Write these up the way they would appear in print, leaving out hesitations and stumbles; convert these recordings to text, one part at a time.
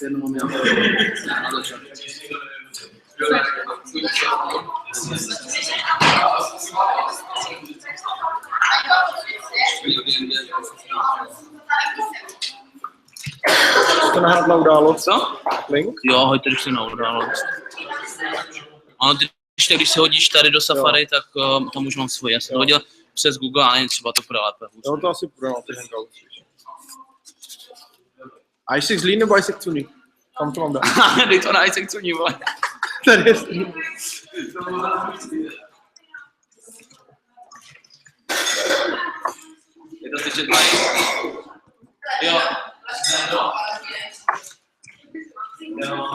Jednou mám já na začátku. To nahrát na událost? Co? Link? Jo, hoďte si na událost. Ano, když se hodíš tady do Safari, tak tam už mám svoje. Já jsem to hodil přes Google a není třeba to prodat. Jo, to asi půjde na ty hangouts. AIESEC Zlín nebo AIESEC Zlín? Kam to mám dát? Dej to na AIESEC Zlín, vole. Tady je Zlín. Je to slyšet na Jo. Jo.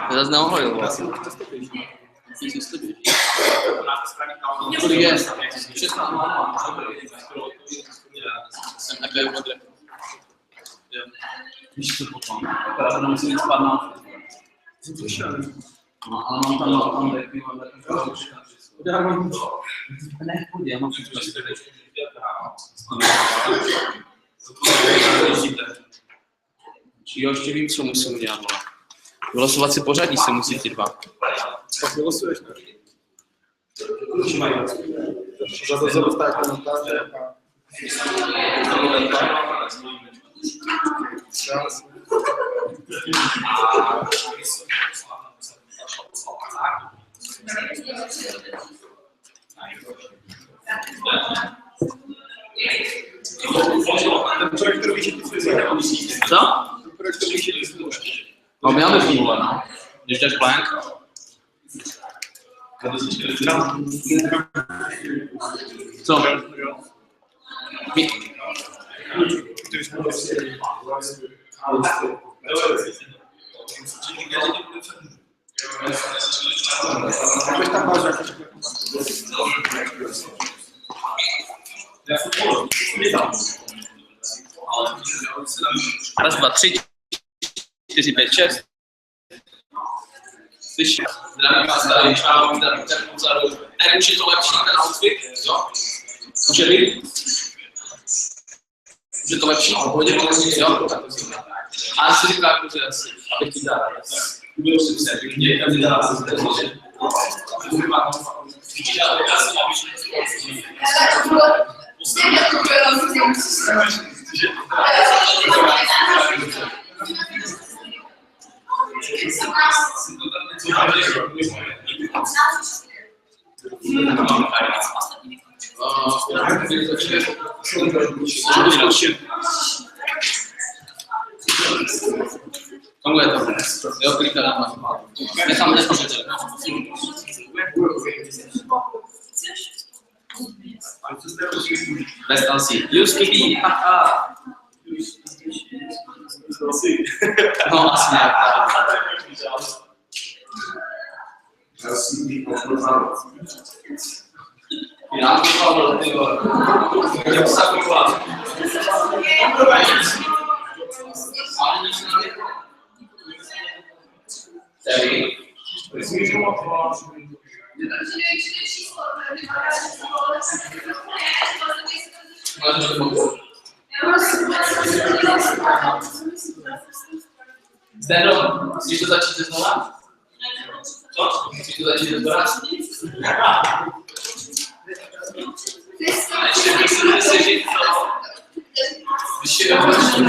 To zase neoholil vlastně. Kolik je? 16 mám. Jsem takový modrý. Víš co potom? Teda to nemusím jít spadnout. No, ale mám tam takový ne, půjde, já mám všechno. Jo, ještě vím, co musím udělat. Vylosovat si pořadí se musí ti dva. Tak vylosuješ, ne? Za to se dostává komentáře. Ten projektor víš, že ty jsi co? Ten projektor víš, že ty jsi No, měl bych fungovat, no. Když dáš blank. Co? Raz, dva, tři, 4, 5, 6. Slyším, zdravím vás tady, čau, zdravím tady pozadu. Tak už je to lepší, ten outfit, jo? Už je líp? Už je to lepší? Jo? A si říká, že asi, abych ti dal. Budou si psát, že někam ti dá se zde zložit. Funguje to. Jo, klika na nechám nespočet. Bez talsí. Jusky ví, haha. No, asi nějak. Já to pavil, ty vole. Jak se taková? Tady. Zdeno, chceš to začít znova? Co? Chceš to začít znova? A ještě bych si říct, když je další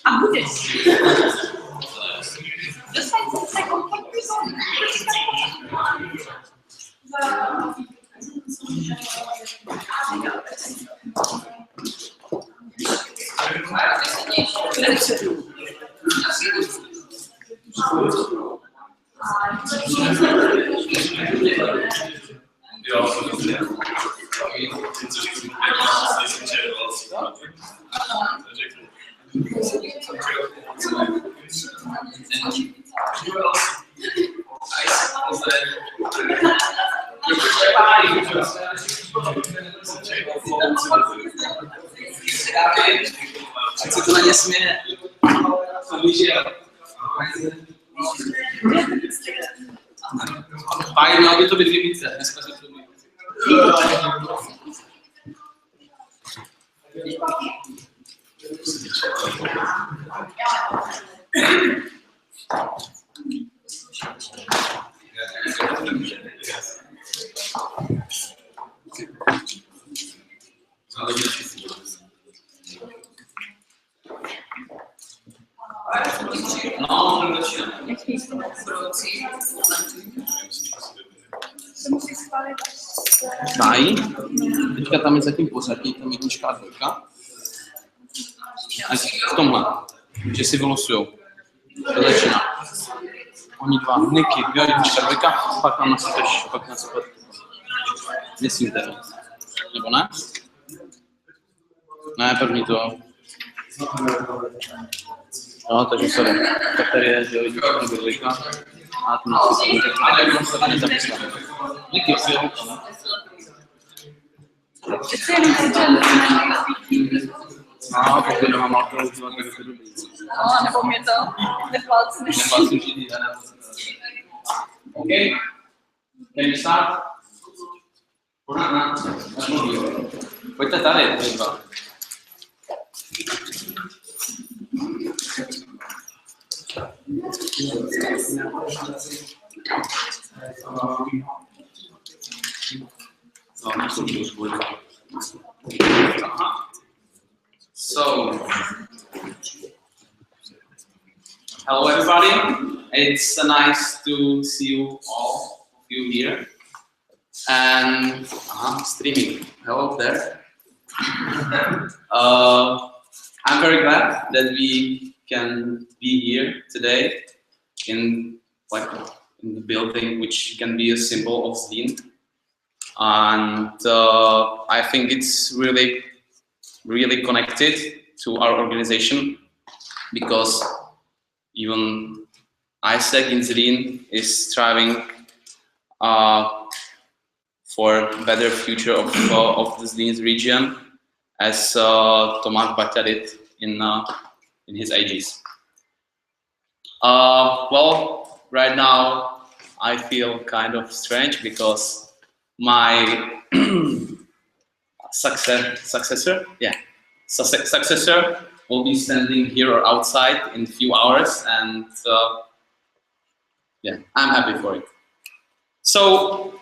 A budeš. Dostaň se komfortní zóny. Ať se to na ně směje. Páj, měla by to být více. Dneska se to mít. Mají. Teďka tam je zatím pořadí, tam jednička a dvojka. A v tomhle, že si vylosujou. To začíná. Oni dva, Niky, jednička, dvojka, pak tam nasypeš, pak nasypeš. Myslím tedy. Nebo ne? Ne, první to. No, takže sorry. Tak tady je, že jednička nebo dvojka. A tu nasypeš. A nezapisám. Niky, si ho tam. No, pokud nemám alkohol, tak je to dobrý. No, nebo mě to nepálcneš. Nepálcneš jiný, ne? OK. Can you start? Pojďte tady, ty dva. So, hello everybody. It's nice to see you all of you here. And streaming. Hello there. I'm very glad that we can be here today in the building, which can be a symbol of Zlín. And I think it's really connected to our organization, because even AIESEC in Zlín is striving for a better future of the Zlín region, as Tomáš Baťa did in his ages. Well, right now I feel kind of strange because my successor will be standing here or outside in a few hours, and yeah, I'm happy for it. So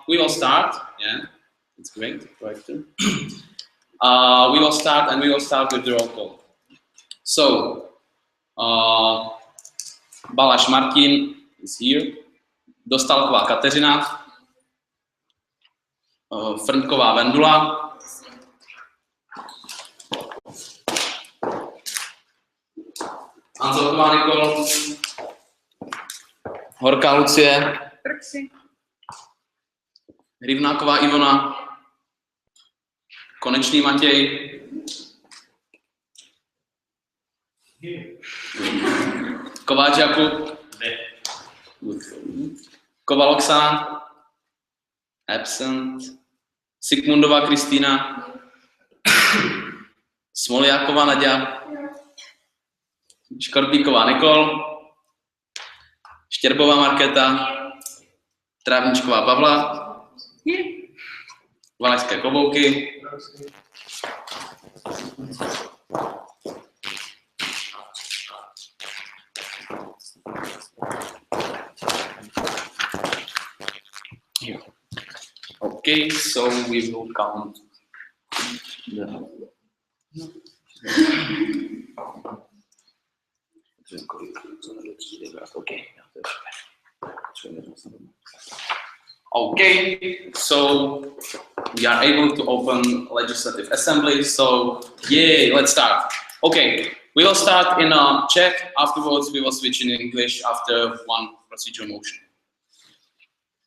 we will start. Yeah, it's great. We will start, and we will start with the roll call. So Balaš Martin is here. Dostálková Kateřina. Frnková Vendula, Hanzelková Nikol, Horká Lucie, Proxy. Rivnáková Ivona, Konečný Matěj, Kováč Jakub, Koval Oksana, absent, Sigmundová Kristýna, Smoljáková Naďa, Škorpíková Nikol, Štěrbová Markéta, Trávničková Pavla, Valašské Klobouky, okay, so we will count Okay, so we are able to open legislative assembly, so yay, let's start. Okay, we will start in Czech, afterwards we will switch in English after one procedural motion.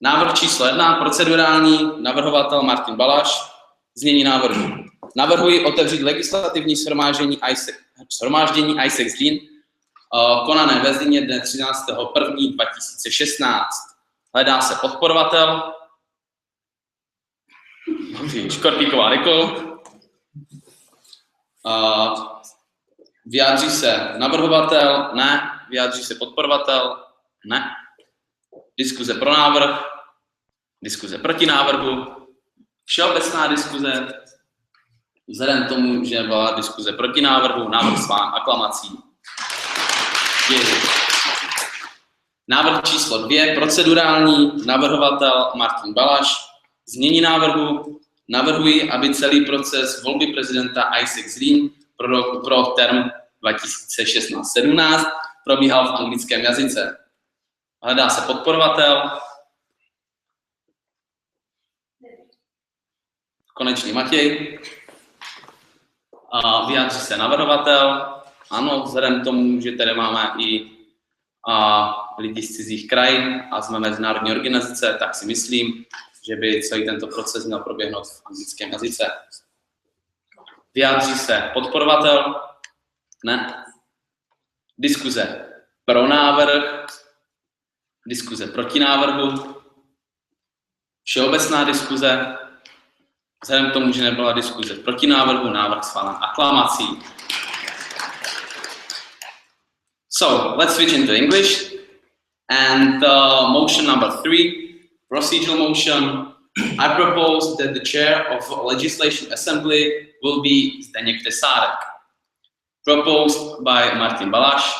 Návrh číslo 1, procedurální, navrhovatel Martin Balaš, znění návrhu. Navrhuji otevřít legislativní shromáždění AIESEC Zlín, konané ve Zlíně dne 13.1.2016. Hledá se podporovatel, Škorpíková Nikol, vyjádří se navrhovatel, ne, vyjádří se podporovatel, ne. Diskuze pro návrh, diskuze proti návrhu, všeobecná diskuze, vzhledem k tomu, že byla diskuze proti návrhu, návrh schválen aklamací. Návrh číslo 2, procedurální, navrhovatel Martin Balaš, znění návrhu, navrhuji, aby celý proces volby prezidenta AIESEC Zlín pro term 2016-17 probíhal v anglickém jazyce. Hledá se podporovatel. Konečný Matěj. Vyjádří se navrhovatel. Ano, vzhledem k tomu, že tady máme i lidi z cizích krajin a jsme mezinárodní organizace, tak si myslím, že by celý tento proces měl proběhnout v anglickém jazyce. Vyjádří se podporovatel. Ne. Diskuze pro návrh. Diskuze proti návrhu, všeobecná diskuze, vzhledem k tomu, že nebyla diskuze proti návrhu, návrh schválen aklamací. So, let's switch into English. And motion number 3, procedural motion. I propose that the chair of Legislation Assembly will be Zdeněk Tesárek. Proposed by Martin Balaš,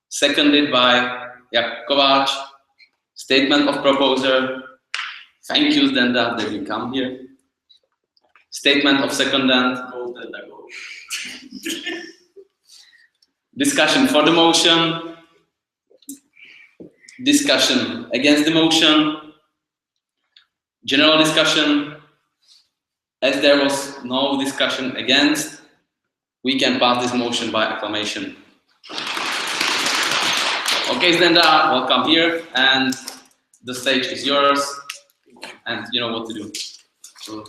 seconded by Jak Kováč. Statement of proposer. Thank you, Zdenda, that you come here. Statement of secondant. Discussion for the motion. Discussion against the motion. General discussion. As there was no discussion against, we can pass this motion by acclamation. Okay, Zdenda, welcome here, and the stage is yours, and you know what to do. So,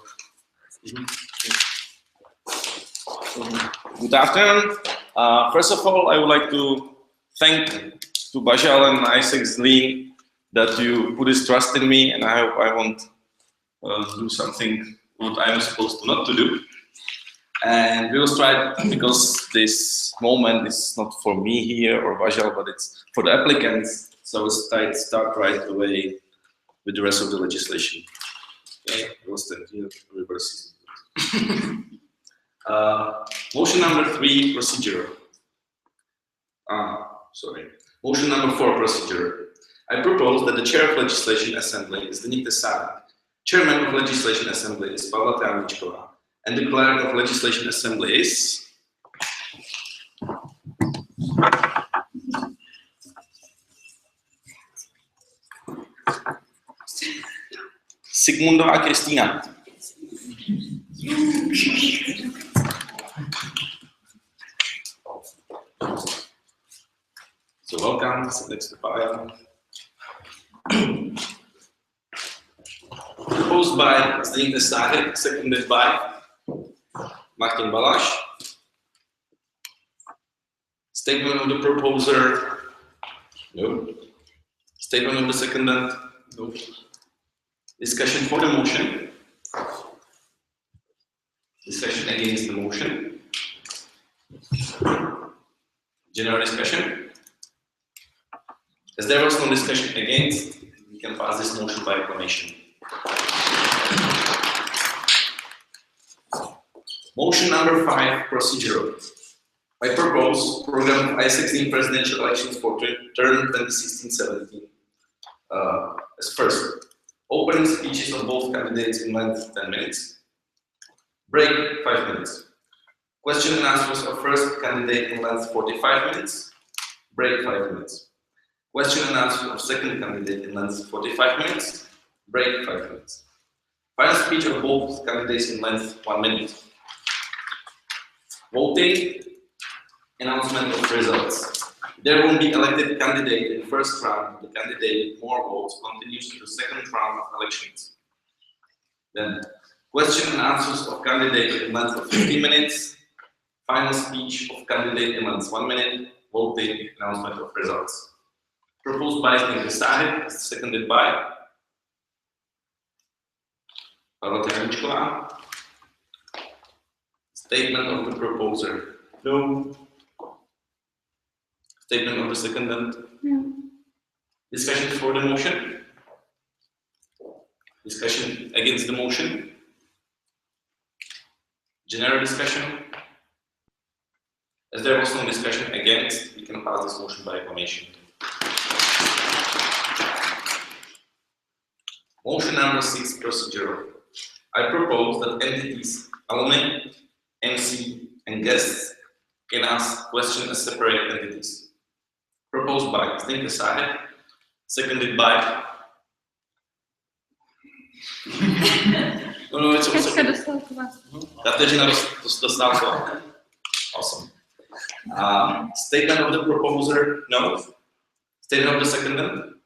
Good afternoon. First of all, I would like to thank to Bajal and AIESEC Zlín that you put this trust in me, and I hope I won't do something what I'm supposed to not to do. And we will try, because this moment is not for me here or Bajal, but it's for the applicants. So let's start right away with the rest of the legislation. Okay, we'll stand here, reverse. Motion number 3, procedure. Motion number 4, procedure. I propose that the chair of Legislation Assembly is Zdeněk Tesárek, chairman of Legislation Assembly is Pavla Trávničková, and the clerk of Legislation Assembly is Sigmundová Kristýna. So welcome, sit next to Pavel. Proposed by Zlín Estáhek, seconded by Martin Balaš. Statement of the proposer, no. Statement of the secondant, no. Discussion for the motion. Discussion against the motion. General discussion. As there was no discussion against, we can pass this motion by acclamation. Motion number 5, procedural. I propose program of AIESEC Zlín presidential elections for term 2016-17. As first, opening speeches of both candidates in length 10 minutes. Break 5 minutes. Question and answers of first candidate in length 45 minutes. Break 5 minutes. Question and answer of second candidate in length 45 minutes. Break 5 minutes. Final speech of both candidates in length 1 minute. Voting. Announcement of results. There will be elected candidate in first round. The candidate with more votes continues to the second round of elections. Then, question and answers of candidate in length of 50 minutes. Final speech of candidate in length 1 minute. Voting. Announcement of results. Proposed by Zlín Estáhek, seconded by Pavel Ternčková. Statement of the proposer. No. Statement of the secondant. No. Discussion for the motion. Discussion against the motion. General discussion. As there was no discussion against, we can pass this motion by acclamation. Motion number 6, procedural. I propose that entities, alumni, MC, and guests can ask questions as separate entities. Proposed by Zlín Estáhek, seconded by. No, it's also. Kateřina Dostálková. Awesome. Statement of the proposer, no. Statement of the secondant,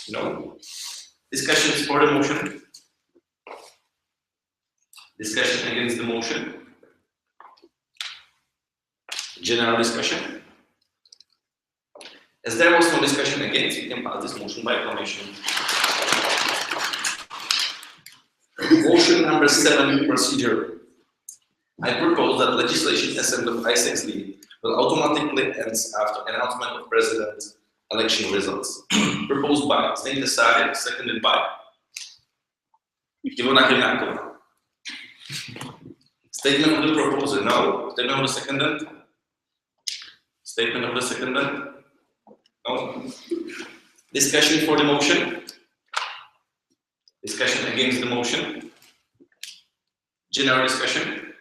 no. Discussions for the motion. Discussion against the motion. General discussion. As there was no discussion against, we can pass this motion by acclamation. Motion number 7, procedure. I propose that legislation assembly of AIESEC Zlín will automatically end after announcement of president's election results. Proposed by Zlín Estáhek, seconded by Ivona Hrynáková. Statement of the proposer, no. Statement of the secondant. Statement of the secondant. No. Discussion for the motion. Discussion against the motion. General discussion.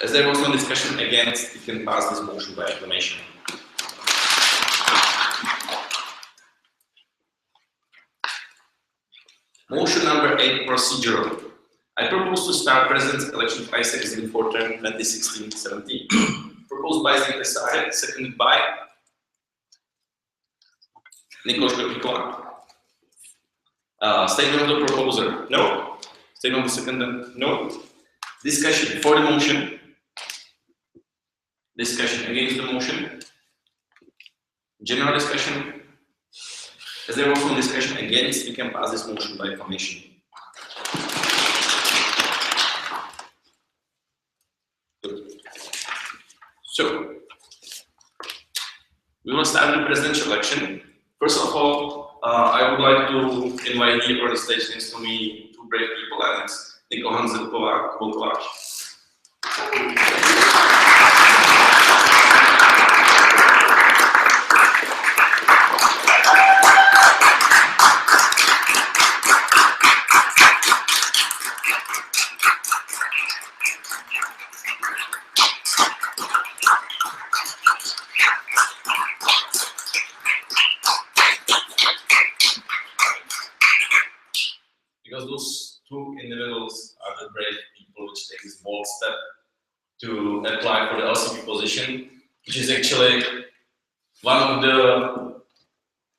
As there was no discussion against, we can pass this motion by acclamation. Motion number 8, procedural. I propose to start president's election of AIESEC Zlín for term 2016-17. Proposed by Zlín Estáhek, seconded by Nicholas Kotlíková. Statement of the proposer, no. Statement of the secondant, no. Discussion for the motion. Discussion against the motion. General discussion. As there was no discussion against, we can pass this motion by acclamation. So, we will start the presidential election. First of all, I would like to invite here on the stage next to me two brave people, and it's Niko Hanzelková. Because those 2 individuals are the brave people which take this bold step to apply for the LCP position, which is actually one of the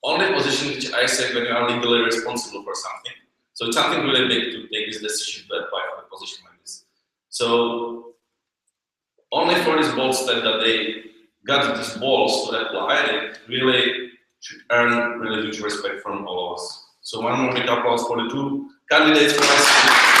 only positions which I say when you are legally responsible for something. So it's something really big to take this decision to apply for a position like this. So only for this bold step that they got these balls to apply, they really should earn really huge respect from all of us. So one more big applause for the 2 candidates for LCP.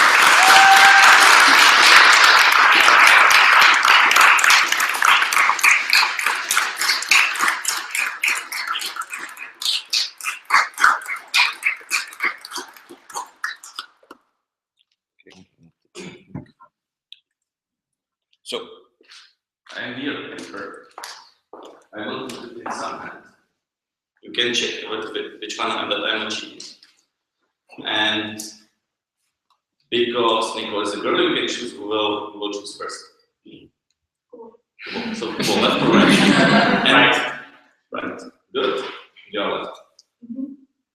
So, I am here, Emperor. I will put it in some hand. You can check which one I'm cheating. And because Nico is a girl, you can choose who will choose first. So, go left or right? Right. Good. Go left.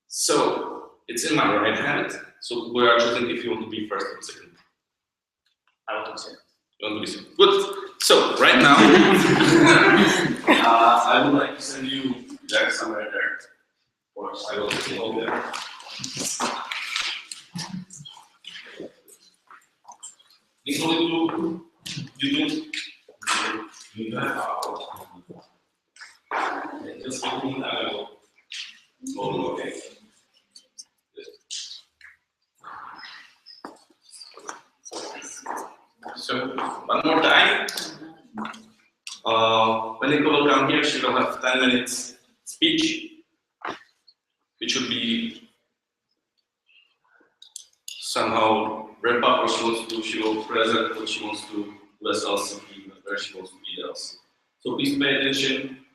So, it's in my right hand. So, we are choosing if you want to be first or second. I want to say. You want to be second. Good. So, right now, I would like to send you Jack somewhere there. Or I will take all there. It's only you have just give me I will. Oh, okay. So, one more time. When Nico will come here, she will have 10 minutes speech, which should be somehow wrap up what she wants to do. She will present what she wants to do as LCP, where she wants to be the LCP. So please pay attention.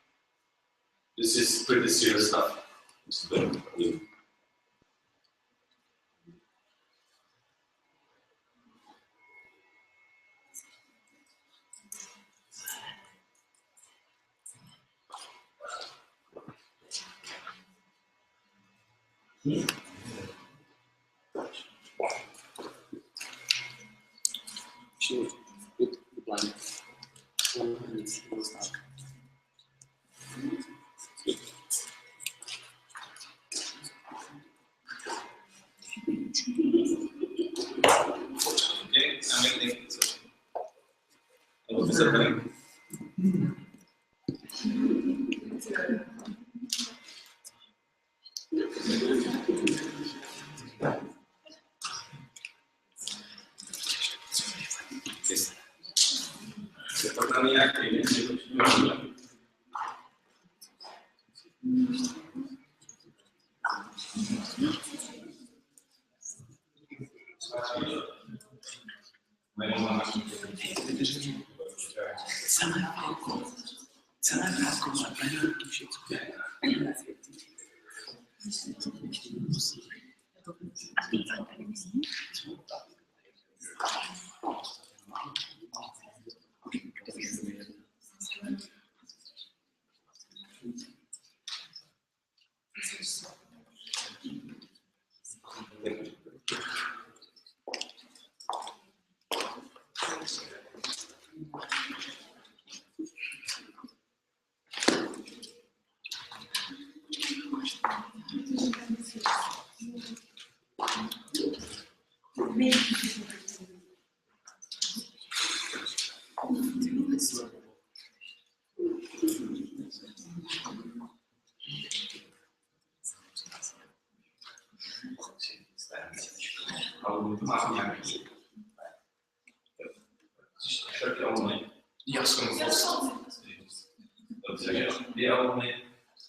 This is pretty serious stuff. Sure. Good plan. We'll start. Okay, I'm making it. What is happening?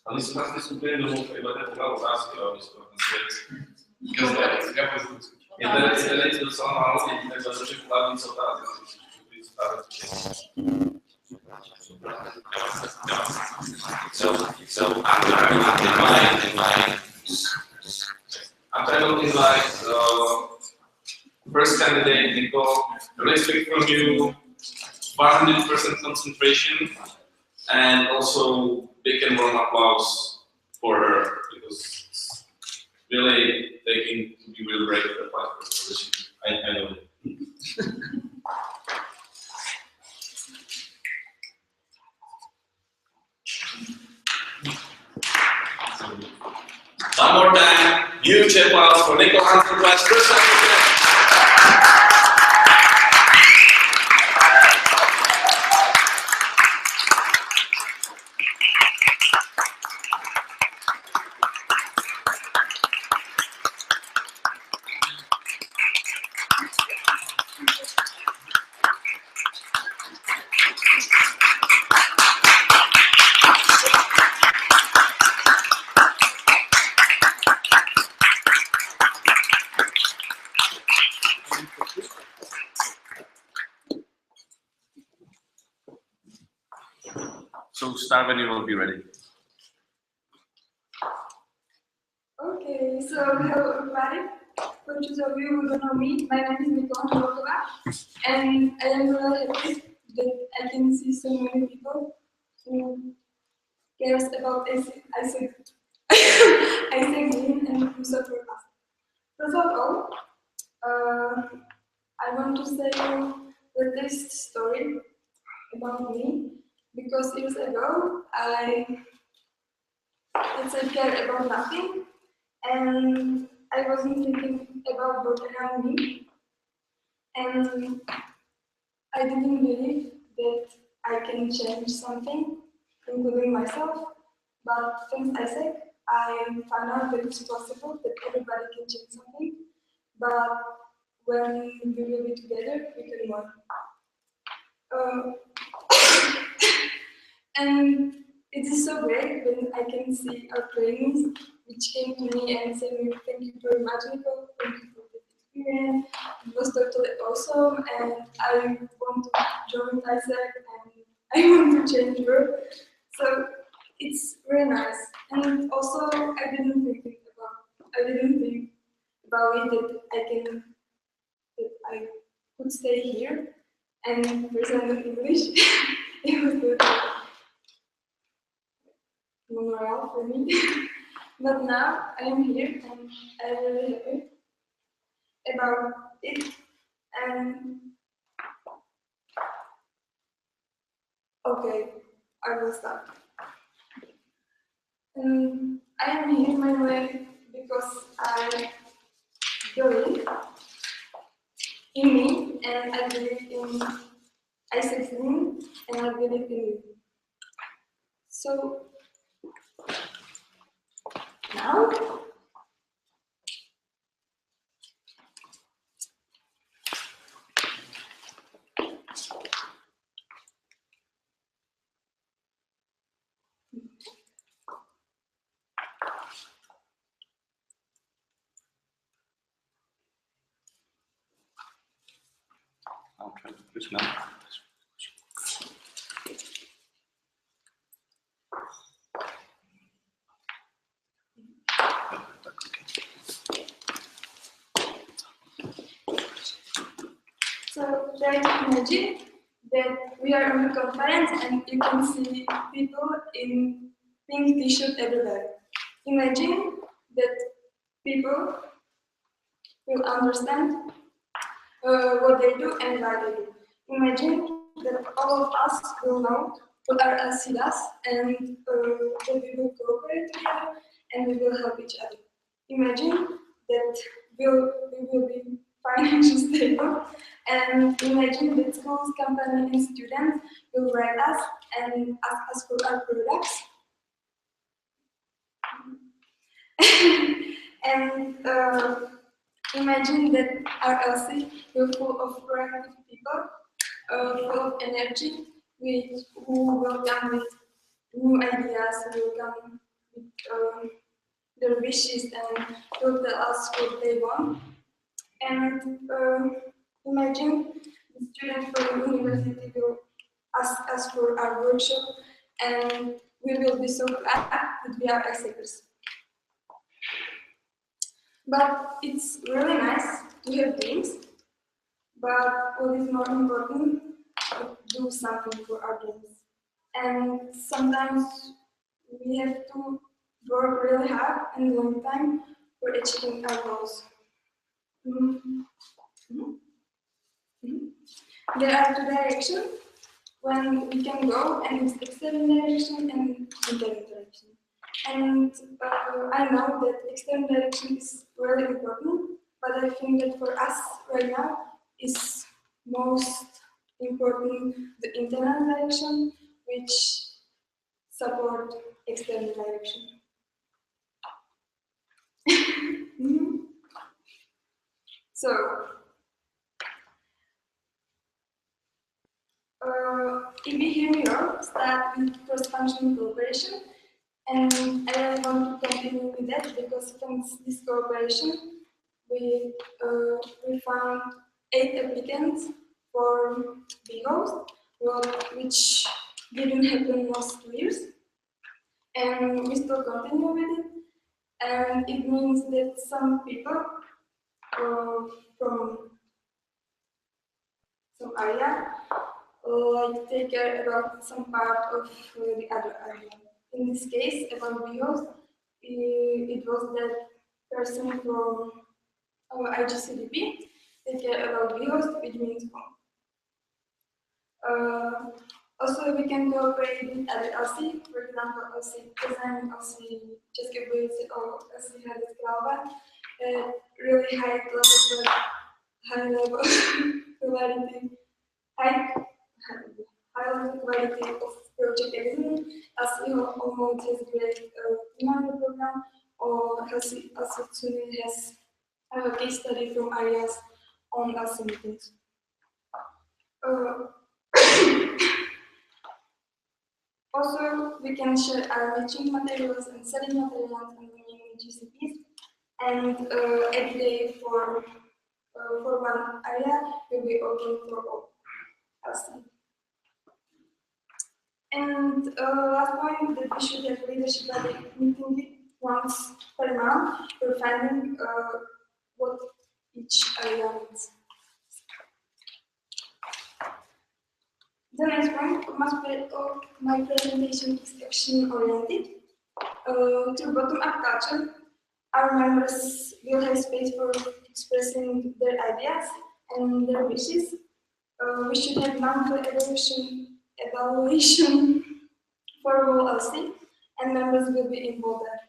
Ali su nas skupili domov i bate pogledali otázky o vysvětlení svět. Je tady docela málo lidí, tak zase všech hlavní co otázky. So I will invite first candidate, Nico. I expect from you 100% concentration and also big and warm applause for her because it's really taking to be really brave to apply for this position. huge applause for Nicole Hansen, first time. So start when you will be ready. Okay, so hello everybody. For those of you who don't know me, my name is Nicole Hansen, and I am really happy that I can see so many people who cares about AIESEC Zlín and who support us. First of all, I want to say the latest story about me, because years ago I cared about nothing, and I wasn't thinking about what around me, and I didn't believe that I can change something, including myself. But thanks AIESEC, I found out that it's possible, that everybody can change something. But when we will be together, we can work. And it is so great when I can see our trainees which came to me and said, thank you very much, Nicole, thank you for the experience. It was totally awesome, and I want to join AIESEC, and I want to change work. So it's very nice. And also, I didn't think about it that I could stay here and present in English. It was good. Memorial for me. But now I am here and I'm really happy about it. And okay, I will start. I am here mainly because I believe in me, and I believe in AIESEC Zlín, and I believe in you. So now, I'll try to push now. so try to imagine that we are on a conference and you can see people in pink t-shirt everywhere. Imagine that people will understand what they do and why they do. Imagine that all of us will know what are AIESEC and that we will cooperate together and we will help each other. Imagine that we will be financially stable, and imagine that schools, companies, and students will write us and ask us for our products. And imagine that our LC will be full of proactive people, full of energy, who will come with new ideas, who will come with their wishes and will tell us what they want. And imagine the students from the university will ask us for our workshop, and we will be so glad that we are AIESECers. But it's really nice to have dreams, but what is more important, do something for our dreams. And sometimes we have to work really hard and long time for achieving our goals. There are two directions when we can go, and it's external direction and internal direction. And I know that external direction is really important, but I think that for us right now is most important the internal direction, which support external direction. So, EB here in Europe start with cross-functional cooperation, and I want to continue with that because thanks to this cooperation, we found 8 applicants for B-host, which didn't happen last 2 years, and we still continue with it. And it means that some people from some area like take care about some part of the other area. In this case, about BIOS, it was that person from IGCDP take care about BIOS, which means home. Also, we can cooperate with other LC, for example, LC design, LC České Budějovice, or LC Hradec Králové, really high level quality, high level quality of project exam, LC almost has great demand program, or LC Zlín has a case study from areas on LC meetings. Also, we can share our matching materials and selling materials and mini GCPs, and every day for one area will be open for all. And last point, that we should have leadership body meeting once per month for finding what each area needs. The next point of my presentation is action-oriented. Through bottom-up culture, our members will have space for expressing their ideas and their wishes. We should have monthly evaluation for all LC, and members will be involved there.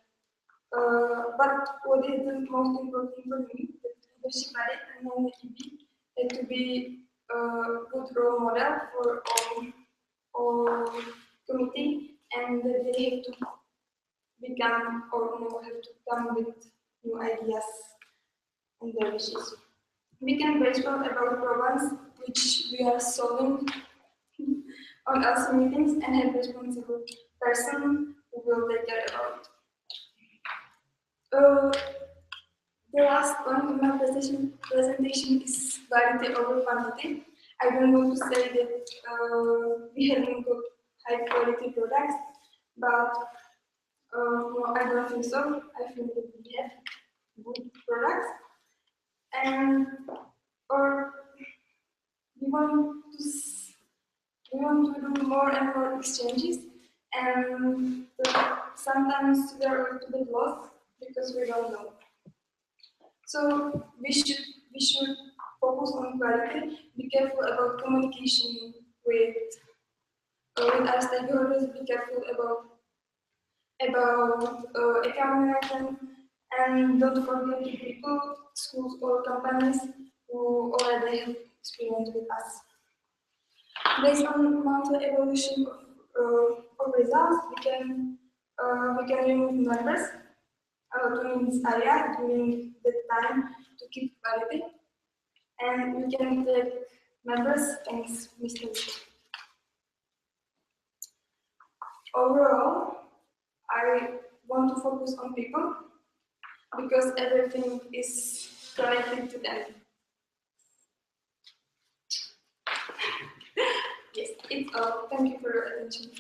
But what is the most important for me, the leadership body and then the EB, to be a good role model for all committee, and they have to become or have to come with new ideas and their wishes. We can brainstorm about problems which we are solving on LC meetings and have responsible person who will take care about it. The last point of my presentation is quality over quantity. I don't want to say that we haven't got high quality products, but no, I don't think so. I think that we have good products, and we want to do more and more exchanges, and sometimes we are a little bit lost because we don't know. So we should focus on quality, be careful about communication with our stakeholders, be careful about account management, and don't forget the people, schools or companies who already have experience with us. Based on monthly evolution of results, we can remove members during this area, during the time to keep quality, and we can take members and mistakes. Overall, I want to focus on people because everything is connected to them. Yes, it's all. Thank you for your attention.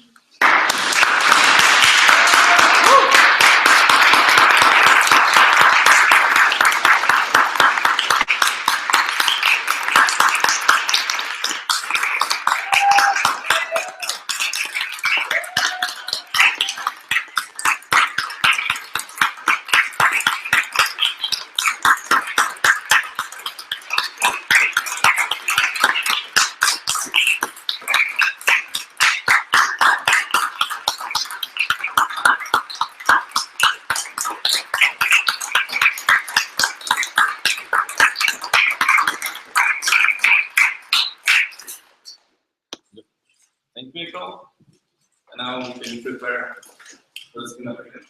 practical. And now we can prepare the skin application.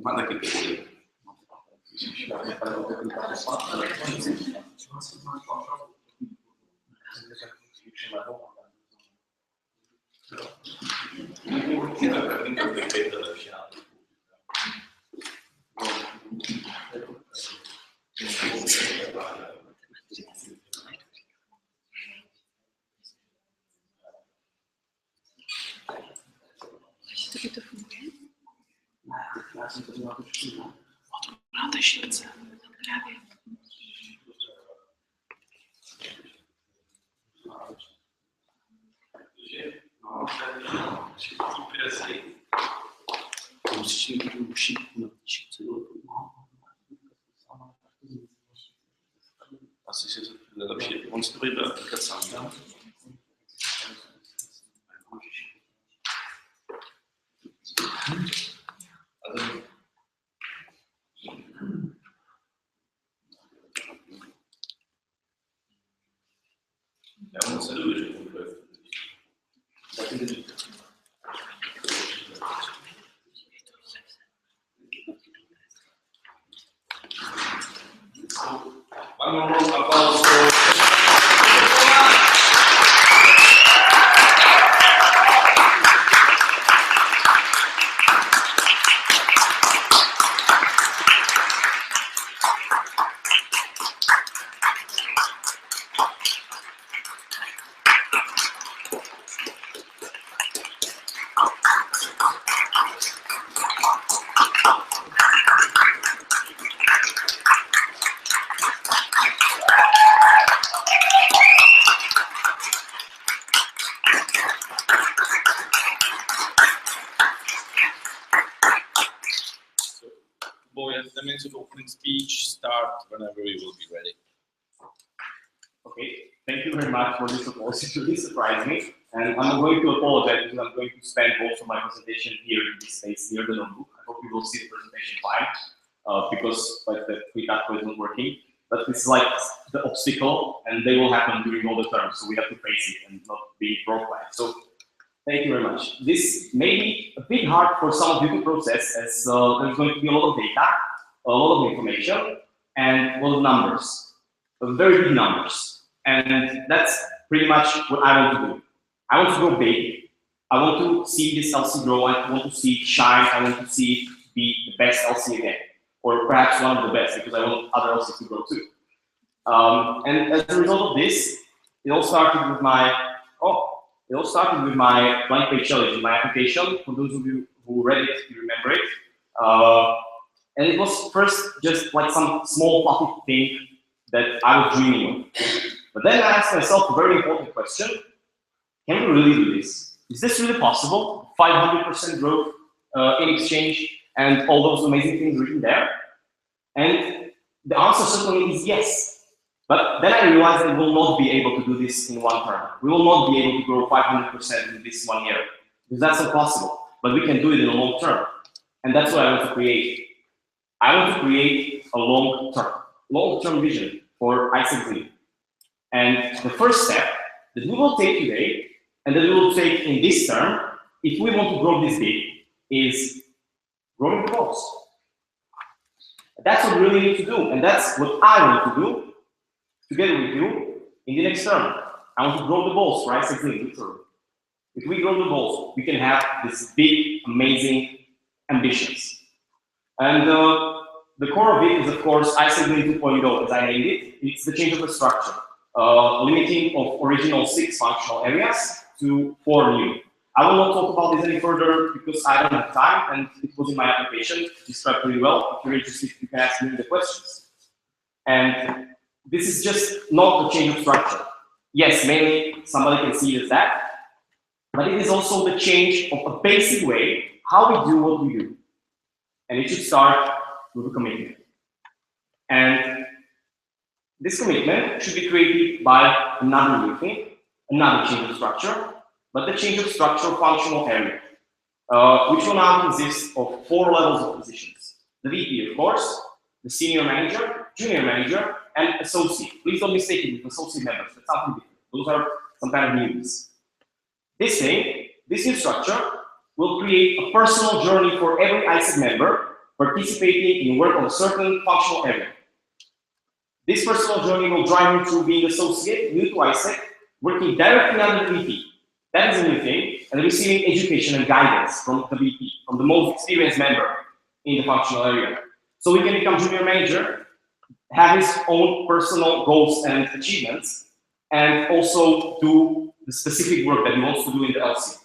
Ma da che Asi si lepší demonstrují do aplikace. Já moc nedovedu, že to bude. Vamos a aplauso. The minutes of opening speech start whenever we will be ready. Okay, thank you very much for this applause. It really surprised me. And I'm going to apologize because I'm going to spend most of my presentation here in this space near the notebook. I hope you will see the presentation fine because like the quick output isn't working. But this is like the obstacle and they will happen during all the terms. So we have to face it and not be broke-like. So thank you very much. This may be a bit hard for some of you to process as there's going to be a lot of data, a lot of information, and a lot of numbers, very big numbers. And that's pretty much what I want to do. I want to go big. I want to see this LC grow. I want to see it shine. I want to see it be the best LC again, or perhaps one of the best, because I want other LCs to grow too. And as a result of this, it all started with my blank page challenge in my application. For those of you who read it, you remember it. And it was first just like some small fluffy thing that I was dreaming of. But then I asked myself a very important question. Can we really do this? Is this really possible? 500% growth in exchange and all those amazing things written there? And the answer certainly is yes. But then I realized that we will not be able to do this in one term. We will not be able to grow 500% in this 1 year, because that's impossible. But we can do it in a long term. And that's what I want to create. I want to create a long-term vision for AIESEC Zlín. And the first step that we will take today, and that we will take in this term, if we want to grow this big, is growing the balls. That's what we really need to do, and that's what I want to do together with you in the next term. I want to grow the balls for AIESEC Zlín, literally. If we grow the balls, we can have this big, amazing ambitions. And the core of it is, of course, AIESEC Zlín 2.0, as I named it. It's the change of the structure, limiting of original 6 functional areas to 4 new. I will not talk about this any further because I don't have time, and it was in my application described pretty well. If you're interested, you can ask me the questions. And this is just not a change of structure. yes, mainly somebody can see it as that, but it is also the change of a basic way how we do what we do. And it should start with a commitment. And this commitment should be created by another new thing, another change of structure, but the change of structure of functional area, which will now consist of 4 levels of positions. The VP, of course, the senior manager, junior manager, and associate. Please don't mistake it with associate members. That's something different. Those are some kind of news. This new structure will create a personal journey for every AIESEC member participating in work on a certain functional area. This personal journey will drive you through being associate, new to AIESEC, working directly under the VP. That is a new thing, and receiving education and guidance from the VP, from the most experienced member in the functional area. So we can become junior manager, have his own personal goals and achievements, and also do the specific work that he wants to do in the LC.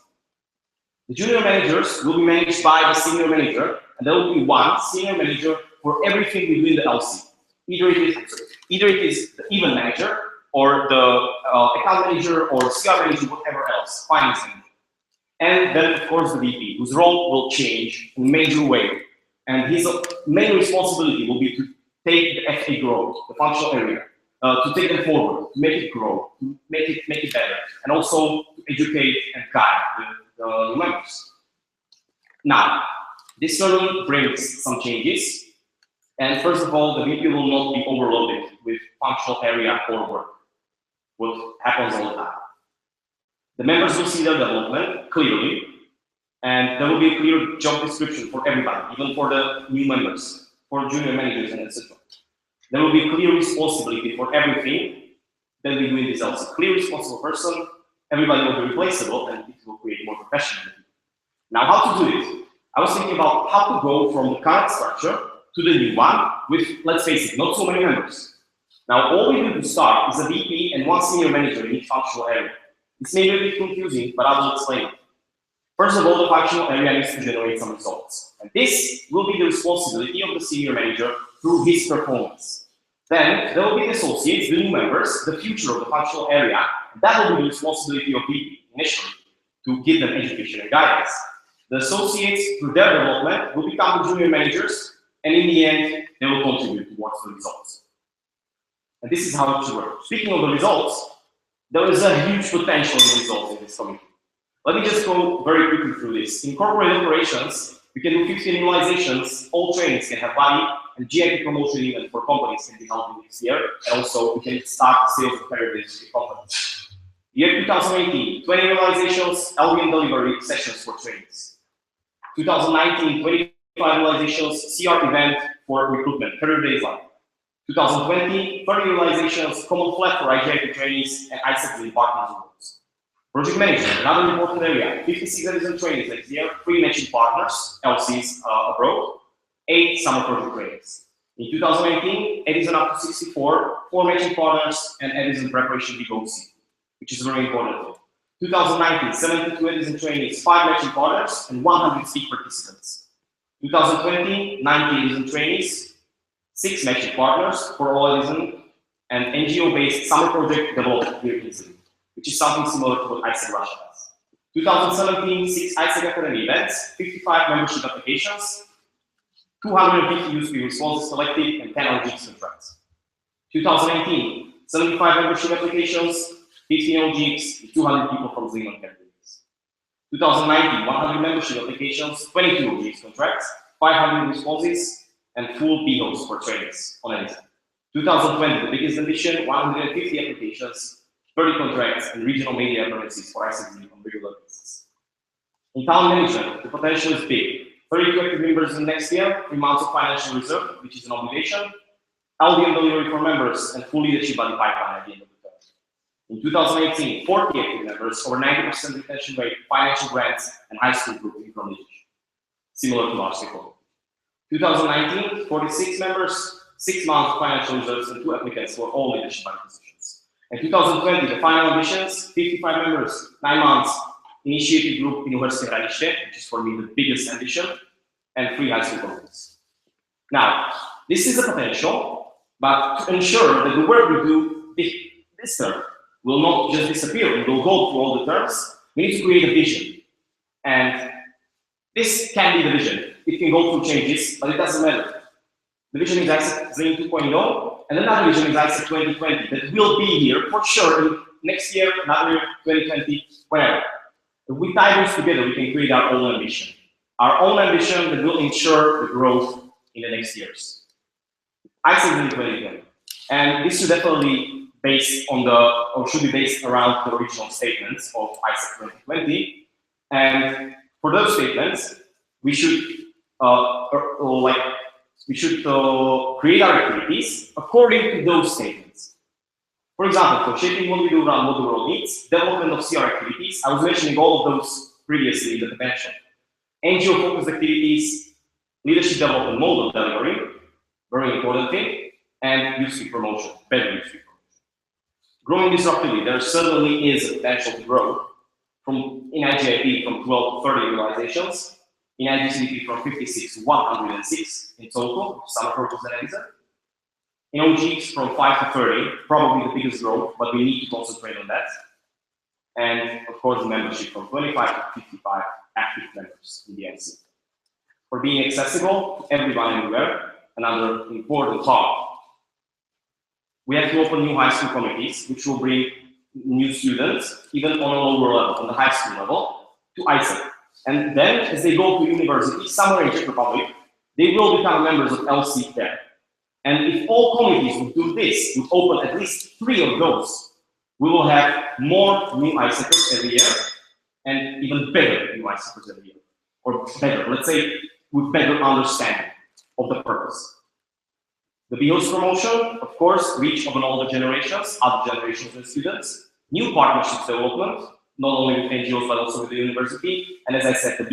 The junior managers will be managed by the senior manager, and there will be one senior manager for everything we do in the LC. Either it is the event manager, or the account manager, or CR manager, whatever else, finance manager. And then, of course, the VP, whose role will change in a major way. And his main responsibility will be to take the FA growth, the functional area, to take them forward, to make it grow, to make it better, and also to educate and guide the new members. Now, this certainly brings some changes. And first of all, the VP will not be overloaded with functional area or work, what happens all the time. The members will see their development clearly, and there will be a clear job description for everybody, even for the new members, for junior managers and etc. There will be clear responsibility for everything that we do in this LC. Clear responsible person, everybody will be replaceable, and it will create more professionalism. Now, how to do it? I was thinking about how to go from the current structure to the new one with, let's face it, not so many members. Now, all we do to start is a VP and one senior manager in each functional area. This may be a bit confusing, but I will explain it. First of all, the functional area needs to generate some results. And this will be the responsibility of the senior manager through his performance. Then there will be the associates, the new members, the future of the functional area. And that will be the responsibility of VP initially, to give them education and guidance. The associates, through their development, will become the junior managers, and in the end, they will contribute towards the results. And this is how it should work. Speaking of the results, there is a huge potential in results in this committee. Let me just go very quickly through this. In corporate operations, we can do 15 annualizations, all trainings can have body, and GIP promotion event for companies can be held in this year, and also we can start the sales of packages to companies. Year 2018, 20 annualizations, LVM delivery sessions for trainings. 2019, 25 annualizations, CR event for recruitment, career baseline. 2020, 30 realizations, common flat for IGIP trainees, and AIESEC Zlín partners awards. Project management, another important area. 56 additional trainees next year, 3 matching partners, LCs abroad, 8 summer project trainings. In 2018, Edison up to 64, 4 matching partners, and Edison preparation big OC, which is very important. 2019, 72 Edison trainees, 5 matching partners, and 100 speak participants. 2020, 90 Edison trainees, 6 matching partners for all Edison, and NGO-based summer project developed here in Zlín, which is something similar to what AIESEC Russia does. 2017, 6 AIESEC Academy events, 55 membership applications, 250 USP responses collected, and 10 LGs contracts. 2018, 75 membership applications, 15 LGs, 200 people from Zlín on categories. 2019, 100 membership applications, 22 LGs contracts, 500 responses, and full BOs for trainings on Edison. 2020, the biggest ambition, 150 applications, 30 contracts, and regional media appearances for AIESEC Zlín on regular basis. In talent management, the potential is big. 32 active members in next year, 3 months of financial reserve, which is an obligation, LDM delivery for members, and full leadership body pipeline at the end of the term. In 2018, 40 active members, over 90% retention rate, financial grants, and high school group income leadership, similar to our stakeholder. 2019, 46 members, 6 months of financial reserves, and 2 applicants for all leadership body positions. In 2020, the final ambitions, 55 members, 9 months, initiative group University Hranište, which is for me the biggest ambition, and 3 high school colleges. Now, this is a potential, but to ensure that the work we do this term will not just disappear. It will go through all the terms. We need to create a vision. And this can be the vision. It can go through changes, but it doesn't matter. The vision is AIESEC Zlín 2.0, and another vision is AIESEC 2020 that will be here for sure next year, another year, 2020, wherever. If we tie those together, we can create our own ambition. Our own ambition that will ensure the growth in the next years. AIESEC Zlín 2020. And this should definitely based on or should be based around the original statements of AIESEC 2020. And for those statements, we should create our activities according to those statements. For example, for shaping what we do around what the world needs, development of CR activities, I was mentioning all of those previously in the convention. NGO-focused activities, leadership development model delivery, very important thing, and youth promotion, better youth promotion. Growing disruptively, there certainly is a potential to grow in IGIP from 12 to 30 realizations, in IGCDP from 56 to 106 in total, summer purpose analysis. In OGs from 5 to 30, probably the biggest growth, but we need to concentrate on that. And of course, the membership from 25 to 55 active members in the MC. For being accessible to everyone everywhere, another important part. We have to open new high school committees, which will bring new students, even on a lower level, on the high school level, to AIESEC. And then, as they go to university, somewhere in Czech Republic, they will become members of LCP there. And if all committees would do this, would open at least 3 of those, we will have more new AIESECers every year, and even better new AIESECers every year. Or better, let's say, with better understanding of the purpose. The BHOS promotion, of course, reach of an older generations, other generations of students, new partnerships development, not only with NGOs, but also with the university. And as I said, the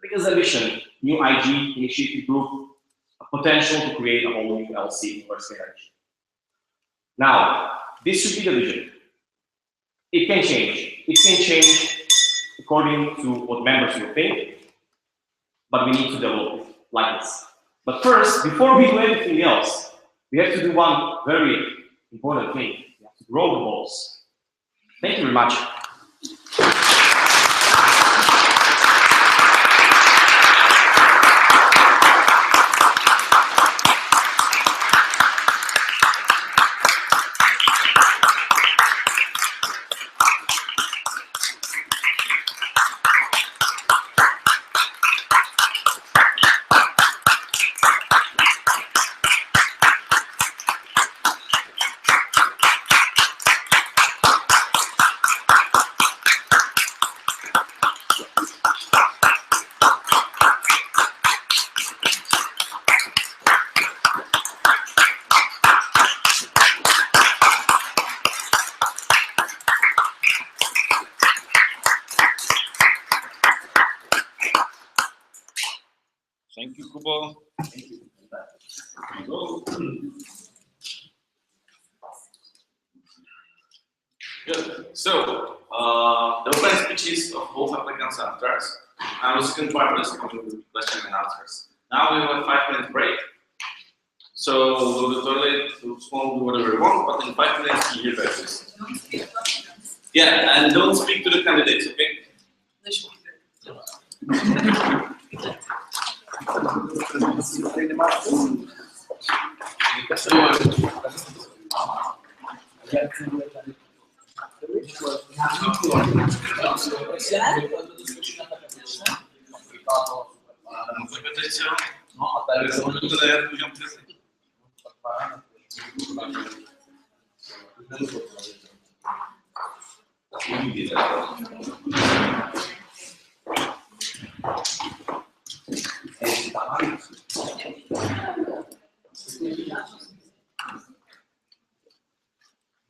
biggest ambition, new IG initiative group, a potential to create a whole new LC university generation. Now, this should be the vision. It can change. It can change according to what members will think, but we need to develop it like this. But first, before we do anything else, we have to do one very important thing. We have to grow the balls. Thank you very much. Thank you, Kuba. Thank you. Good. So, the open speeches of both applicants and actors, and the second part is going to be question and answers. Now we have a 5-minute break. So we'll go to the toilet, we'll do whatever we want, but in 5 minutes you hear back this. Yeah, and don't speak to the candidates, okay?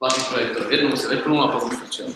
Hlavný projektor, jednou si vypnul a potom frčel.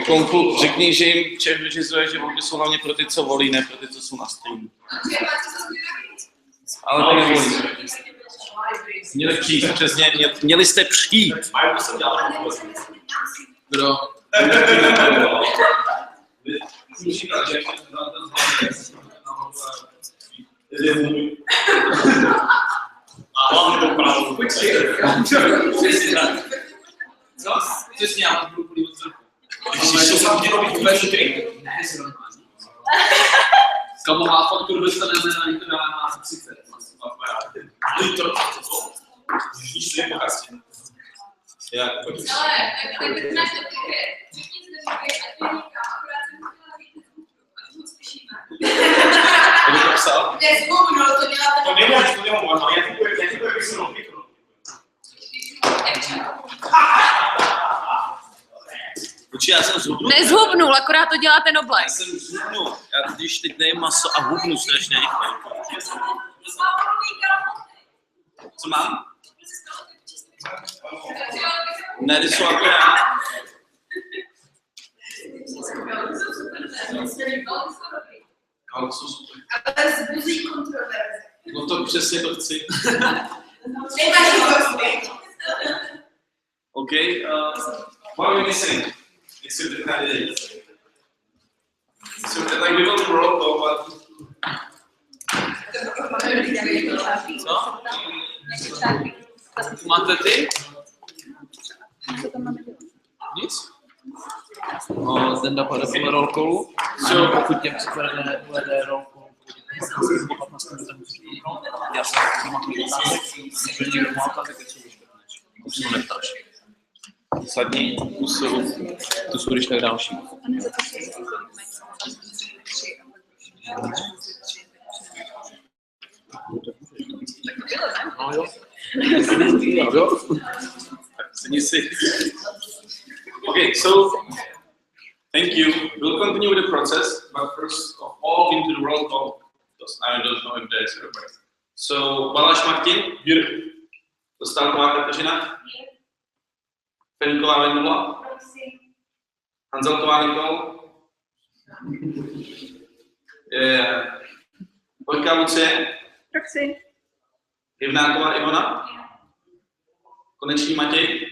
Konku, řekni, že jim Čech vyřizuje, že volby jsou hlavně pro ty, co volí, ne pro ty, co jsou na streamu. Ale ty nevolí. Měli přijít, přesně, měli jste přijít. Kdo? A hlavně to pravdu. Co? Přesně, já mám průplný od zrku. Když to chtělo být vůbec chytrý. Kamo má fakturu dostaneme na někdo má 30. To víš, co je pokazí. Jak to je? Ale tak to znáš do té hry. Všichni se říkají, ať mě říká, akorát jsem chtěla víc zvuků, ať ho slyšíme. To by to psal? Ne, zvuk, no, to děláte. To nemůžu, ale já typuji, jak jsem mnou mikro. Určitě já jsem zhubnul. Nezhubnul, akorát to dělá ten oblek. Já jsem zhubnul. Já když teď nejím maso a hubnu strašně rychle. Co mám? Ne, ty jsou akorát. Ale jsou super. Ale zbuzí kontroverze. No to přesně to chci. Okay, what are we missing? Except the candidates. So like we will roll call, but co? Máte ty? Nic? No, Zdenda pojede podle roll callu. So, Pokud těm si pojede roll call, po 15 minutách musí jít. Já jsem mám kolik otázek, když někdo má otázek, tak jsou vyškrtneš. Už to neptáš. sadní Tu jsou když tak další. No jo. Sedni si. Okay, so thank you. We'll continue with the process, but first of all into the roll call, because I don't know if there's a request. So Balaš Martin, here. Dostávková Kateřina. Fenková Vendula. Hanzelková Nikol. Vojka Lucie. Praxi. Rivnáková Ivona. Konečný Matěj.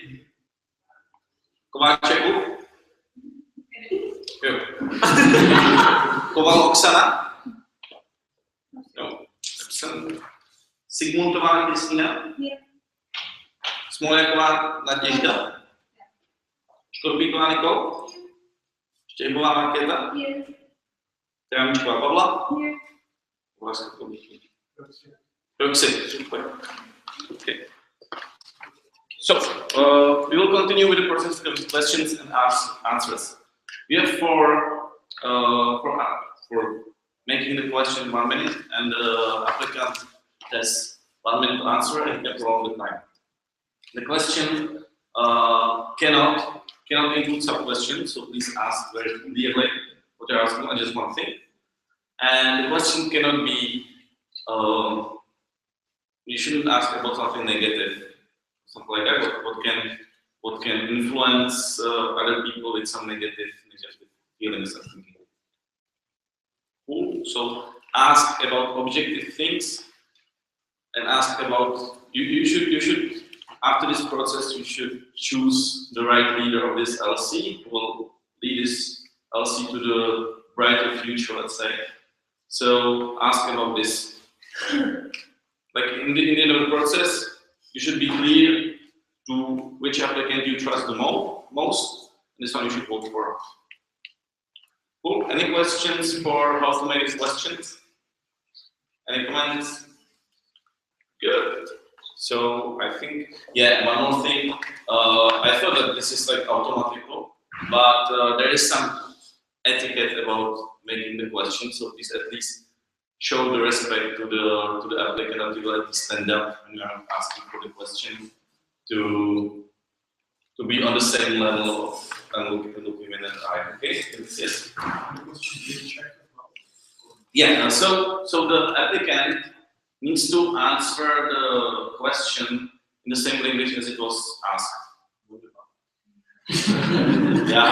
Kováček. Jo. Koval Oksana. Jo. Sigmundová Kristýna. Smoljaková Naděžda. Škorpíková Nikol. Štějbová Markéta. Trámičková Pavla. Roxy. Super. Okay. So, we will continue with the process of questions and answers. We have for making the question 1 minute, and the applicant has 1 minute to answer, and he can prolong the time. The question cannot include sub-questions, so please ask very clearly what you're asking on just one thing. And the question cannot be, you shouldn't ask about something negative, something like that. What can influence other people with some negative feelings and thinking. Cool. So ask about objective things, and ask about you should after this process you should choose the right leader of this LC who will lead this LC to the brighter future, let's say. So ask about this. Like in the end of the process, you should be clear to which applicant you trust the most. This one you should vote for. Cool. Any questions for how to make these questions? Any comments? Good. So I think, yeah, one more thing. I thought that this is like automatical, but there is some etiquette about making the question. So please at least show the respect to the applicant that you will at least stand up when you are asking for the question to be on the same level of and looking in the eye. Okay? Yes. Yeah. So the applicant needs to answer the question in the same language as it was asked. Yeah.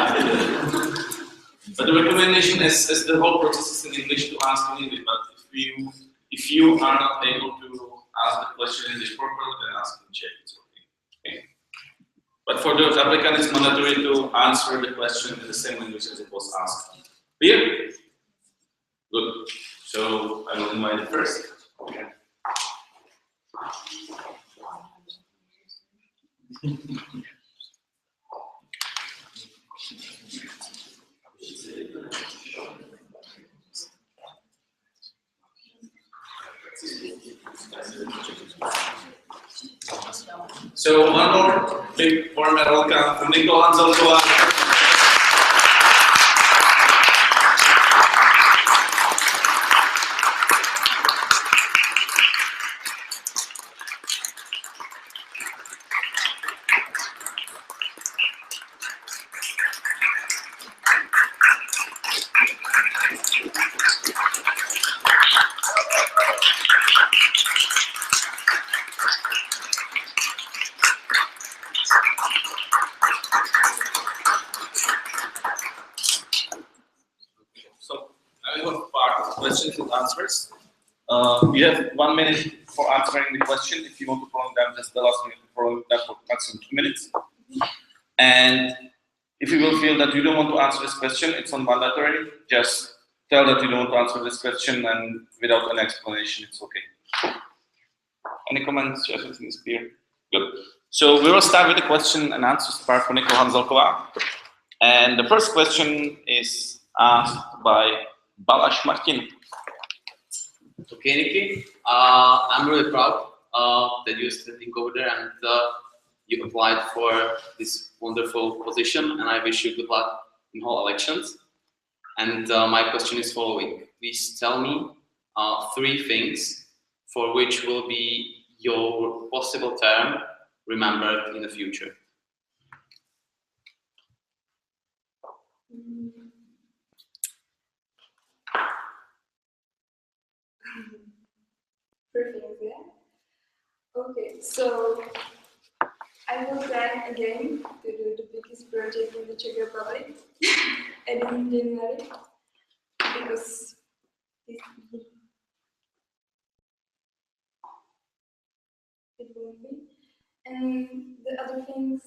But the recommendation is, as the whole process is in English, to ask in English. But if you are not able ask the question in this portal, then ask in chat. It's okay. But for those applicants, it's mandatory to answer the question in the same language as it was asked. Clear? Good. So I will invite the first. Okay. So one more big warm welcome from Nikola Zlín. Questions and answers. You have 1 minute for answering the question. If you want to prolong them, just tell us. We can prolong that for maximum 2 minutes. And if you will feel that you don't want to answer this question, it's not mandatory. Just tell that you don't want to answer this question, and without an explanation, it's okay. Any comments? Everything is clear. Good. So we will start with the question and answers part for Nikola Hanzelková. And the first question is asked by Balaš Martin. Okay, Nikki, I'm really proud that you're standing over there and you applied for this wonderful position, and I wish you good luck in whole elections. And my question is following. Please tell me 3 things for which will be your possible term remembered in the future. Perfect, yeah. Okay, so I will try again to do the biggest project in the Czech Republic, in January, because it won't be. And the other things,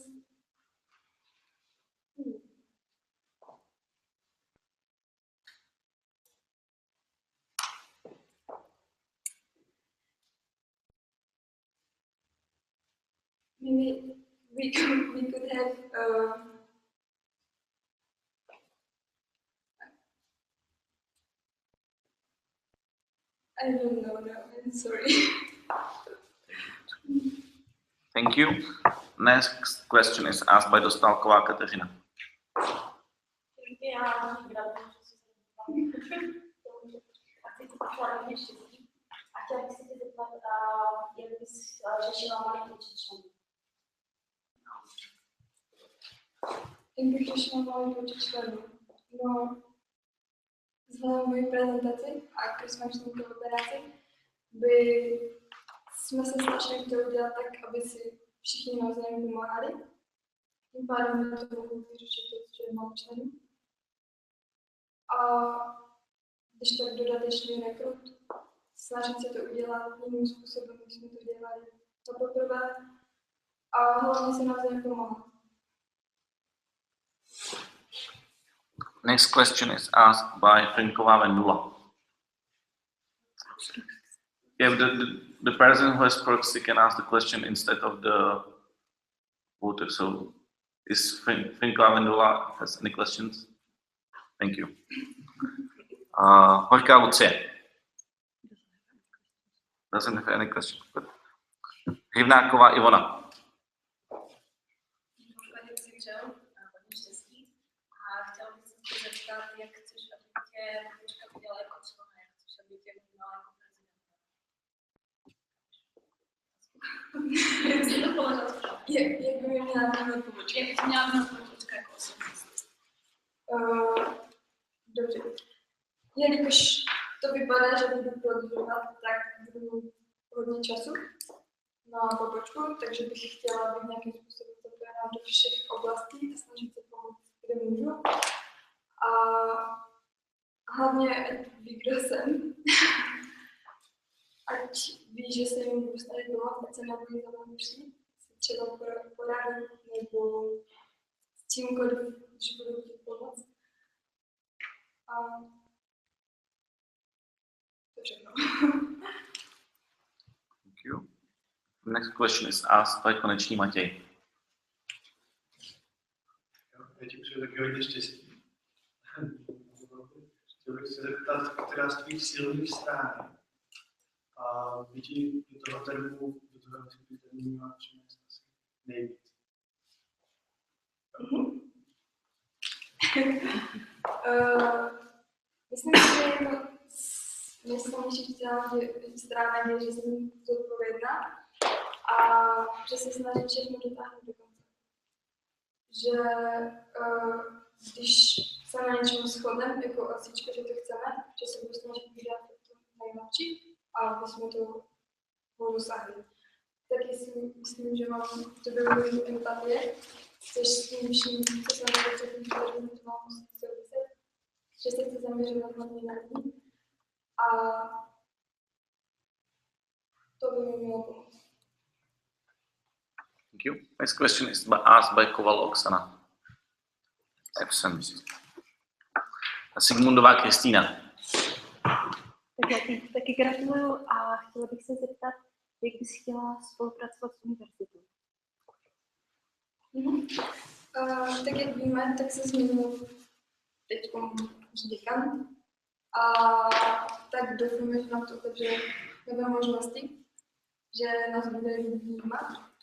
maybe we could have I don't know now. I'm sorry. Thank you. Next question is asked by Dostálková Kateřina. Jak bych řešila malý počet členů? No, vzhledem moji prezentaci a když jsme šli k operaci, jsme se snažili to udělat tak, aby si všichni navzájem pomáhali. Tím pádem by to mohlo vyřešit to, že je málo členů. A když tak dodatečný rekrut, snažit se to udělat jiným způsobem, než jsme to dělali za poprvé. A hlavně se navzájem pomáhat. Next question is asked by Frinková Vendula. If the person who has proxy can ask the question instead of the voter. So, is Frinková Vendula has any questions? Thank you. Horká Lucie doesn't have any question. Hivnáková Ivona. Jak chceš, aby tě počkat dělala jako člena, jak chceš, aby tě vnímala jako prezidenta. Jak jsi to položila? Jak by měla vnímat pobočka? Jak by měla vnímat pobočka jako osobnost? Dobře. Jelikož to vypadá, že budu prodlužovat, tak budu hodně času na pobočku, takže bych chtěla být nějakým způsobem zapojena do všech oblastí a snažit se pomoct, kde můžu. A hlavně, ať ví, kdo jsem. ať ví, že se jim budu snažit pomoct, ať se nebojí za mnou přijít, třeba poradit nebo s čímkoliv, když budu chtít pomoct. A to všechno. Thank you. The next question is asked by Koneční Matěj. Já ti přeju taky hodně štěstí. Chtěl bych se zeptat, která z tvých silných stránek a vidí do toho termínu má přinést asi nejvíc. Myslím si, že jako nejsilnější stránek je, že jsem zodpovědná a že se snažím všechno dotáhnout do konce. Že když se na něčem shodneme, jako osíčka, že to chceme, že se budu snažit udělat to nejlepší a aby jsme to dosáhli. Taky si myslím, že mám to dobrou empatie, což s tím vším, co jsem na předtím, že to mám souviset, že se chci zaměřovat hlavně na ní a to by mi mělo pomoct. Thank you. Next question is asked by Koval Oksana. Absent. Sigmundová Kristýna. Tak já taky gratuluju a chtěla bych se zeptat, jak bys chtěla spolupracovat s univerzitou? Tak jak víme, tak se změnil teď děkan a tak doufáme, že nám to otevře nové možnosti, že nás bude vnímat.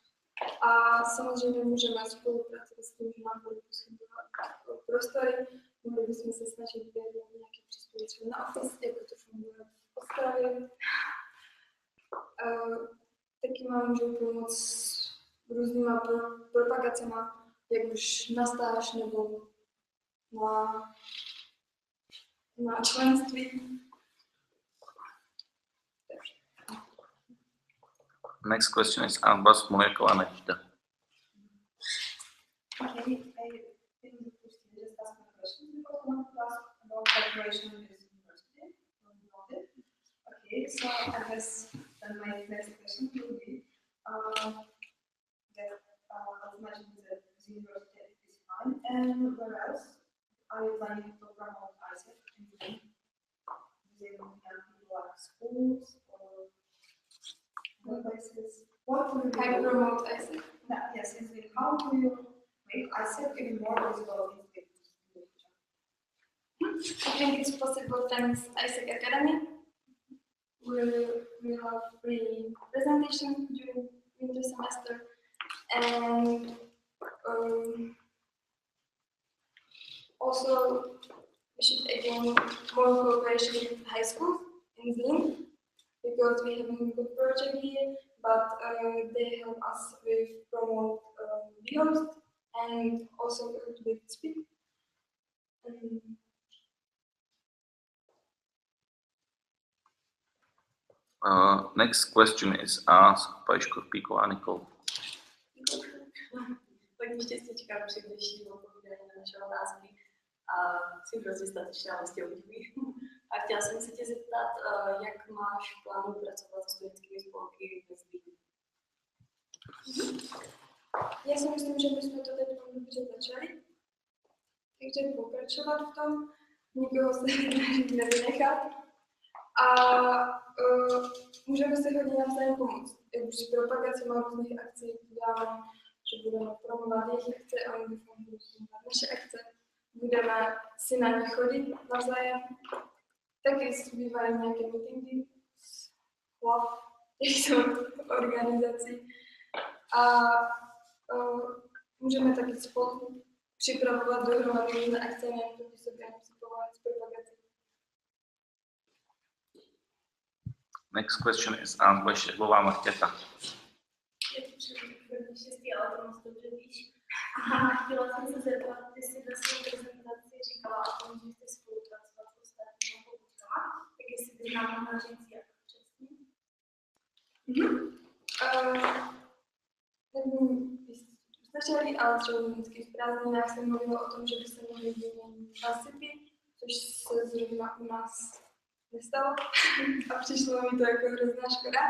A samozřejmě můžeme spolupracovat s tím, že nám bude poskytovat prostory, mohli bychom se snažit dělat nějaké příspěvky na office, jako to funguje v Ostravě. Taky nám můžou pomoct různýma propagacema, jak už na stáž nebo na členství. Next question is asked by Smoljaková Naděžda. Okay, I didn't just ask my question because I want to ask about cooperation with the university. Okay, so I guess then my next question will be that as mentioned that the university is fine, and where else are you planning to promote AIESEC in Zlín? Within people like schools or other places? What will I promote AIESEC. Yes, in Zlín. How do you make AIESEC even more visible in Zlín? I think it's possible thanks AIESEC Academy. We have free presentations during winter semester, and also we should again more cooperation with high schools in Zlín because we have a good project here, but they help us with promote videos and also with speak. Next question is asked by Škorpíková Nikol. Hodně štěstíčka při dnešním odpovídání na naše otázky a jsem prostě statečná vlastně obdivuji. A chtěla jsem se tě zeptat, jak máš v plánu pracovat s studentskými spolky ve Zlíně? Já si myslím, že bychom to teď dobře začali, takže pokračovat v tom, nikoho se nevynechat a můžeme si hodně navzájem pomoct. Jak při propagaci má různých akcí děláme, že budeme promovat jejich akce a my bychom budeme naše akce. Budeme si na ně chodit navzájem. Taky bývají nějaké meetingy s hlav těchto organizací. A můžeme taky spolu připravovat dohromady různé akce, nejen proti sobě, a si pomáhat s propagací. Next question is asked by Šehlová Markéta. Já ti přeju hodně štěstí, ale to moc dobře víš. A chtěla jsem se zeptat, ty jsi ve své prezentaci říkala o tom, že jste spolupracovat s ostatními poukama, tak jestli bys nám mohla říct, jak přesně? Začali, ale třeba v vždycky prázdninách jsem mluvila o tom, že by se mohli vyměnit LCP, což se zrovna u nás nestalo a přišlo mi to jako hrozná škoda,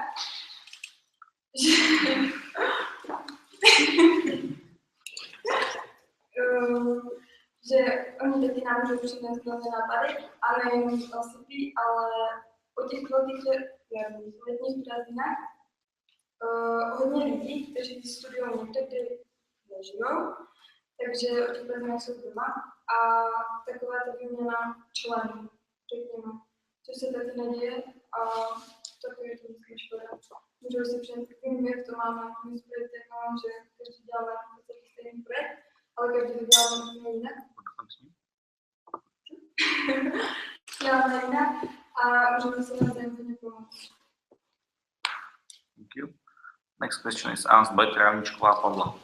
že oni taky nám můžou přinést nové nápady a nejen LCP, ale o těch velkých letních prázdninách hodně lidí, kteří studují někde, kde nežijou, takže o těch prázdninách jsou doma a taková ta výměna členů, řekněme, což se taky neděje a taky je to vždycky škoda. Můžou si přijít takovým, jak to máme my s projektem, že každý děláme takový stejný projekt, ale každý to děláme úplně jinak. Děláme jinak a můžeme se navzájem hodně pomoct. Thank you. Next question is asked by Trávničková Pavla.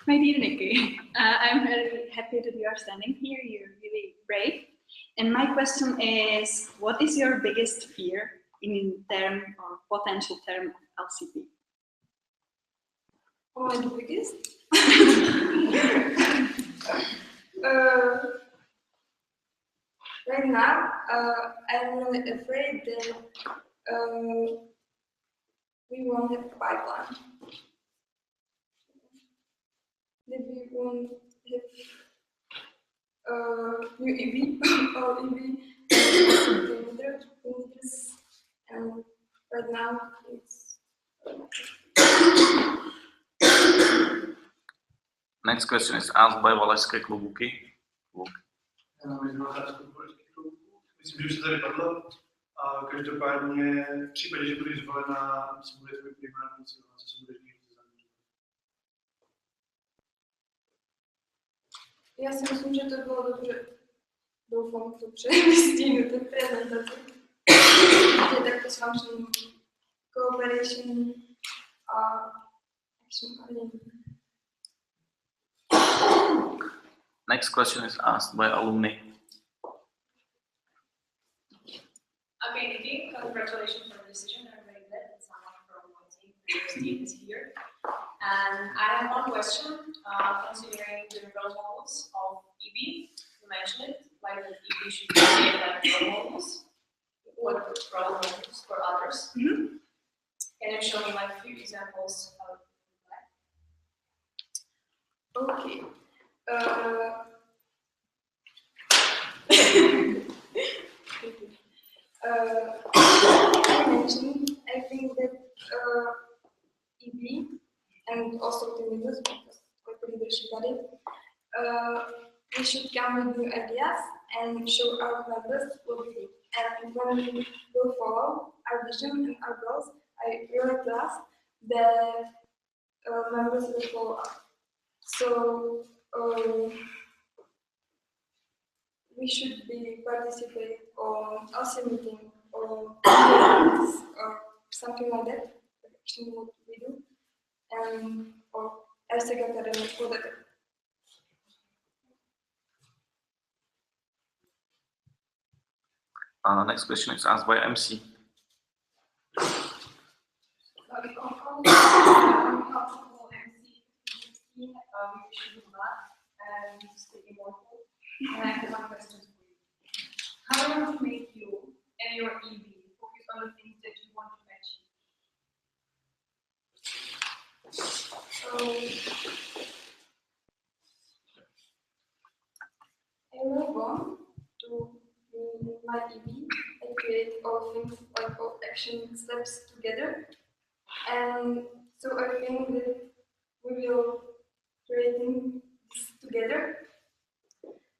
My dear Nikki, I'm very happy that you are standing here. You're really brave. And my question is, what is your biggest fear in term or potential term of LCP? Oh, my biggest? Right now, I'm really afraid that we won't have a pipeline. That we won't have new EV or EV meters, and right now it's. Next question is asked by Valašské Klobuky. Myslím, že už se tady padlo. A každopádně v případě, že budeš zvolená, co bude tvůj primární cíl, na co se budeš nejvíce zaměřovat? Já si myslím, že to bylo dobře. Doufám, dobře vystíhnu tu prezentaci. Je takto s functional cooperation a action oriented. Next question is asked by alumni. Okay, Nikki, congratulations on the decision. I'm very glad that someone from my team is here. And I have one question, considering the role models of EB. You mentioned it, like that EB should be like role models. What role models for others? Mm-hmm. Can you show me like a few examples of that? Okay. I mentioned, I think that EB and also the leaders, because the leadership body, we should come with new ideas and show our members what we do. And when we will follow our vision and our goals, I really trust that members will follow up. So we should be participate on also meeting or something like that. Actually, what we do, and or AIESEC Academy for that. Next question is asked by MC. And I have one question for you. How will it make you and your EB focus on the things that you want to I will want to in my EB and create all things like all action steps together. And so I think that we will creating this together,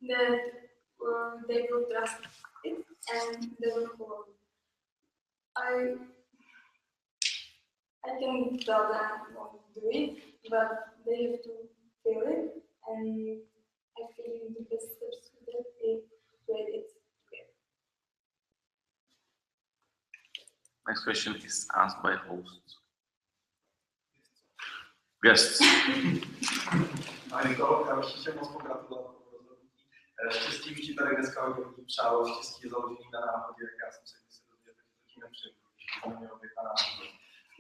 that they will trust it and they will follow it. I can tell them what to do it, but they have to feel it, and I think the best steps to that is create it together. Next question is asked by hosts. Guests. Mariko, já bych chtěl moc pogratulovat k rozhodnutí. Štěstí už ti tady dneska hodně přálo, štěstí je založený na náhodě, jak já jsem se kdysi dozvěděl, takže to ti nepřeju, protože to mělo být na náhodě.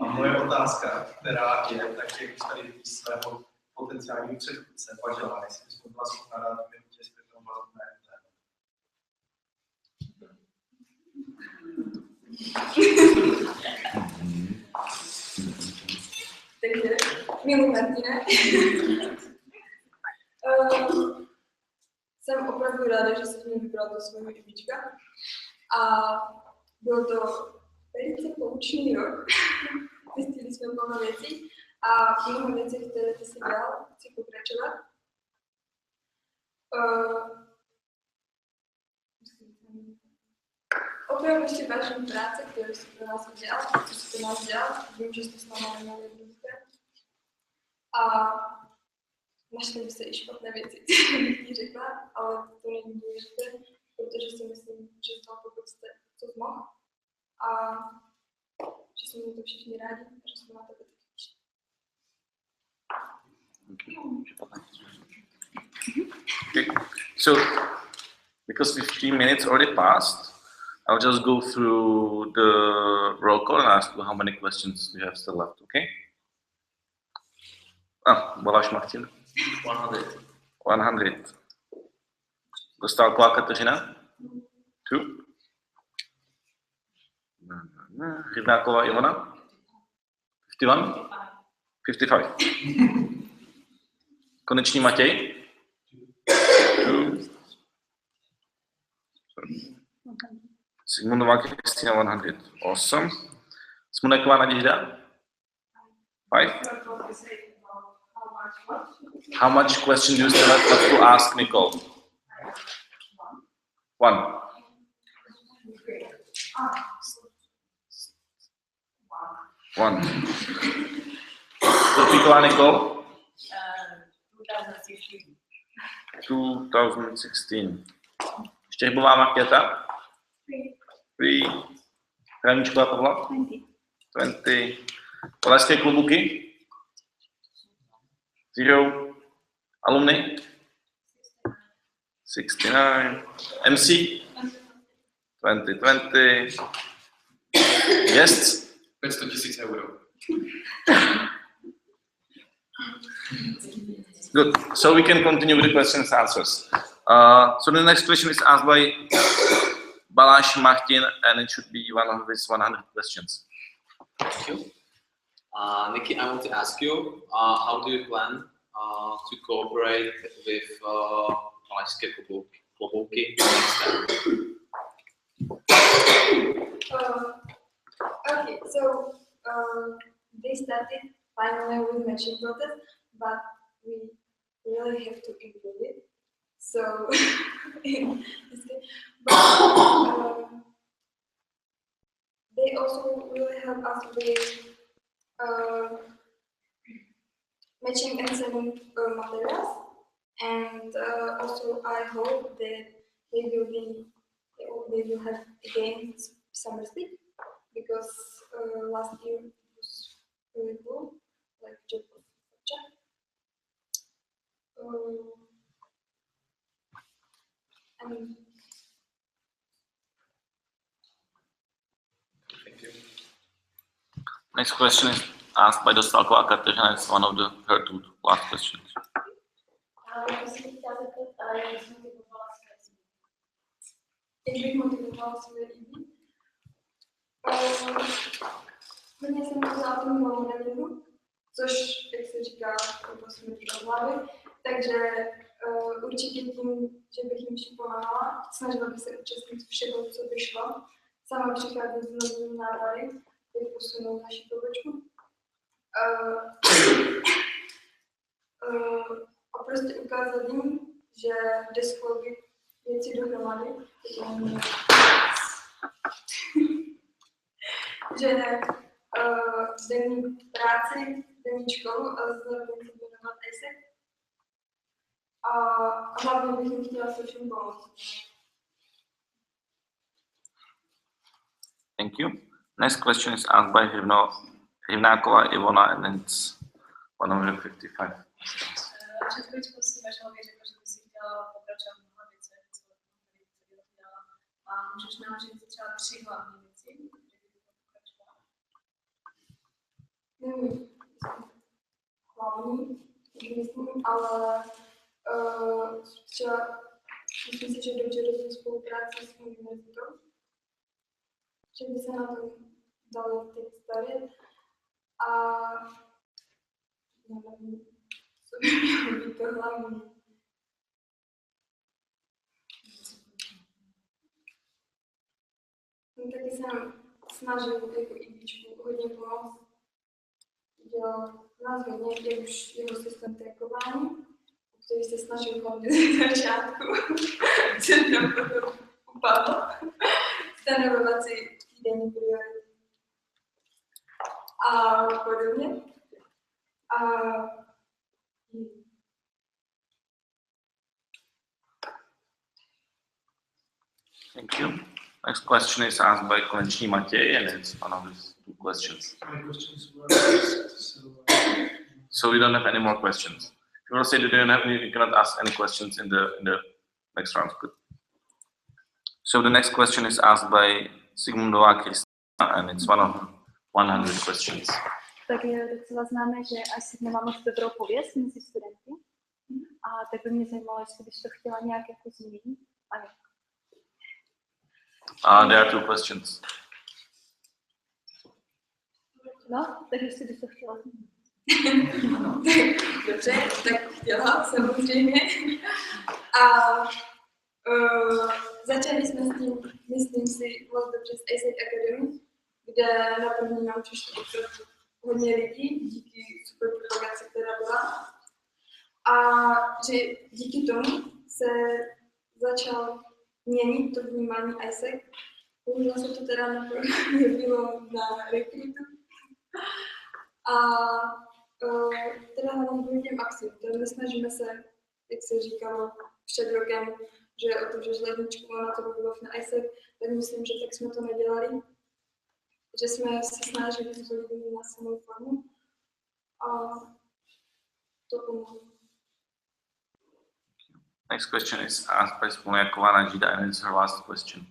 A moje otázka, která je, tak jak tady vidíš svého potenciálního předchůdce, Bažela, jestli bys byla schopna dát mi určitě zpětnou vazbu na jeden téma. Takže milu Martine. Jsem opravdu ráda, že jsi mě vybral do svého IBčka. A byl to velice poučný rok. Zjistili jsme plno věcí a mnoho věcí, které ty si dělal, chci pokračovat. Opravdu si vážím práce, kterou jsi pro nás udělal, co jsi pro nás dělal. Vím, že jsi s námi měl jednoduché. A našly by se i špatné věci, co bych ti řekla, ale to není důležité, protože si myslím, že jsi dal pokud jste co mohl. A že jsme mi to všichni rádi, že jsme na tebe taky těší. Okay. So, because 15 minutes already passed, I'll just go through the roll call and ask you how many questions you have still left, okay? Baláš Martin? 100. Dostálková Kateřina? 2. Hryvnáková Ivona? 51? 55. Konečný Matěj? 2. Sigmundová Kristýna 100. Awesome. Smuneková Naděžda? 5. How much question do you still have to ask Nicole? 1. Trpíková Nicole? 2016. Štěrbová Markéta? 3. Hraničková Pavla? 20. Valašské klubuky? 0. Alumni? 69. MC? 2020. Guests? 500 000 euro. Good. So we can continue with the questions and answers. So the next question is asked by Balázs Martin, and it should be one of his 100 questions. Thank you. Nikki, I want to ask you, how do you plan to cooperate with Valašské klobouky next time? Okay, so they started finally with matching protest, but we really have to improve it. So, but they also really help us with matching and selling materials, and also I hope that they will have again summer speak, because last year it was really cool, like job of Czech. And Thank you. Next question is asked by Dostálková Kateřina. It's one of her two last questions. jak bych motivovala své lidi. Hodně jsem poznala tomu modelingu, což, jak se říká, to smrtí od hlavy, takže určitě tím, že bych jim všem pomáhala, snažila bych se účastnit všeho, co by šlo, sama přicházet s novými nápady, jak posunout naši pobočku. A prostě ukázat jim, že jde skloubit věci dohromady, že jde mít práci, jde mít školu a zároveň se věnovat AIESEC. A hlavně bych jim chtěla se všem pomoct. Thank you. Next question is asked by Hrivnáková Ivona, and it's 155. Před chvíličkou si Vašovi řekl, že by si chtěla pokračovat v mnoha věcech, co tady dělala. A můžeš nám říct třeba 3 hlavní věci, kde by to pokračovala? Hlavní, myslím, ale třeba myslím si, že dobře rozvíjí spolupráci s univerzitou, že by se na tom dalo teď stavět. A nevím, co by mělo být to hlavní. No, taky jsem snažil jako IBčku hodně pomoct. Dělal nás hodně, je už jeho systém trackování, který se snažil hlavně z začátku, co tam potom upadlo, stanovovat si týdenní priority a podobně. Thank you. Next question is asked by Konečný Matěj, and it's one of his 2 questions. My questions were asked, So you don't have any more questions. If you want to say that you cannot ask any questions in the next round. Good. So the next question is asked by Sigmundová Kristina, and it's one of 100 questions. Tak je docela známé, že AIESEC nemá moc dobrou pověst mezi studenty. A tak by mě zajímalo, jestli bys to chtěla nějak jako změnit. A jak? There are 2 questions. No, takže jestli bys to chtěla změnit. Dobře, tak chtěla, samozřejmě. A začali jsme s tím, myslím si, moc dobře s AIESEC Academy, kde na první nám přišlo hodně lidí, díky super propagaci, která byla. A že díky tomu se začal měnit to vnímání AIESEC. Bohužel se to teda nebylo na rekrutu. A teda hlavně těm akcím, nesnažíme se, jak se říkalo před rokem, že otevřeš ledničku a na to by bylo na AIESEC, tak myslím, že tak jsme to nedělali. Že jsme se snažili zvolit na samou formu a to pomohlo. Next question is asked by Smoljakova Najida, and it's her last question.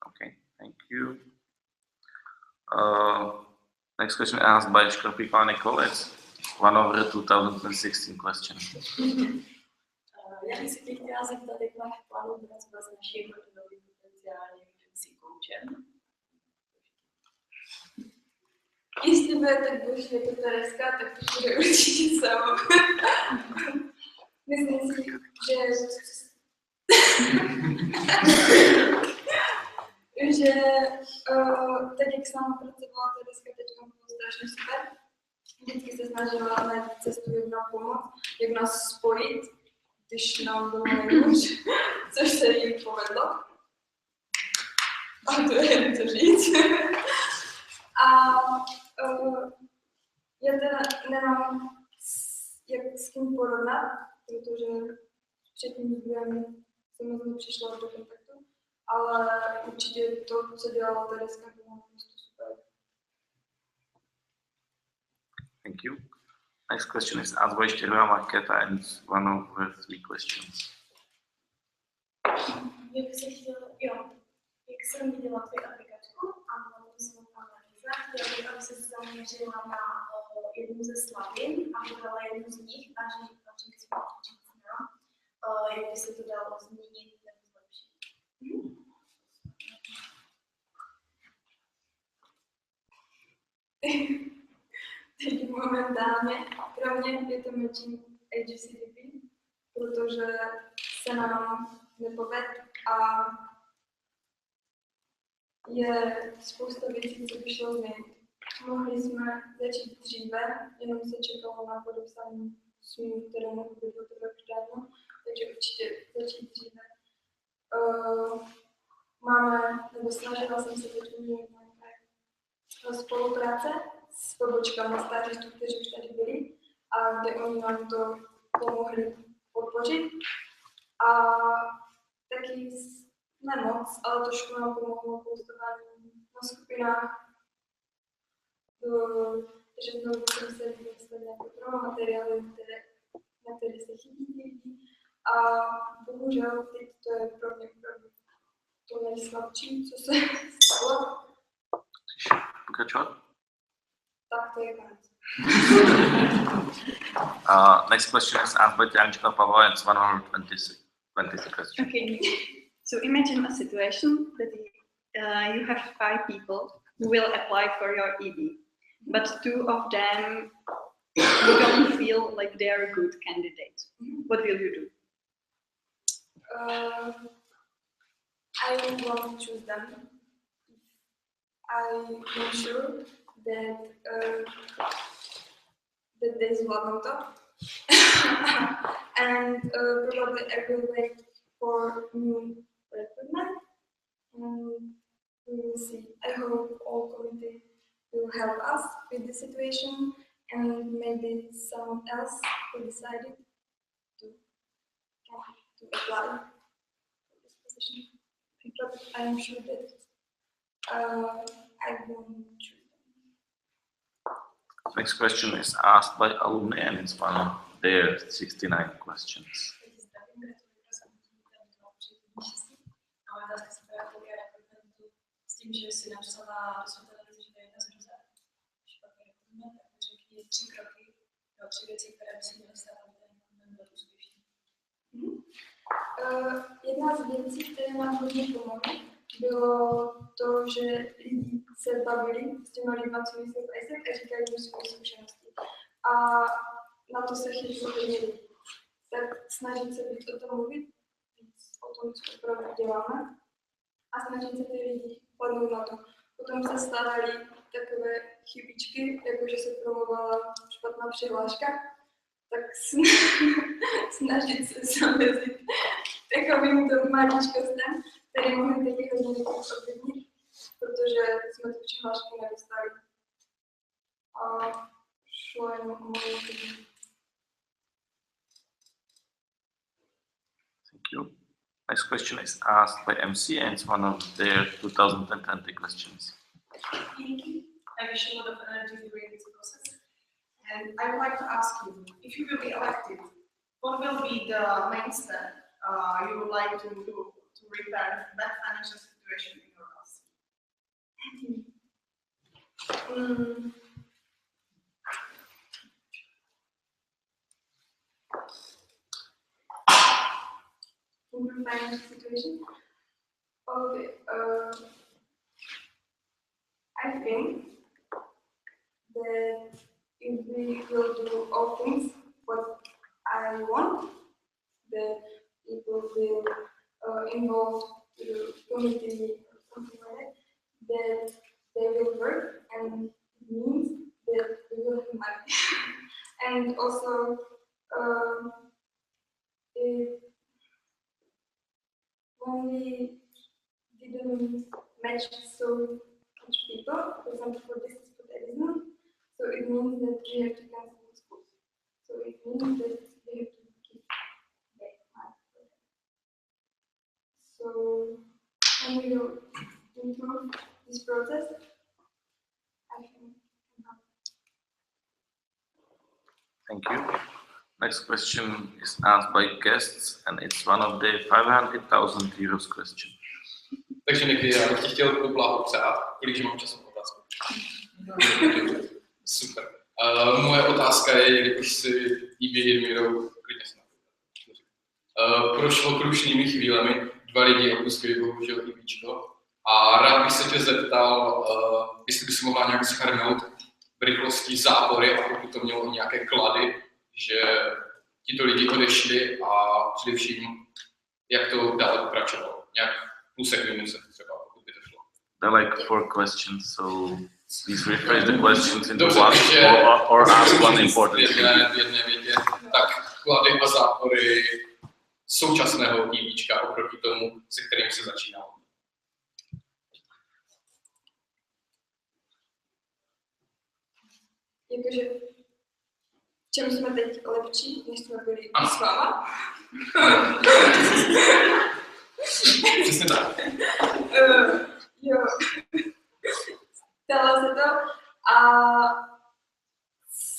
Okay, thank you. Next question asked by Škorpíková Nicole. It's one of the 2016 questions. Já bych se chtěla zeptat, jak máš plánu pracovat s naším novým potenciálním MC koučem? Jestli bude tak boží jako Tereska, tak to bude určitě samo. Myslím si, že tak jak sama pracovala Tereska, teď bylo strašně super. Vždycky se snažila najít cestu, jak nám pomoct, jak nás spojit, když nám bylo nejhůř, což se jí povedlo. A to je jen to říct. A já teda nemám jak s kým porovnat, protože předtím vývojem jsem moc nepřišla do kontaktu, ale určitě to, co dělala Tereska, bylo prostě super. Thank you. Next question is asked by Štěrba Markéta, and it's one of her 3 questions. Já bych se chtěla, jak jsem viděla tvoji aplikačku a potom jsem chtěla bych, aby se zaměřila na jednu ze slabin a dodala jednu z nich a že říct nám, jak by se to dalo změnit nebo zlepšit. Teď momentálně, pro mě je to matching AIESEC, protože se nám nepoved a je spousta věcí, co by šlo změnit. Mohli jsme začít dříve, jenom se čekalo na podepsání smluv, které mohly být hotově už dávno, takže určitě začít dříve. Nebo snažila jsem se teď umět nějaké spolupráce s pobočkami stážistů, kteří už tady byli a kde oni nám to pomohli podpořit. A taky nemoc, ale trošku nám pomohlo postování na skupinách. Takže znovu jsem se vymyslet nějaké materiály, na které se chytí lidi. A bohužel teď to je pro mě to nejslabší, co se stalo. Chceš pokračovat? Tak to je konec. Next question is asked by Jančka Pavla, and it's 120 questions. Okay, so imagine a situation that you have 5 people who will apply for your ED. but 2 of them you don't feel like they are good candidates. What will you do? I won't choose them. I'm not sure that that they zvládnou to. And probably I will wait for new recruitment. And we will see. I hope all committee will help us with the situation, and maybe someone else who decided to apply for this position. But I am sure that I won't choose them. Next question is asked by alumni and it's one of their 69 questions. S tím, že si napsala do své televize, že to je jedna z hrozeb, špatný rekrutment, tak mi řekni 3 kroky, 3 věci, které by si měly stát, aby ten rekrutment byl úspěšný. Jedna z věcí, které nám hodně pomohly, bylo to, že lidi se bavili s těma lidma, co jsou v AIESEC a říkali jim svoje zkušenosti. A na to se chytí hodně lidí. Tak snažit se víc o tom mluvit, víc o tom, co opravdu děláme a snažit se ty lidi padnout na to. Potom se stávaly takové chybičky, jako že se promovala špatná přihláška, tak snažit se zamezit takovýmto maličkostem, které mohly taky hodně ovlivnit, protože jsme tu přihlášky nedostali. A šlo jenom o malou chybu. Thank you. Next question is asked by MC and it's one of their 2020 questions. I wish a lot of energy during this process. And I would like to ask you, if you will be elected, what will be the main step you would like to do to repair that financial situation in your house? In the financial situation? Okay, I think that if we will do all things what I want, that people will involve the committee or something like that they will work, and it means that we will have money. And also, when we didn't match so much people, for example, for this reason, so it means that we have to cancel the schools. So it means that we have to keep back money for them. So when we will improve this process, I think. Thank you. Next question is asked by guests and it's one of the 500,000 euros question. Takže Niky, já bych ti chtěl poblahopřát, kolik mám času na otázku. Super. Moje otázka je, jelikož si jí mírou, klidně se prošlo krušnými chvílemi, 2 lidi opustili bohužel IBčko a rád bych se tě zeptal, jestli bys mohla nějak shrnout v rychlosti zápory a pokud to mělo nějaké klady, že tito lidi odešli a především, jak to dále pokračovalo. Nějak plusek, minusek třeba, pokud by to šlo. There are like 4 questions, so please rephrase the questions into one or ask one important v jedné větě. Tak klady a zápory současného IBčka oproti tomu, se kterým se začínalo. Jakože v čem jsme teď lepší, než jsme byli s váma? Přesně tak. Jo. Stalo se to a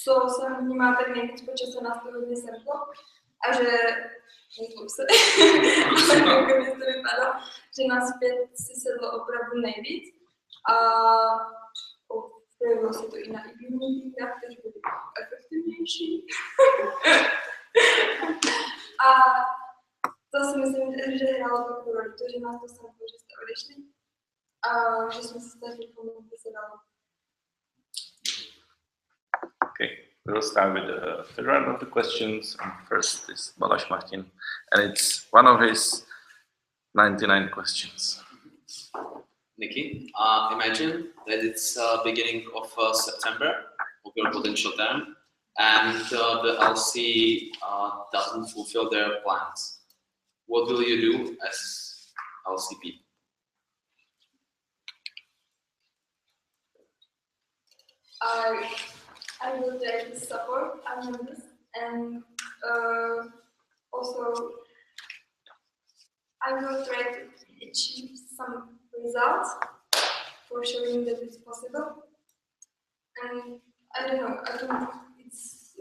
co jsem vnímala tak nejvíc po čase nás to hodně semklo a že nezlou se, ale jako mi to vypadalo, že nás 5 si sedlo opravdu nejvíc a projevilo se to i na IB meetingách, které byly efektivnější. A to si myslím, že hrálo takovou roli, to, že nás to semklo, že jste odešli a že jsme se snažili pomoct, aby se dalo. Okay, we will start with the third round of the questions. And first is Balázs Martin, and it's one of his 99 questions. Nikki, imagine that it's beginning of September of your potential term, and the LC doesn't fulfill their plans. What will you do as LCP? I will try to support our members and also I will try to achieve some results for showing that it's possible. And I don't know, I think it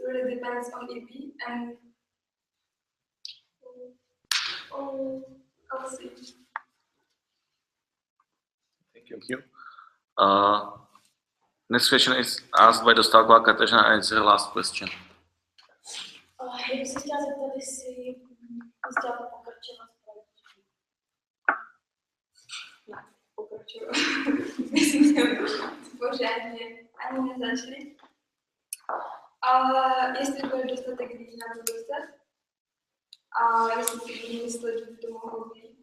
really depends on EP and I'll see. Thank you. Next question is asked by Dostáková Kateřina and it's her last question. Já bych se chtěla zeptat, jestli bys chtěla pokračovat v projektu. Ne, pokračovat. Myslím, že pořádně ani nezačali. Ale jestli bude dostatek lidí na to dostat a jestli si budu myslet, že by to mohlo být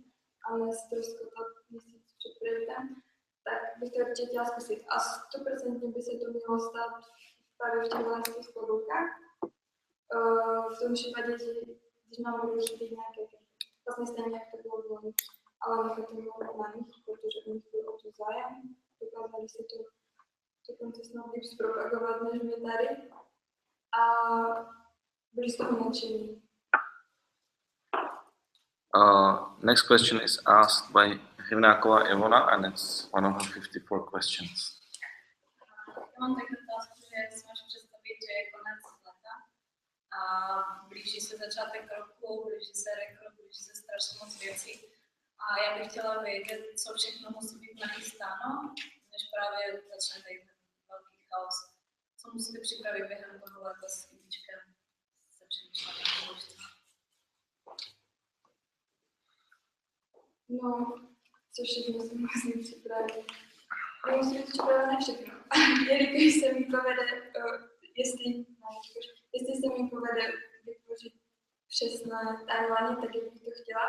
a neztroskotat měsíc před projektem, tak bych to určitě chtěla zkusit. A 100% by se to mělo stát právě v těch vojenských podmínkách. V tom případě, když nám budou chybět nějaké vlastně stejně, jak to bylo v loni, ale nechat to bylo na nich, protože u nich byl o to zájem. Dokázali si to dokonce snad líp zpropagovat, než my tady. A byli z toho nadšení. Next question is asked by Hrivnáková Ivona and it's one of her 54 questions. Já mám takovou otázku, že si máš představit, že je konec léta a blíží se začátek roku, blíží se rekord, blíží se strašně moc věcí. A já bych chtěla vědět, co všechno musí být nachystáno, než právě začne tady ten velký chaos. Co musíte připravit během toho léta s IPčkem, se přemýšlím. No, co všechno si musím připravit. Já musím být připravit na všechno. Jelikož se mi povede, jestli se mi povede vytvořit přesné timeline, tak jak bych to chtěla,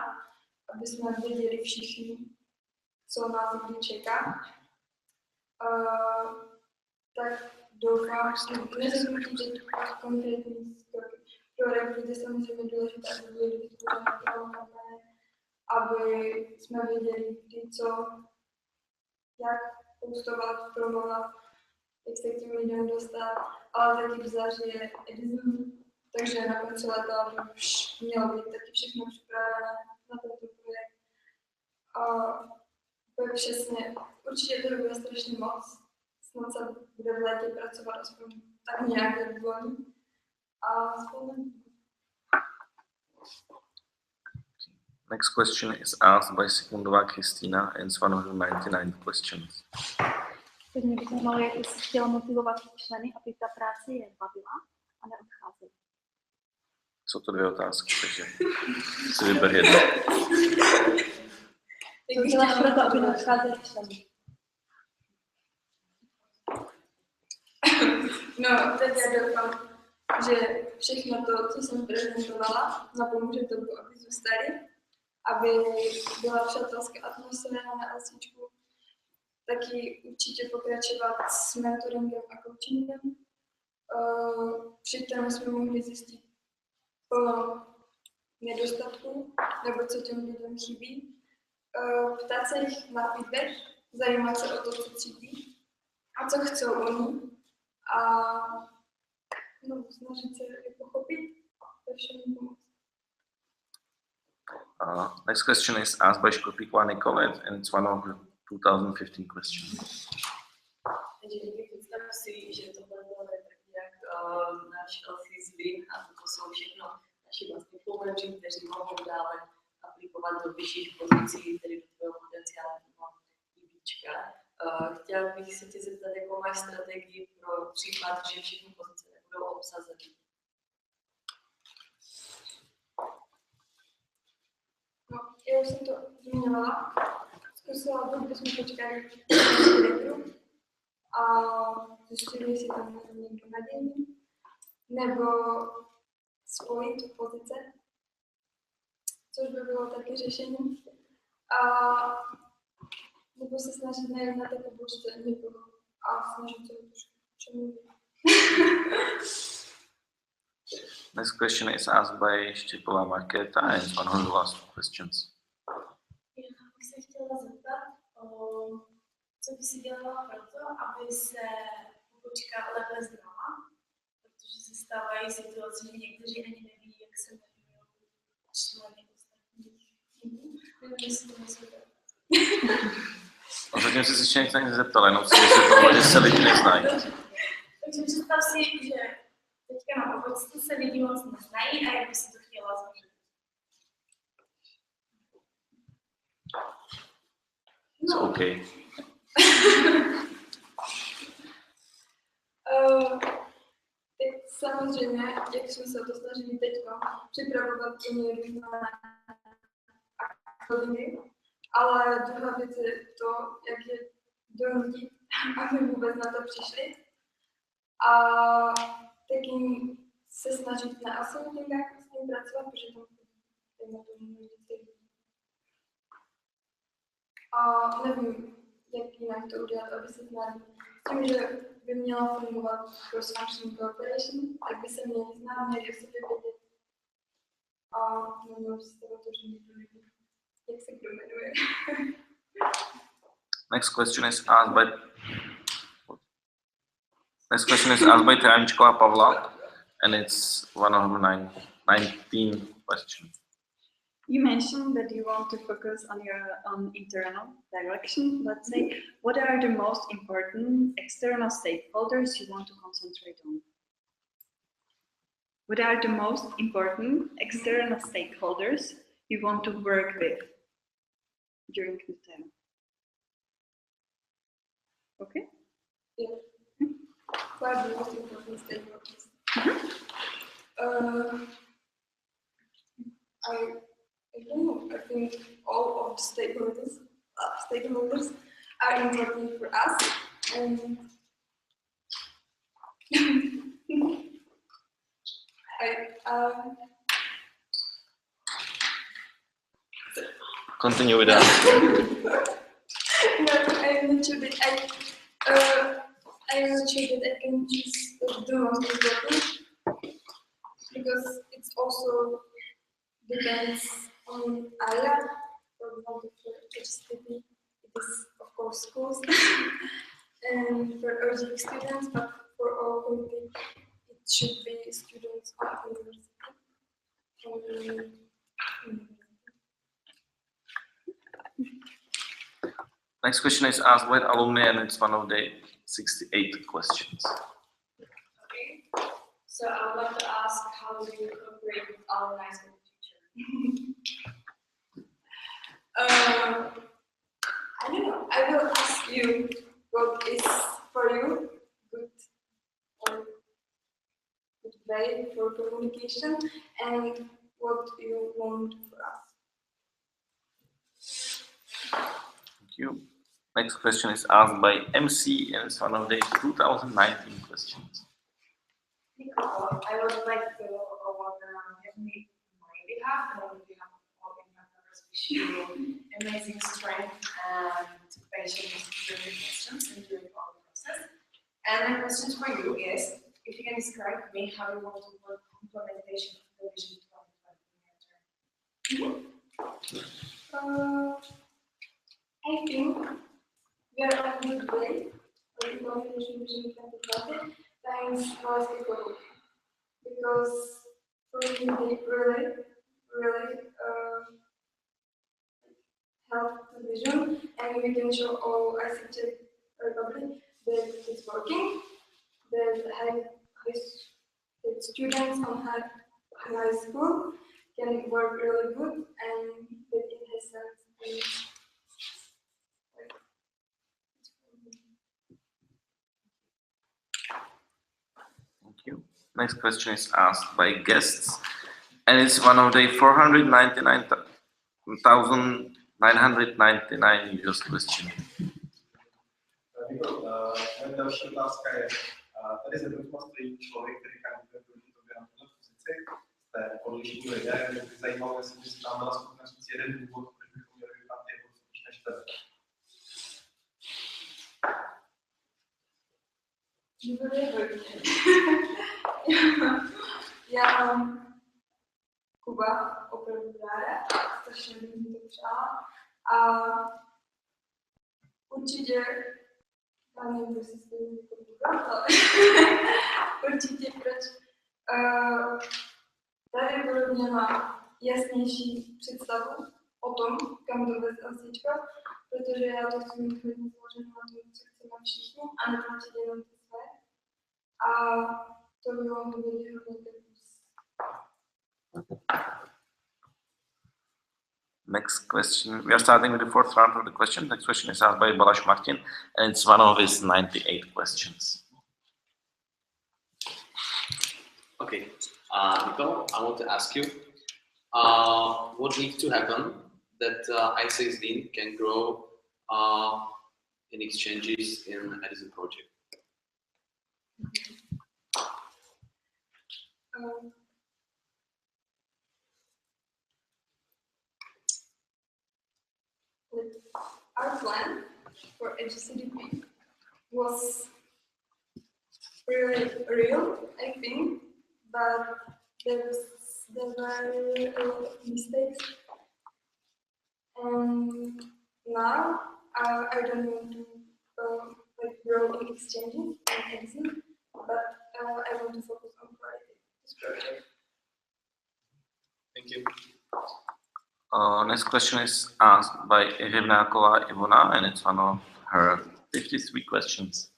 aby jsme věděli všichni, co nás kdy čeká. Tak doufám, že neřeknu že konkrétní kroky. Pro rekruty je samozřejmě důležité, aby byly vytvořené kampaně, aby jsme věděli, kdy co, jak postovat, promovat, jak se k těm lidem dostat, ale taky v září je examen, takže na konci léta by už mělo být taky všechno připravené na tento projekt. To přesně, určitě to bude strašně moc, snad se bude v létě pracovat aspoň tak nějak jak loni a spolu. Next question is asked by Sigmundová Kristýna and it's one of the 99 questions. Tak mě by zajímalo, jak jsi chtěla motivovat členy, aby ta práce je bavila a neodcházela. Jsou to dvě otázky, takže si vyber jednu. Co děláš pro to, aby neodcházeli členy? No, teď já doufám, že všechno to, co jsem prezentovala, napomůže tomu, aby zůstali, aby byla přátelská atmosféra na LCčku, taky určitě pokračovat s mentoringem a coachingem, při kterém jsme mohli zjistit plno nedostatků, nebo co těm lidem chybí, ptát se jich na feedback, zajímat se o to, co cítí a co chcou oni a no, snažit se je pochopit a všem pomoct. Next question is asked by Škopíková Nicolette and it's one of the 2015 questions. Takže někdy představ si, že tohle bylo tak nějak náš LC Zlín a toto jsou všechno naši vlastně pouleři, kteří mohou dále aplikovat do vyšších pozicí, tedy do tvého potenciálního IBčka. Chtěla bych se tě zeptat, jakou máš strategii pro příklad, že všechny pozice nebudou obsazeny. No, já už jsem to zmiňovala. Zkusila bych, bychom počkali na direktoru a zjistili, jestli tam je někdo nadějný. nebo spojit pozice, což by bylo taky řešení. A nebo se snažit najít na té pobočce někoho a snažit se čemu. Next question is asked by Štěpková Markéta and it's one of the last questions. Já bych se chtěla zeptat, co by si dělala pro to, aby se pobočka lépe znala, protože se stávají situace, že někteří ani neví, jak se jmenují členy ostatních týmů. Nevím, jestli to musí být. Zatím jsi se ještě nic nezeptala, jenom si vysvětlila, že se lidi neznají. Takže představ si, že teďka na pobočce se lidi moc neznají a jak by si to chtěla změnit. It's okay. Tak samozřejmě, jak jsme se o to snažili teď připravovat i různé aktivity, ale druhá věc je to, jak je donutit, aby vůbec na to přišli. A taky se snažit na asociativách s tím pracovat, protože tam na to vždycky. A nevím, jak jinak to udělat, aby se znali. Tím, že by měla fungovat cross-functional cooperation, tak by se měli znát, měli o sobě vědět. A nemělo by se to, že někdo neví, jak se kdo jmenuje. Next question is asked by Traničková Pavla and it's one of the 19 questions. You mentioned that you want to focus on your internal direction. Let's say, what are the most important external stakeholders you want to concentrate on? What are the most important external stakeholders you want to work with during the term? Okay? Yeah. What are the most important stakeholders? I don't know. I think all of the stakeholders are important for us, and Continue with that. No, I'm not sure that I can choose the most important because it's also depends on area. For example, for HSTP, it is of course schools, and for urgent students, but for all community, it should be students of university. Next question is asked by alumni and it's one of the 68 questions. Okay, so I would like to ask, how do you cooperate with alumni in the future? I don't know. I will ask you what is for you good or good way for communication and what you want for us. Thank you. Next question is asked by MC and it's one of the 2019 questions. I would like to definitely on my behalf and on behalf of all the members wish you amazing strength and patience during the questions and during all the process. And my question for you is, if you can describe to me how you want to work implementation of the Vision 2020 in your term. I think we are on a good way for implementation Vision 2020 thanks to our people. Because for me, they really help the vision, and we can show all AIESEC Republic that it's working, that students on high school can work really good, and that it has sense. Thank you. Next question is asked by guests, and it's one of the 499,999 used question. Další otázka je, tady ze mnou stojí člověk, který kandiduje do pozici, jste odlišní lidé, mě by zajímalo, jestli byste tam byla schopna říct jeden důvod, proč bychom měli vybrat jeho spíš než tebe. Důvod je hodně. Já mám Kuba opravdu ráda, strašně bych mi to přála a určitě, já nevím, jestli jste mi to Kuba, ale určitě proč tady podobně má jasnější představu o tom, kam doveze ASIčko, protože já to chci mít hodně založené na tom, co chceme všichni a neplatit jenom ty své. A to by mohlo být hodně ten plus. Next question. We are starting with the fourth round of the question. Next question is asked by Balázs Martin, and it's one of his 98 questions. Okay, Nicole, I want to ask you, what needs to happen that AIESEC Zlín can grow in exchanges in AIESEC project? Our plan for HCDP was really real, I think, but there were a lot of mistakes, and now I don't want to like grow in exchanges and exit, but I want to focus on quality. This project. Thank you. Next question is asked by Rivnáková Ivona, and it's one of her 53 questions.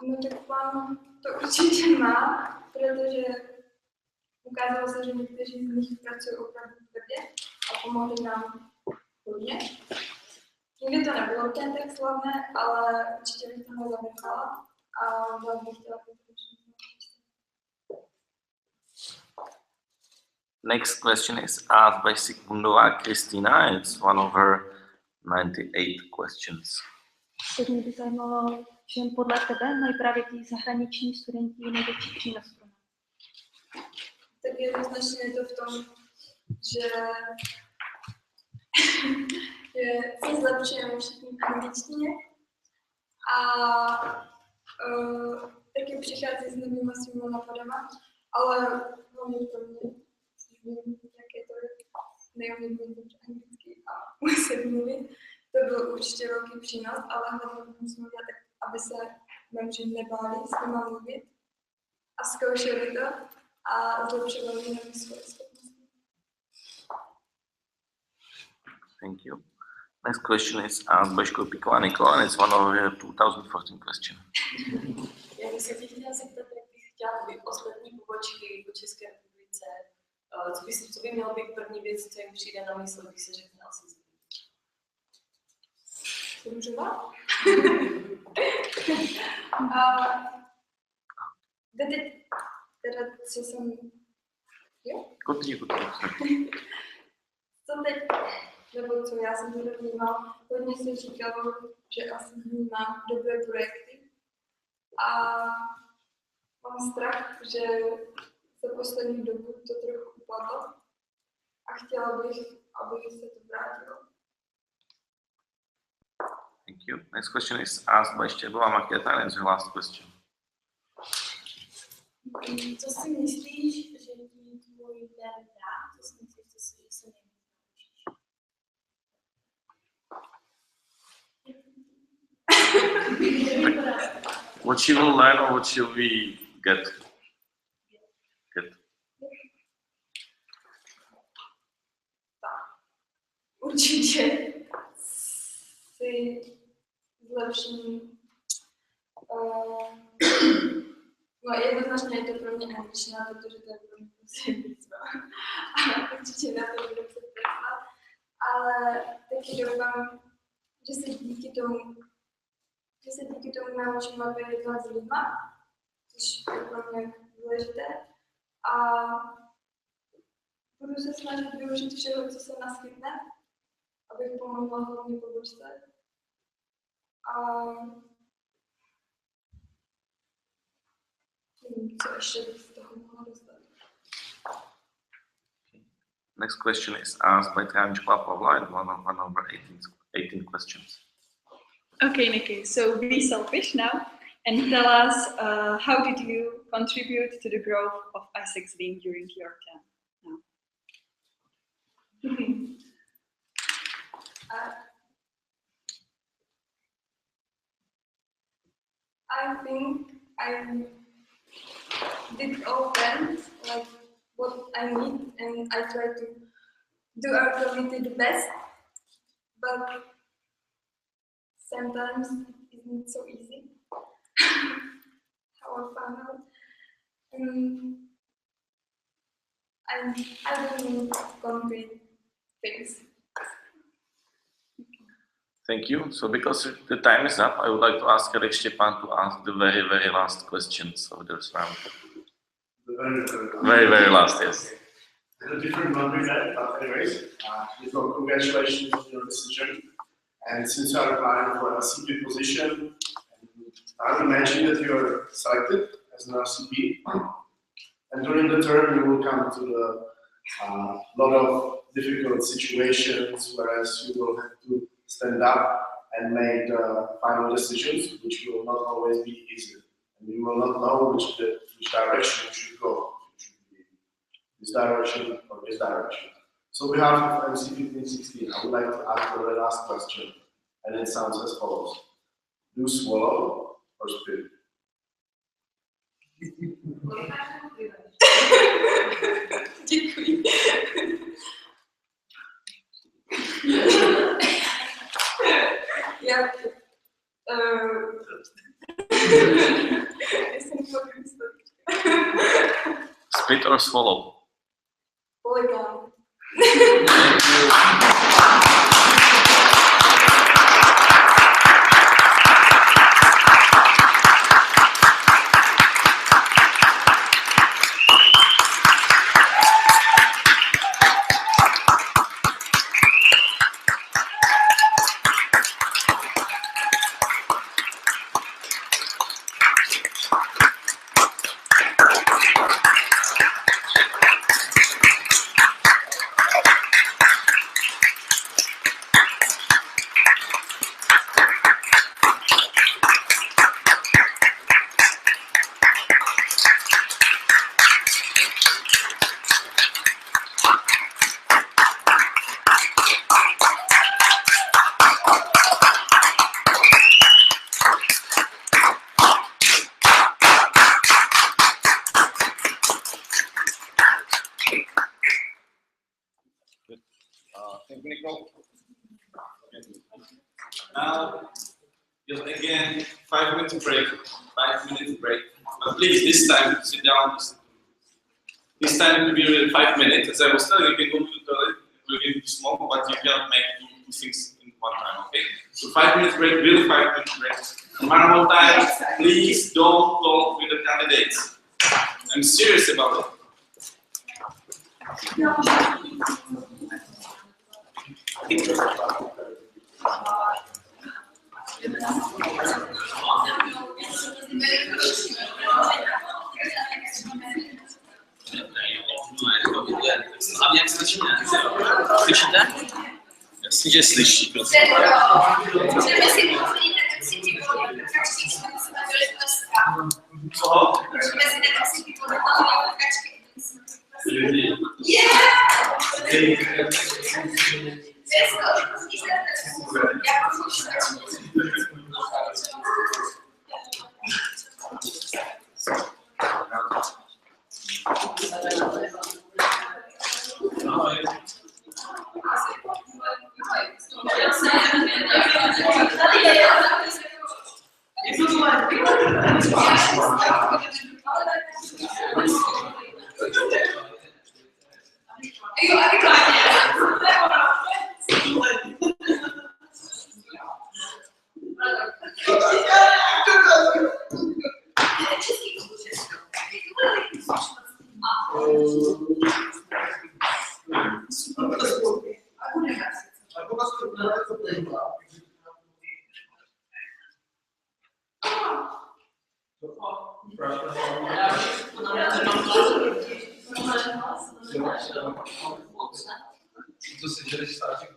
No tak plán to určitě má, protože ukázalo se, že někteří z nich pracují opravdu tvrdě a pomohli nám hodně. Nikdy to nebylo tak slavné, ale určitě bych to nezanechala a byla bych chtěla konkurenční. Next question is asked by Sigmundová Kristina. It's one of her 98 questions. Tak mě by zajímalo, že podle tebe mají právě ti zahraniční studenti největší přínos pro nás. Tak jednoznačně je to v tom, že se zlepšujeme všichni v angličtině a taky přichází s novými svými napadama, ale hlavně pro mě, což vím, jak je to neumím dobře anglicky a muset mluvit, to byl určitě velký přínos, ale hlavně musíme dělat tak, aby se menší nebáli s těma mluvit a zkoušeli to a zlepšovali nové svoje schopnosti. Thank you. Next question is asked by Škopíková Nikola, and it's one of her 2014 questions. Já bych se tě chtěla zeptat, jak bych chtěla být ostatní pobočky po České republice. Co by mělo být první věc, co jim přijde na mysl, když se řekne AIESEC Zlín? Můžu? Teda, co jsem... Jo? Co teď, nebo co já jsem to vnímal, hodně se říkalo, že asi má dobré projekty a mám strach, že za poslední dobu to trochu upadlo a chtěla bych, aby se to vrátilo. Thank you. Next question is asked by Štěbová Markéta, and it's her last question. Co si myslíš, že ti tvůj den dá? Co si myslíš, že se nejvíc? What she will learn or what she'll we get? Určitě si zlepším. No jednoznačně je to pro mě angličtina, protože to je pro mě prostě výzva. A určitě na to budu se pracovat. Ale taky doufám, že se díky tomu naučím lépe jednat s lidma, což je pro mě důležité. A budu se snažit využít všeho, co se naskytne, abych pomohla hlavně pobočce. A co ještě bych z toho mohla dostat. Next question is asked by Tanjula Pavla and one over 18 questions. Okay, Nikki, so be selfish now and tell us how did you contribute to the growth of AIESEC Zlín during your term now? I think I did all plans, like what I need, and I try to do our committee the best, but sometimes it's not so easy. How I found out. I don't need concrete things. Thank you. So because the time is up, I would like to ask Eric Stepan to ask the very last questions of this round. Very last, yes. A different boundary there, but anyways, so congratulations on your decision. And since you are applying for an LCP position, I imagine that you are selected as an LCP. And during the term, you will come to a lot of difficult situations, whereas you will have to stand up and make final decisions, which will not always be easy. And you will not know which direction you should go. It should be this direction or this direction. So we have MC 1516. I would like to ask the very last question, and it sounds as follows: do you swallow or spit? Děkuji. Já jsem Spit or swallow? Polygon. Just again, 5 minutes break. 5 minutes break. But please, this time, sit down. This time it will be really 5 minutes. As I was telling you, you can go to the toilet. It will be small, but you cannot make two things in one time. Okay? So 5 minutes break. Really 5 minutes break. One more time. Please don't talk with the candidates. I'm serious about it. Hlavně jak slyšíte? Slyšíte? Jasně, že slyší. To si dělíš stáček.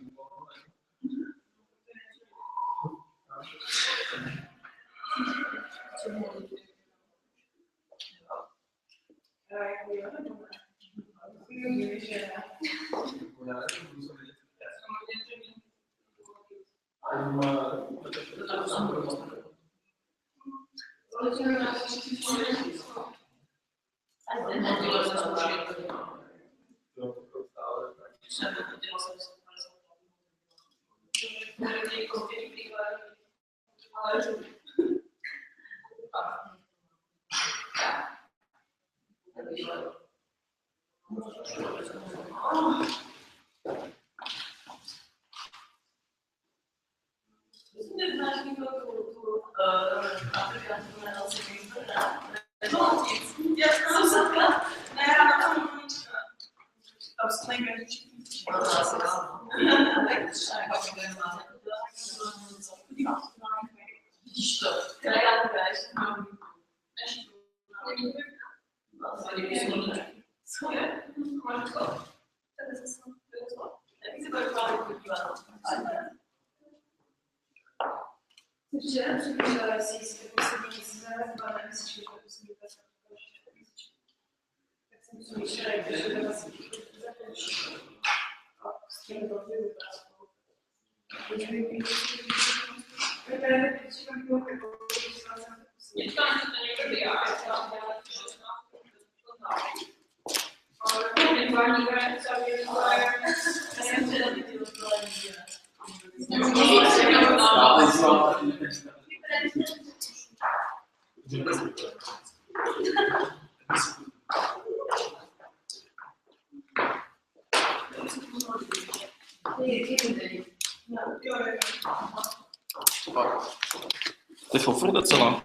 To je fofr docela.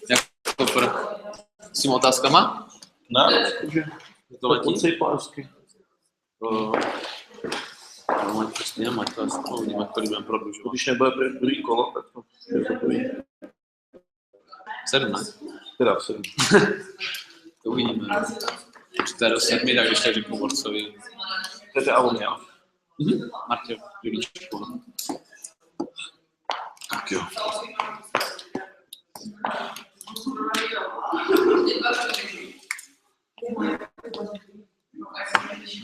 Jak fofr? S těmi otázkama? Ne, že to letí? odsejpářsky. No, prostě jenom ať to asi uvidíme, jak to budeme prodlužovat. Když nebude druhý kolo, tak to je to druhý. 7, ne? Teda 7. To uvidíme. Když to je do 7, tak když tak řeknu Borcovi. To je on, já. Martě, Julíčku. Tak jo.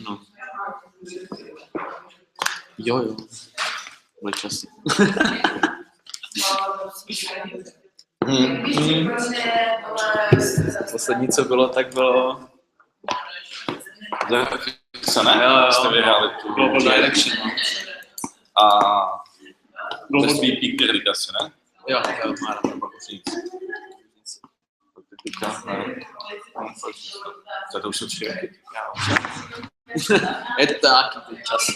No. Jo. Bude čas. Poslední, co bylo, tak bylo... Se ne? Jo. Jste vyhráli tu Global Direction. A Global VP Clearing asi, ne? Jo, má rád. To už jsou 3 roky. Je taky ten čas.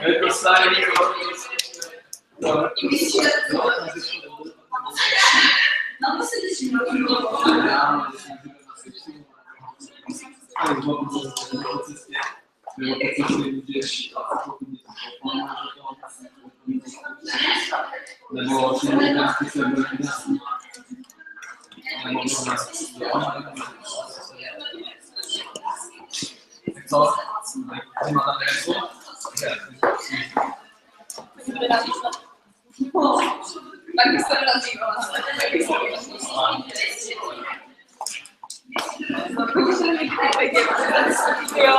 Jako starý Tak se nazývala. Jo,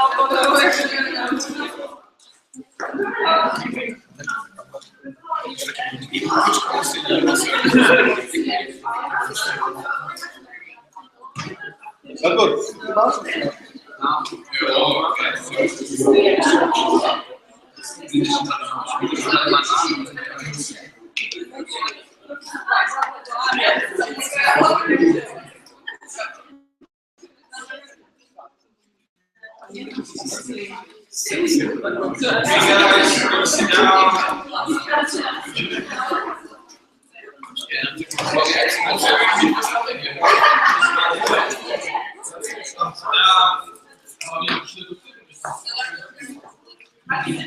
Okay,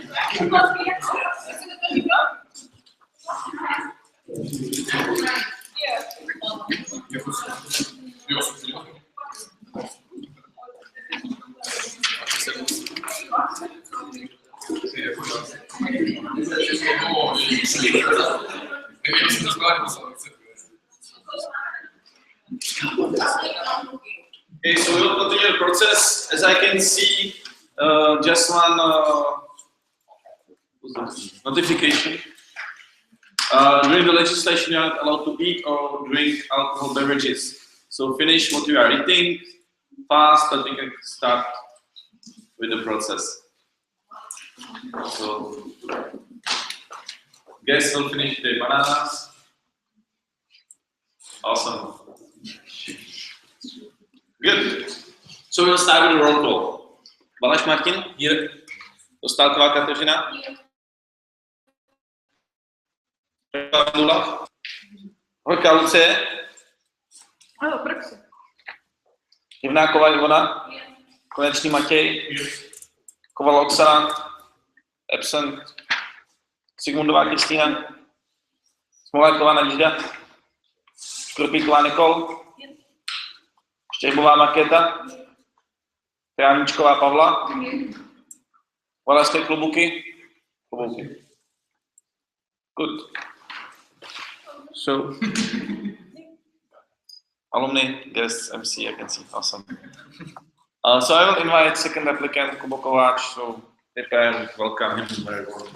so we'll continue the process. As I can see, just one notification. During the legislation, you are not allowed to eat or drink alcohol beverages. So finish what you are eating fast, but we can start with the process. So, guests will finish the bananas. Awesome. Good. So we'll start with the roll call. Balaš Martin? Here. Dostálková Kateřina? Nula. Horká Lucie? Ano, praxi. Jevnáková Ivona? Konečný Matěj? Koval Oksana? Absent. Sigmundová Kristýna? Smoláková Naděžda? Škrupíková Nikol? Štějbová Markéta? Kráníčková Pavla? Valašské Klobuky? Klobuky. Good. So, alumni, guests, MC, I can see. Awesome. So I will invite second applicant, Kubo Kováč, so prepare and welcome him very warm.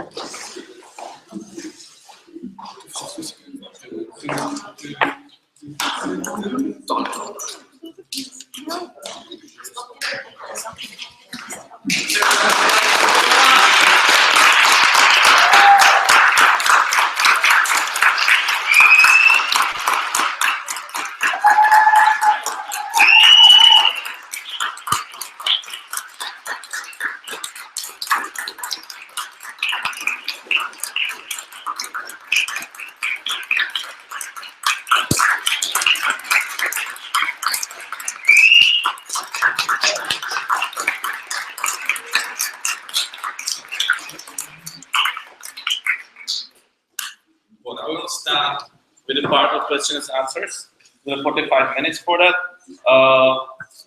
Start with the part of questions and answers. We have 45 minutes for that.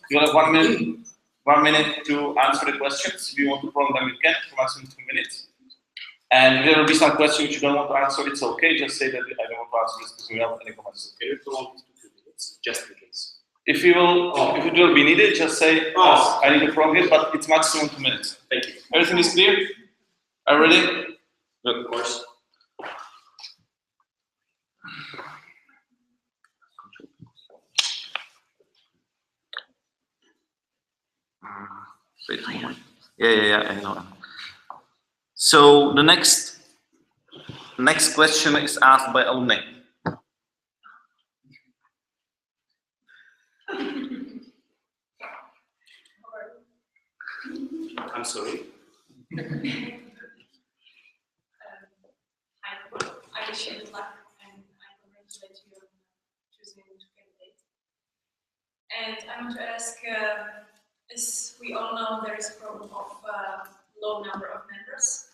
You have 1 minute to answer the questions. If you want to prolong them, you can, for maximum 2 minutes. And there will be some questions you don't want to answer. It's okay. Just say that I don't want to answer this because we don't have any comments. Okay, you prolong it to 2 minutes, just in case. If it will be needed, just say, oh, I need to prolong it, but it's maximum 2 minutes. Thank you. Everything is clear? Are you ready? Good, of course. Wait a moment. Yeah, I know. So the next question is asked by alumni. I'm sorry. I wish you good luck and I congratulate you on choosing to candidate. And I want to ask, as we all know, there is a problem of low number of members,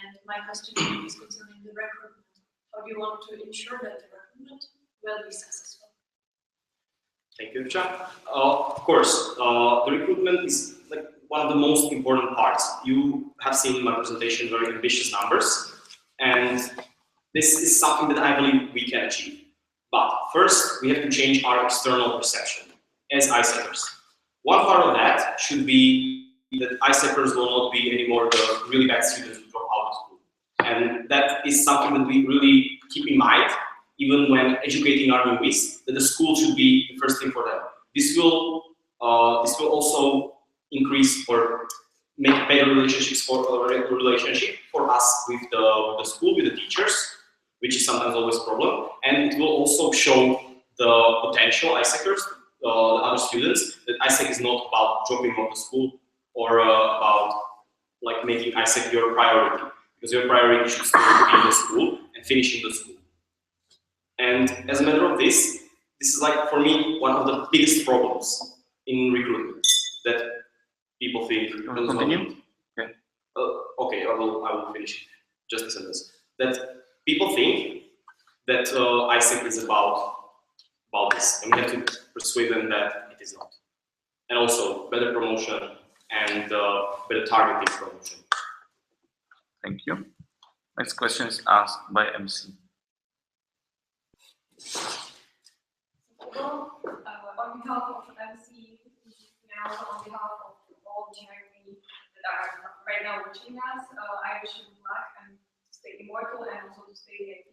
and my question is concerning the recruitment. How do you want to ensure that the recruitment will be successful? Thank you, Cha. Of course, the recruitment is like one of the most important parts. You have seen in my presentation very ambitious numbers, and this is something that I believe we can achieve. But first, we have to change our external perception as AIESECers. One part of that should be that AIESECers will not be anymore the really bad students who drop out of school. And that is something that we really keep in mind, even when educating our newbies, that the school should be the first thing for them. This will also increase or make better relationships for us with the school, with the teachers, which is sometimes always a problem. And it will also show the potential AIESECers, the other students, that AIESEC is not about dropping out of school or about like making AIESEC your priority, because your priority should still be in the school and finishing the school. And as a matter of this is like for me one of the biggest problems in recruitment that people think. Continue. Okay. okay, I will finish just a sentence. That people think that AIESEC is about this, and we have to persuade them that it is not. And also better promotion and better targeted promotion. Thank you. Next question is asked by MC. On behalf of MC, and also on behalf of all GRP that are right now watching us, I wish you good luck and to stay immortal and also to stay VIP.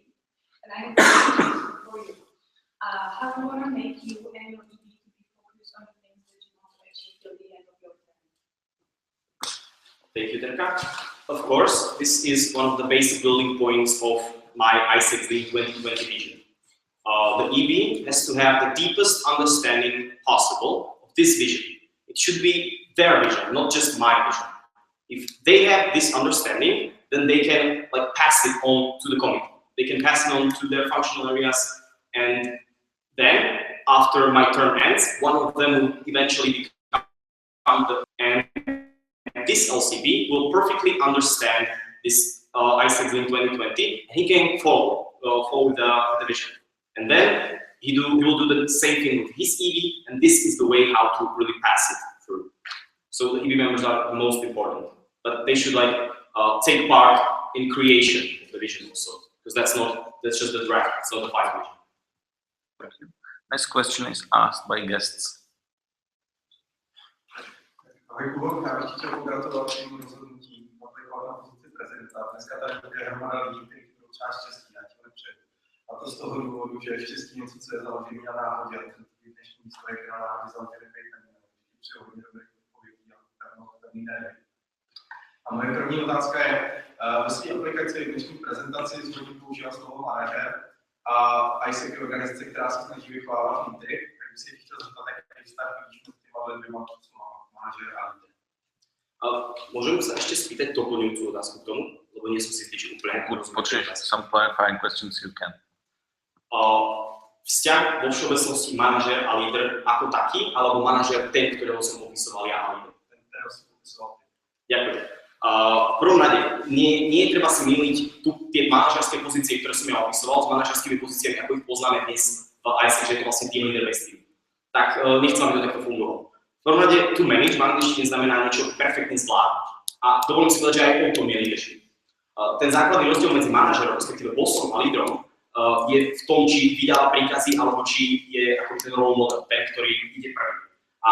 And I have a question for you. How do you want to make you and your EB to be focused on the things that you want to achieve till the end of your term? Thank you, Terka. Of course, this is one of the basic building points of my AIESEC Zlín 2020 vision. The EB has to have the deepest understanding possible of this vision. It should be their vision, not just my vision. If they have this understanding, then they can pass it on to the committee. They can pass it on to their functional areas, and then after my term ends, one of them will eventually become and this LCP will perfectly understand this AIESEC Zlín 2020, and he can follow the vision. And then he will do the same thing with his EB, and this is the way how to really pass it through. So the EB members are the most important, but they should take part in creation of the vision also, because that's just the draft, it's not the final vision. Thank you. Next question is asked by guests. Ahoj Kubo, já bych chtěl pogratulovat tím rozhodnutí aplikovat na pozici prezidenta. Dneska tady bude hromada lidí, kteří budou třeba štěstí, já ti nepřeju. A to z toho důvodu, že štěstí něco, co je založené na náhodě, a ten dnešní výsledek je na náhodě založený neměl. Přeju hodně dobrých odpovědí a pevný nervy. A moje první otázka je, ve své aplikaci v dnešní prezentaci zřejmě používá slovo manažer a AIESEC je organizace, která se snaží vychovávat lídry, tak bych si chtěl zeptat, jaký vztah vidíš mezi těma dvěma slovo manažer a lídr. Môžem sa ešte spýtať doplňujúcu otázku k tomu, lebo nie som si istý, či úplne Some clarifying questions you can. Vzťah vo všeobecnosti manažer a líder ako taký, alebo manažer ten, ktorého som opisoval ja a líder? Ten, ktorého som opisoval. Ďakujem. V prvom rade, nie je treba si myliť tie manažerské pozície, ktoré som ja opisoval, s manažerskými pozíciami, ako ich poznáme dnes v AIESEC, že je to vlastne team leader bez team. Tak nechcem, aby to takto fungovalo. V prvom rade, to manage v angličtine znamená niečo perfektne zvládnuť. A dovolím si povedať, že aj o tom je leadership. Ten základný rozdiel medzi manažerom, respektíve bossom a lídrom, je v tom, či vydáva príkazy, alebo či je ako ten role model, ten, ktorý ide prvý. A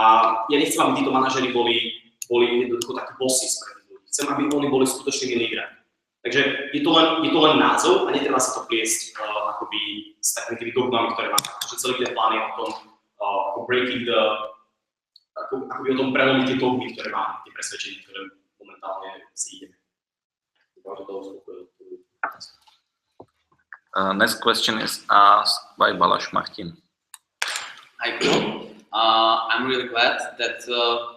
ja nechcem, aby títo manažeri boli jednoducho takí bossy pre tých ľudí. Chcem, aby oni boli skutočnými lídrami. Takže je to len názov a netreba sa to pliesť akoby s takými tými dogmami, ktoré máme. Pretože celý ten plán je o tom, ako breaking the, akoby o tom prelomiť tie dogmy, ktoré máme, tie presvedčenia, ktoré momentálne si ideme. Next question is asked by Balázs Martin. Hi, Kubo. I'm really glad that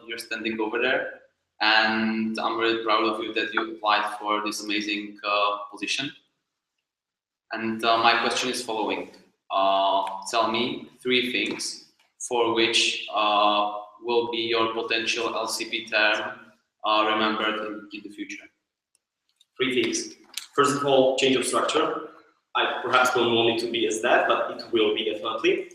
you're standing over there, and I'm really proud of you that you applied for this amazing position. And my question is following. Tell me 3 things for which will be your potential LCP term remembered in the future. 3 things. First of all, change of structure. I perhaps don't want it to be as that, but it will be definitely.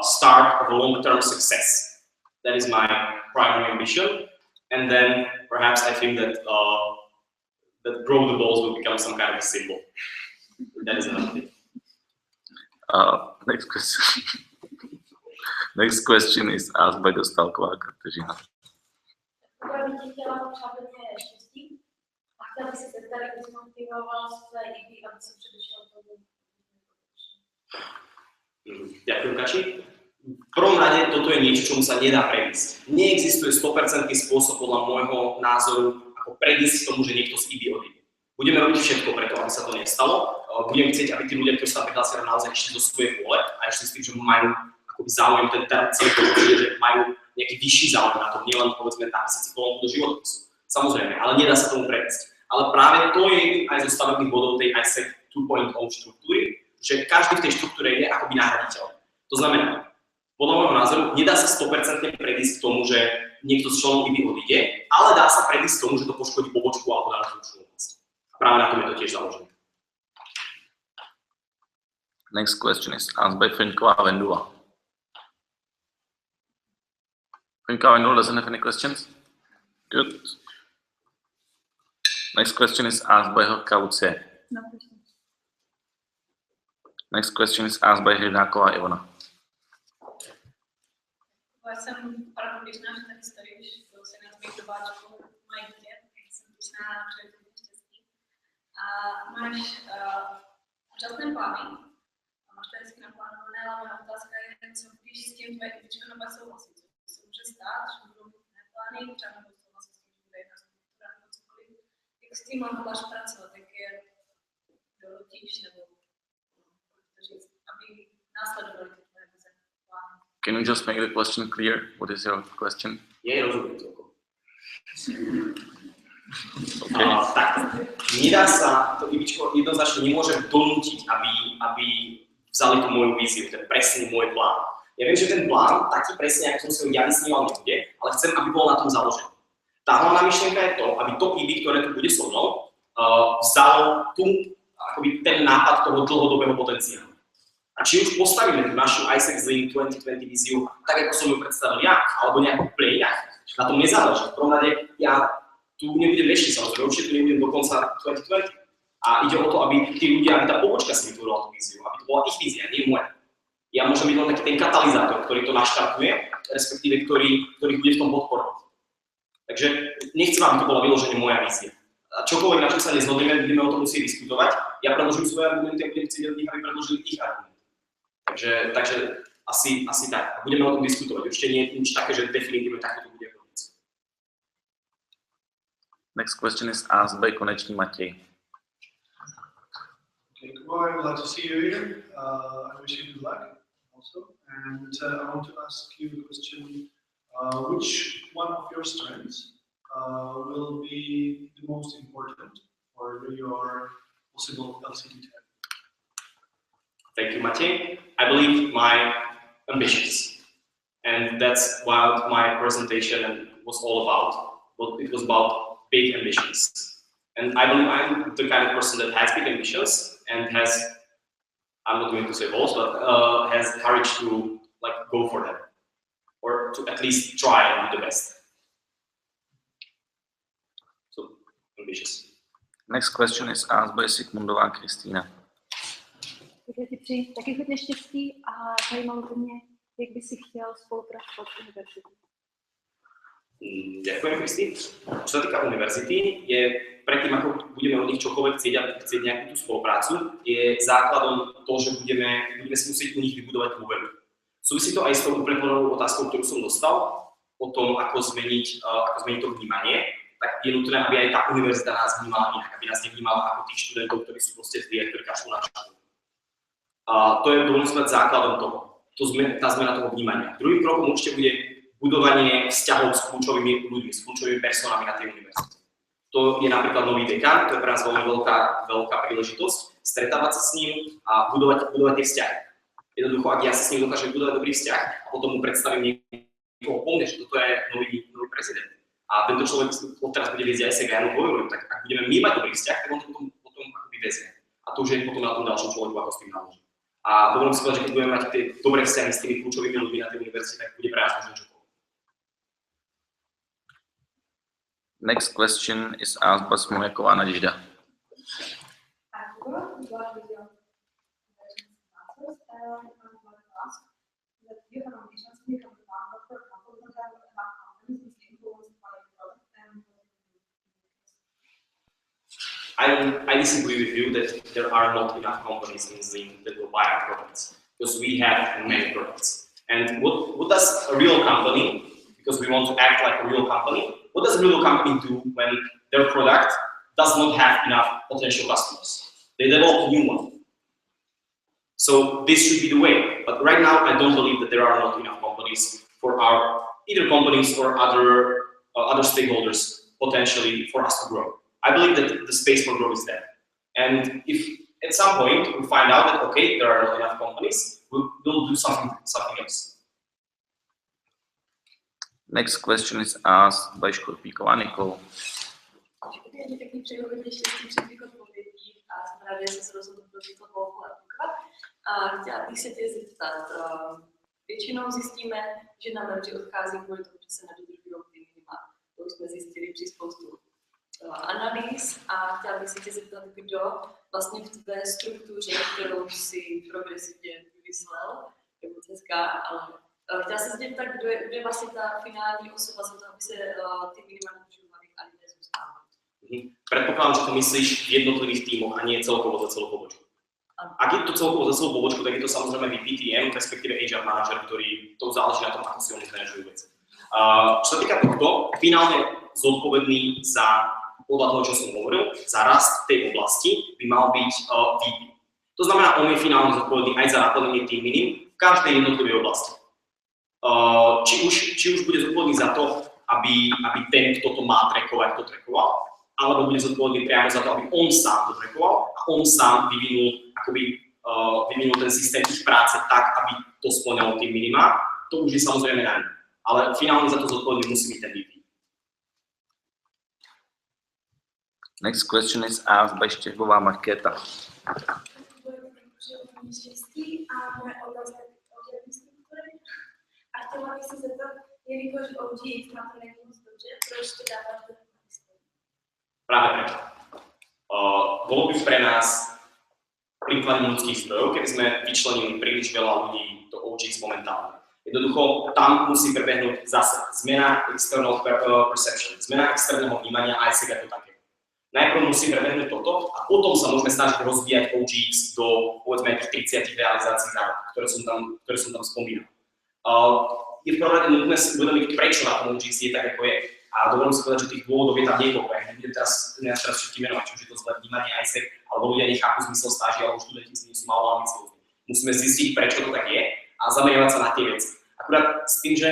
Start of a long-term success. That is my primary ambition. And then perhaps I think that that grow the balls will become some kind of a symbol. That is another thing. Next question. Next question is asked by Dostálková Kateřina. Ďakujem, Kači. V prvom rade toto je niečo, čomu sa nedá predísť. Neexistuje 100% spôsob podľa môjho názoru, ako predísť tomu, že niekto z IB odíde. Budeme robiť všetko preto, aby sa to nestalo. Budem chcieť, aby tí ľudia, ktorí sa prihlásia, naozaj išli zo svojej vôle a ešte s tým, že majú akoby záujem, ten celý proces, že majú nejaký vyšší záujem na tom, nielen povedzme napísať si kolónku do životopisu. Samozrejme, ale nedá sa tomu predísť. Ale práve to je aj zo stavebných bodov tej AIESEC 2.0 štruktúry, že každý v tej štruktúre je akoby nahraditeľ. To znamená, podľa môjho názoru, nedá sa 100% predísť k tomu, že niekto z členov IBI odíde, ale dá sa predísť tomu, že to poškodí pobočku alebo danú funkčnú oblasť. A práve na tom je to tiež založené. Next question is asked by Finko Vendula. Finko Vendula doesn't have any questions? Good. Next question is asked by Horka Lucie. No questions. Next question is asked by Hrynáková Ivona. Já jsem opravdu vděčná, že tady stojíš, to se nás bych dobáčku moje dítě, jsem vděčná, že je to štěstí. A máš úžasné plány, a máš to hezky naplánované, ale moje otázka je, co když s tím tvoje dítečko nebude souhlasit, co se může stát, že budou mít plány, třeba nebude souhlasit s tím, že bude jedna struktura nebo cokoliv. Jak s tím hodláš pracovat, jak je donutíš, nebo aby následovali ty tvoje vize, plány. Can you just make the question clear? What is your question? Je rozumiem celkom. Okay. Tak, nedá sa, to IBIčko jednoznačne nemôžem donútiť, aby vzali tú moju víziu, ten presný môj plán. Ja viem, že ten plán, taký presne, ako som si ho ja vysníval, nebude, ale chcem, aby bol na tom založený. Tá hlavná myšlienka je to, aby to IBI, ktoré tu bude so mnou, vzalo akoby ten nápad toho dlhodobého potenciálu. A či už postavíme tú našu AIESEC Zlín 2020 víziu tak, ako som ju predstavil ja, alebo nejak úplne inak, na tom nezáleží. V prvom rade ja tu nebudem väčší, samozrejme, určite tu nebudem do konca 2020. A ide o to, aby tí ľudia, aby tá pobočka si vytvorila tú víziu, aby to bola ich vízia, nie moja. Ja môžem byť len taký ten katalizátor, ktorý to naštartuje, respektíve ktorý bude v tom podporovať. Takže nechcem, aby to bola vyložene moja vízia. A čokoľvek, na čom sa nezhodneme, budeme o tom musieť diskutovať. Ja predložím svoje argumenty a budem chcieť od nich, aby predložili ich argumenty. Takže asi tak. A budeme o tom diskutovať. Určite nie je nič také, že definitívne takto to bude robiť. Next question is asked by Konečný Matej. Okay, Kuba, I'm glad to see you here. I wish you good luck also. And I want to ask you a question. Which one of your strengths will be the most important for your possible LCP test? Thank you, Matej. I believe my ambitions, and that's what my presentation was all about. It was about big ambitions, and I believe I'm the kind of person that has big ambitions and has, I'm not going to say balls, but has courage to go for them, or to at least try and do the best. So ambitious. Next question is asked by Sigmundová Kristýna. Takže ti přeji taky hodně štěstí a zajímalo by mě, jak by si chtěl spolupracovat s univerzitou. Ďakujem, Kristi. Čo sa týka univerzity, je predtým, ako budeme od nich čokoľvek chcieť nejakú tú spoluprácu, je základom to, že budeme si musieť u nich vybudovať dôveru. Súvisí to aj s tou úplne otázkou, ktorú som dostal, o tom, ako zmeniť to vnímanie, tak je nutné, aby aj tá univerzita nás vnímala inak, aby nás nevnímala ako tých študentov, ktorí sú proste zlí, ktorí kašľú na školu. A to je, dovolím si povedať, základom toho, tá zmena toho vnímania. Druhým krokom určite bude budovanie vzťahov s kľúčovými ľuďmi, s kľúčovými personami na tej univerzite. To je napríklad nový dekan, to je pre nás veľmi veľká príležitosť, stretávať sa s ním a budovať tie vzťahy. Jednoducho, ak ja sa s ním dokážem budovať dobrý vzťah a potom mu predstavím niekoho po mne, že toto je nový prezident. A tento človek teraz bude viesť AIESEC a ja mu dôverujem, tak ak budeme my mať dobrý vzťah, tak on to potom akoby vezie. A to už je potom na tom ďalšom človeku, ako s tým naloží. A dovolím si povedať, že keď budeme mať tie dobré vzťahy s tými kľúčovými ľuďmi na tej univerzite, tak bude pre nás možno čokoľvek. Next question is asked by Smoljaková Nadežda. I disagree with you that there are not enough companies in Zlín that will buy our products, because we have many products. And what does a real company, because we want to act like a real company, what does a real company do when their product does not have enough potential customers? They develop a new one. So this should be the way. But right now, I don't believe that there are not enough companies for our, either companies or other stakeholders potentially for us to grow. I believe that the space for growth is there. And if at some point we find out that, okay, there are not enough companies, we'll do something else. Next question is asked by Škorpíková Nicole. Děkuji, pěkný přeju hodně štěstí při těch odpovědích a jsem ráda, že jsi se rozhodl pro tyto volbu aplikovat. A chtěla bych se tě zeptat, většinou zjistíme, že na merži odchází kvůli tomu, že se nedodržují ty minima. To už jsme zjistili při spoustu analýz a chtěla bych se tě zeptat, kdo vlastně v tvé struktuře, kterou si progresivně vymyslel, je moc hezká, ale chtěla se zeptat, kdo je vlastně ta finální osoba za to, aby se ty minima dodržovaly a lidé zůstávali. Predpokladám, že to myslíš v jednotlivých tímoch a nie celkovo za celú pobočku. Ak je to celkovo za celú pobočku, tak je to samozrejme VPTM, respektíve HR manažer, ktorý to záleží na tom, ako si oni zmanažujú veci. Čo sa týka tohto, finálne zodpovedný za, podľa toho, čo som hovoril, za rast tej oblasti by mal byť VP. To znamená, on je finálne zodpovedný aj za naplnenie tým minim v každej jednotlivej oblasti. Či už bude zodpovedný za to, aby ten, kto to má trackovať, to trackoval, alebo bude zodpovedný priamo za to, aby on sám to trackoval a on sám vyvinul ten systém ich práce tak, aby to spĺňalo tým minima. To už je samozrejme na ňu. Ale finálne za to zodpovedný musí byť ten VP. Next question is asked by Štěhová Markéta. A chtěla bych se zeptat, jelikož OGX na to není moc dobře, proč to dávat do Práve preto. Bolo by pre nás plýtvanie ľudských zdrojov, keby sme vyčlenili príliš veľa ľudí do OGX momentálne. Jednoducho, tam musí prebehnúť zase zmena external perception, zmena externého vnímania AIESEC ako také. Najprv musí prebehnúť toto a potom sa môžeme snažiť rozvíjať OGX do, povedzme, tých 30 realizácií za rok, ktoré som tam spomínal. Je v prvom rade nutné si uvedomiť, prečo na tom OGX je tak, ako je. A dovolím si povedať, že tých dôvodov je tam niekoľko. Ja nebudem teraz všetky menovať, či už je to zlé vnímanie AIESEC, alebo ľudia nechápu zmysel stáži, alebo študenti nie sú málo ambiciózni. Musíme zistiť, prečo to tak je a zameriavať sa na tie veci. Akurát s tým, že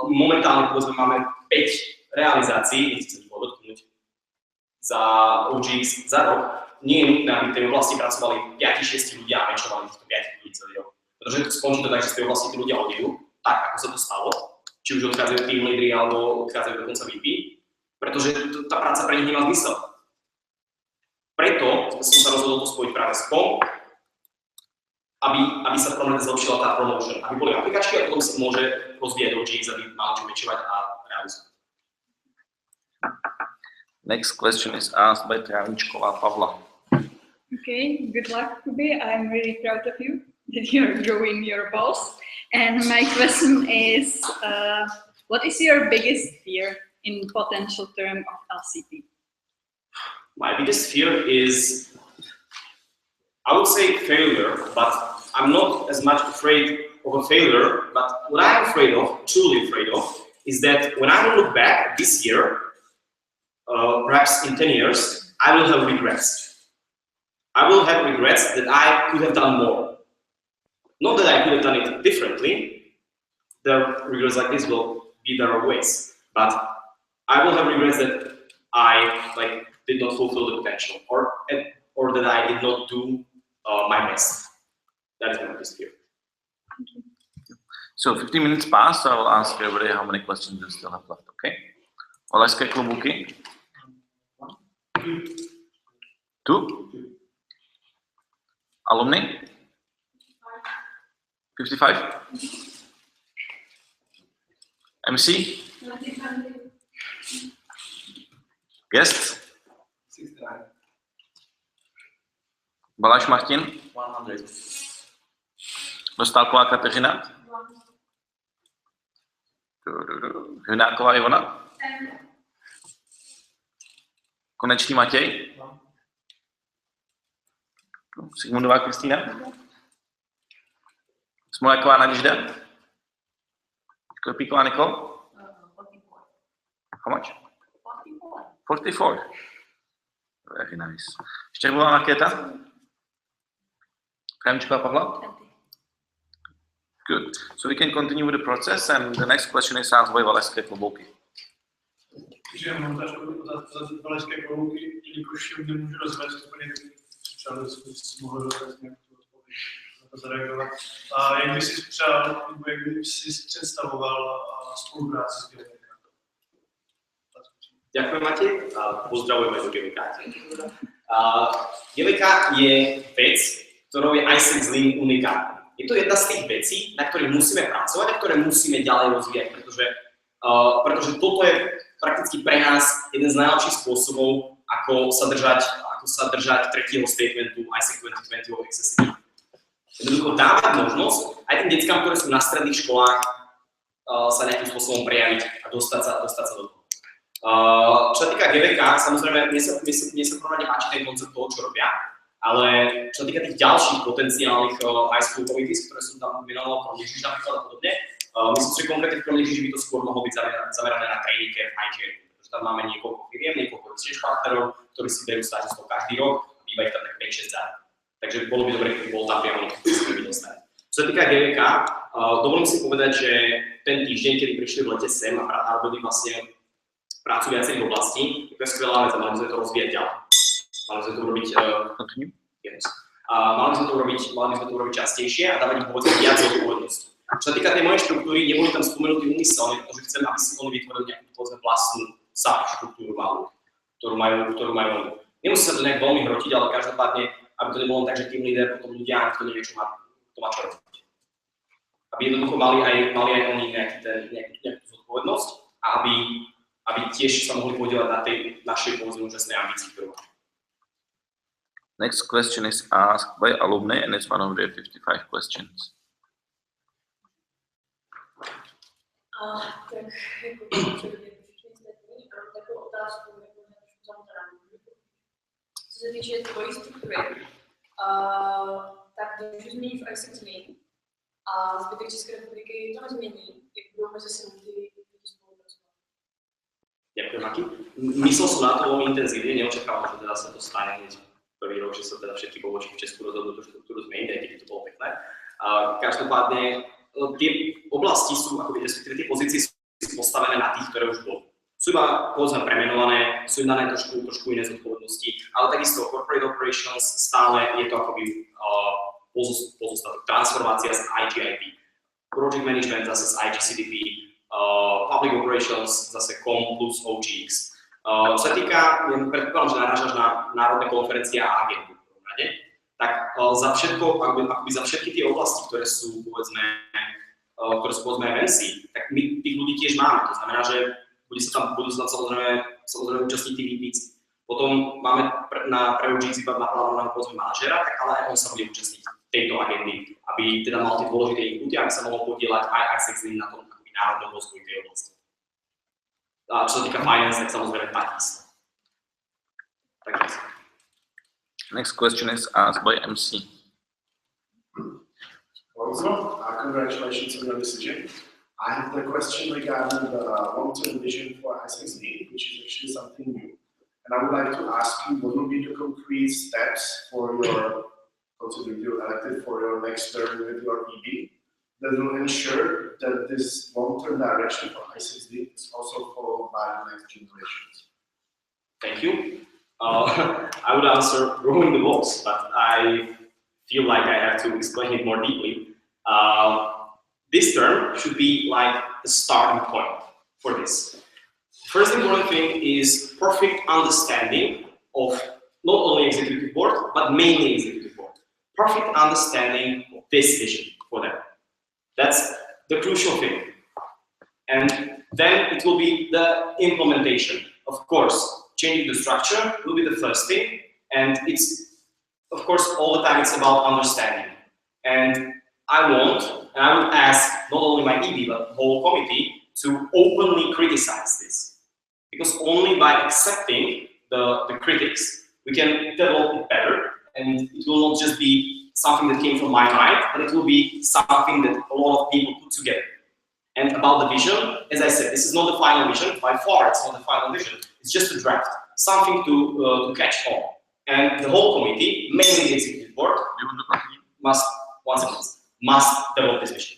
momentálne povedzme máme 5 realizácií, nechcem sa nikoho dotknúť, za OGX za rok, nie je nutné, aby v tej oblasti pracovali 5-6 ľudia a mečovali týchto 5 ľudí celý rok. Pretože skončí to tak, že z tej oblasti tí ľudia odídu, tak ako sa to stalo, či už odchádzajú team lídri alebo odchádzajú dokonca VP, pretože tá práca pre nich nemá zmysel. Preto som sa rozhodol to spojiť práve s tom, aby sa prvom rade zlepšila tá promotion, aby boli aplikačky a potom sa môže rozvíjať OGX, aby mal čo väčšovať a realizovať. Next question is asked by Trávničková Pavla. Okay, good luck, Kubi. I'm really proud of you that you're growing your balls. And my question is, what is your biggest fear in potential term of LCP? My biggest fear is, I would say failure, but I'm not as much afraid of a failure, but what I'm afraid of, truly afraid of, is that when I look back this year, perhaps in 10 years, I will have regrets. I will have regrets that I could have done more. Not that I could have done it differently, the regrets like this will be there always, but I will have regrets that I did not fulfill the potential, or that I did not do my best. That is my biggest fear. So 15 minutes passed, so I will ask everybody how many questions you still have left, okay? Oleské klobuky? 2? Alumni? 55? MC? Guests? 69. Baláš Martin? 100. Dostálková Kateřina? Hvináková Ivona? Konečný Matěj? Sigmundová Kristýna? Smoláková Naděžda? Škorpíková Nikol? How much? 44. Very nice. Štěrbová Markéta? Kremčková Pavla? Good. So we can continue with the process, and the next question is asked by Valeské klobouky. Takže já mám trošku za Valeské klobouky, jelikož nemůžu rozvést úplně třeba mohl rozvést nějak tu odpověď, na to zareagovat. A jak by si přál, nebo jak by si představoval spolupráci s GVK? Ďakujem, Matej. Pozdravujeme do GVK. GVK je vec, ktorou je AIESEC Zlín unikátna. Je to jedna z tých vecí, na ktorých musíme pracovať a ktoré musíme ďalej rozvíjať, pretože toto je prakticky pre nás jeden z najlepších spôsobov, ako sa držať tretieho statementu AIESEC 2020 o accessibility. Jednoducho dávať možnosť aj tým deckám, ktoré sú na stredných školách, sa nejakým spôsobom prejaviť a dostať sa do toho. Čo sa týka GVK, samozrejme, mne sa prvom rade páči ten koncept toho, čo robia, ale čo sa týka tých ďalších potenciálnych high school committees, ktoré sú tam vymenoval Kromnežiš napríklad a podobne, myslím si, že konkrétne v Kromnežiši by to skôr mohlo byť zamerané na training care v IGA, pretože tam máme niekoľko firiem, niekoľko exchange partnerov, ktorí si berú stážistov každý rok, býva ich tam tak 5-6 za. Takže bolo by dobre, keby bol tam priamo niekto, ktorý sa by dostali. Čo sa týka GVK, dovolím si povedať, že ten týždeň, kedy prišli v lete sem a robili vlastne prácu viacerých oblastí, to je skvelá vec a mali sme to rozvíjať ďalej. Mali sme to urobiť mali sme to urobiť častejšie a dávať im povedzme viac odpovednosti. Čo sa týka tej mojej štruktúry, neboli tam spomenutí úmyselne, pretože chcem, aby si oni vytvorili nejakú povedzme vlastnú štruktúru malú, ktorú majú. Nemusí sa to nejak veľmi hrotiť, ale každopádne, aby to nebolo tak, že team leader, potom ľudia, kto nevie, čo má čo robiť. Aby jednoducho mali aj oni nejakú zodpovednosť a aby tiež sa mohli podielať na tej našej povedzme úžasnej ambícii, ktorú máme. Next question is asked by alumni and it's one of their 55 questions. Tak, jako takovou otázku, co se týče tvojí struktury, tak když změní v AIESEC Zlín a zbytek České republiky to nezmění, jak budou mezi sebou ty spolupracovat. Ďakujem, Maki. Myslel som na to veľmi intenzívne, neočakával, že teda sa to stane hneď prvý rok, že sa teda všetky pobočky v Česku rozhodnú tú štruktúru zmeniť, aj keby to bolo pekné. Každopádne tie oblasti sú, ako respektíve tie pozície sú postavené na tých, ktoré už boli. Sú iba povedzme premenované, sú im dané trošku iné zodpovednosti, ale takisto corporate operations stále je to akoby pozostatok, transformácia z IGIP, project management zase z IGCDP, public operations zase COM plus OGX. Čo sa týka, predpokladám, že narážaš na národné konferencie a agendu v prvom rade, tak za všetky tie oblasti, ktoré sú povedzme MNC, tak my tých ľudí tiež máme. To znamená, že budú sa tam samozrejme účastniť tí VPC. Potom máme pre OGX iba naplánovaného povedzme manažera, tak ale aj on sa bude účastniť tejto agendy, aby teda mal tie dôležité inputy, aby sa mohol podieľať aj AIESEC Zlín na tom národnom rozvoji tej oblasti. A čo sa týka finance, tak samozrejme takisto. Next question is asked by MC. Also, congratulations on your decision. I have the question regarding the long-term vision for AIESEC Zlín, which is actually something new. And I would like to ask you, what will be the concrete steps for your, considering you're elected for your next term with your EB, that will ensure that this long-term direction for AIESEC Zlín is also followed by the next generations? Thank you. I would answer growing the box, but I feel like I have to explain it more deeply. This term should be like the starting point for this. First important thing is perfect understanding of not only executive board, but mainly executive board. Perfect understanding of this vision for them. That's the crucial thing. And then it will be the implementation. Of course, changing the structure will be the first thing. And it's, of course, all the time it's about understanding. And I would ask not only my EB, but the whole committee to openly criticize this. Because only by accepting the critics, we can develop it better. And it will not just be something that came from my mind, but it will be something that a lot of people put together. And about the vision, as I said, this is not the final vision. By far, it's not the final vision. It's just a draft, something to catch on. And the whole committee, mainly the executive board, must develop this vision.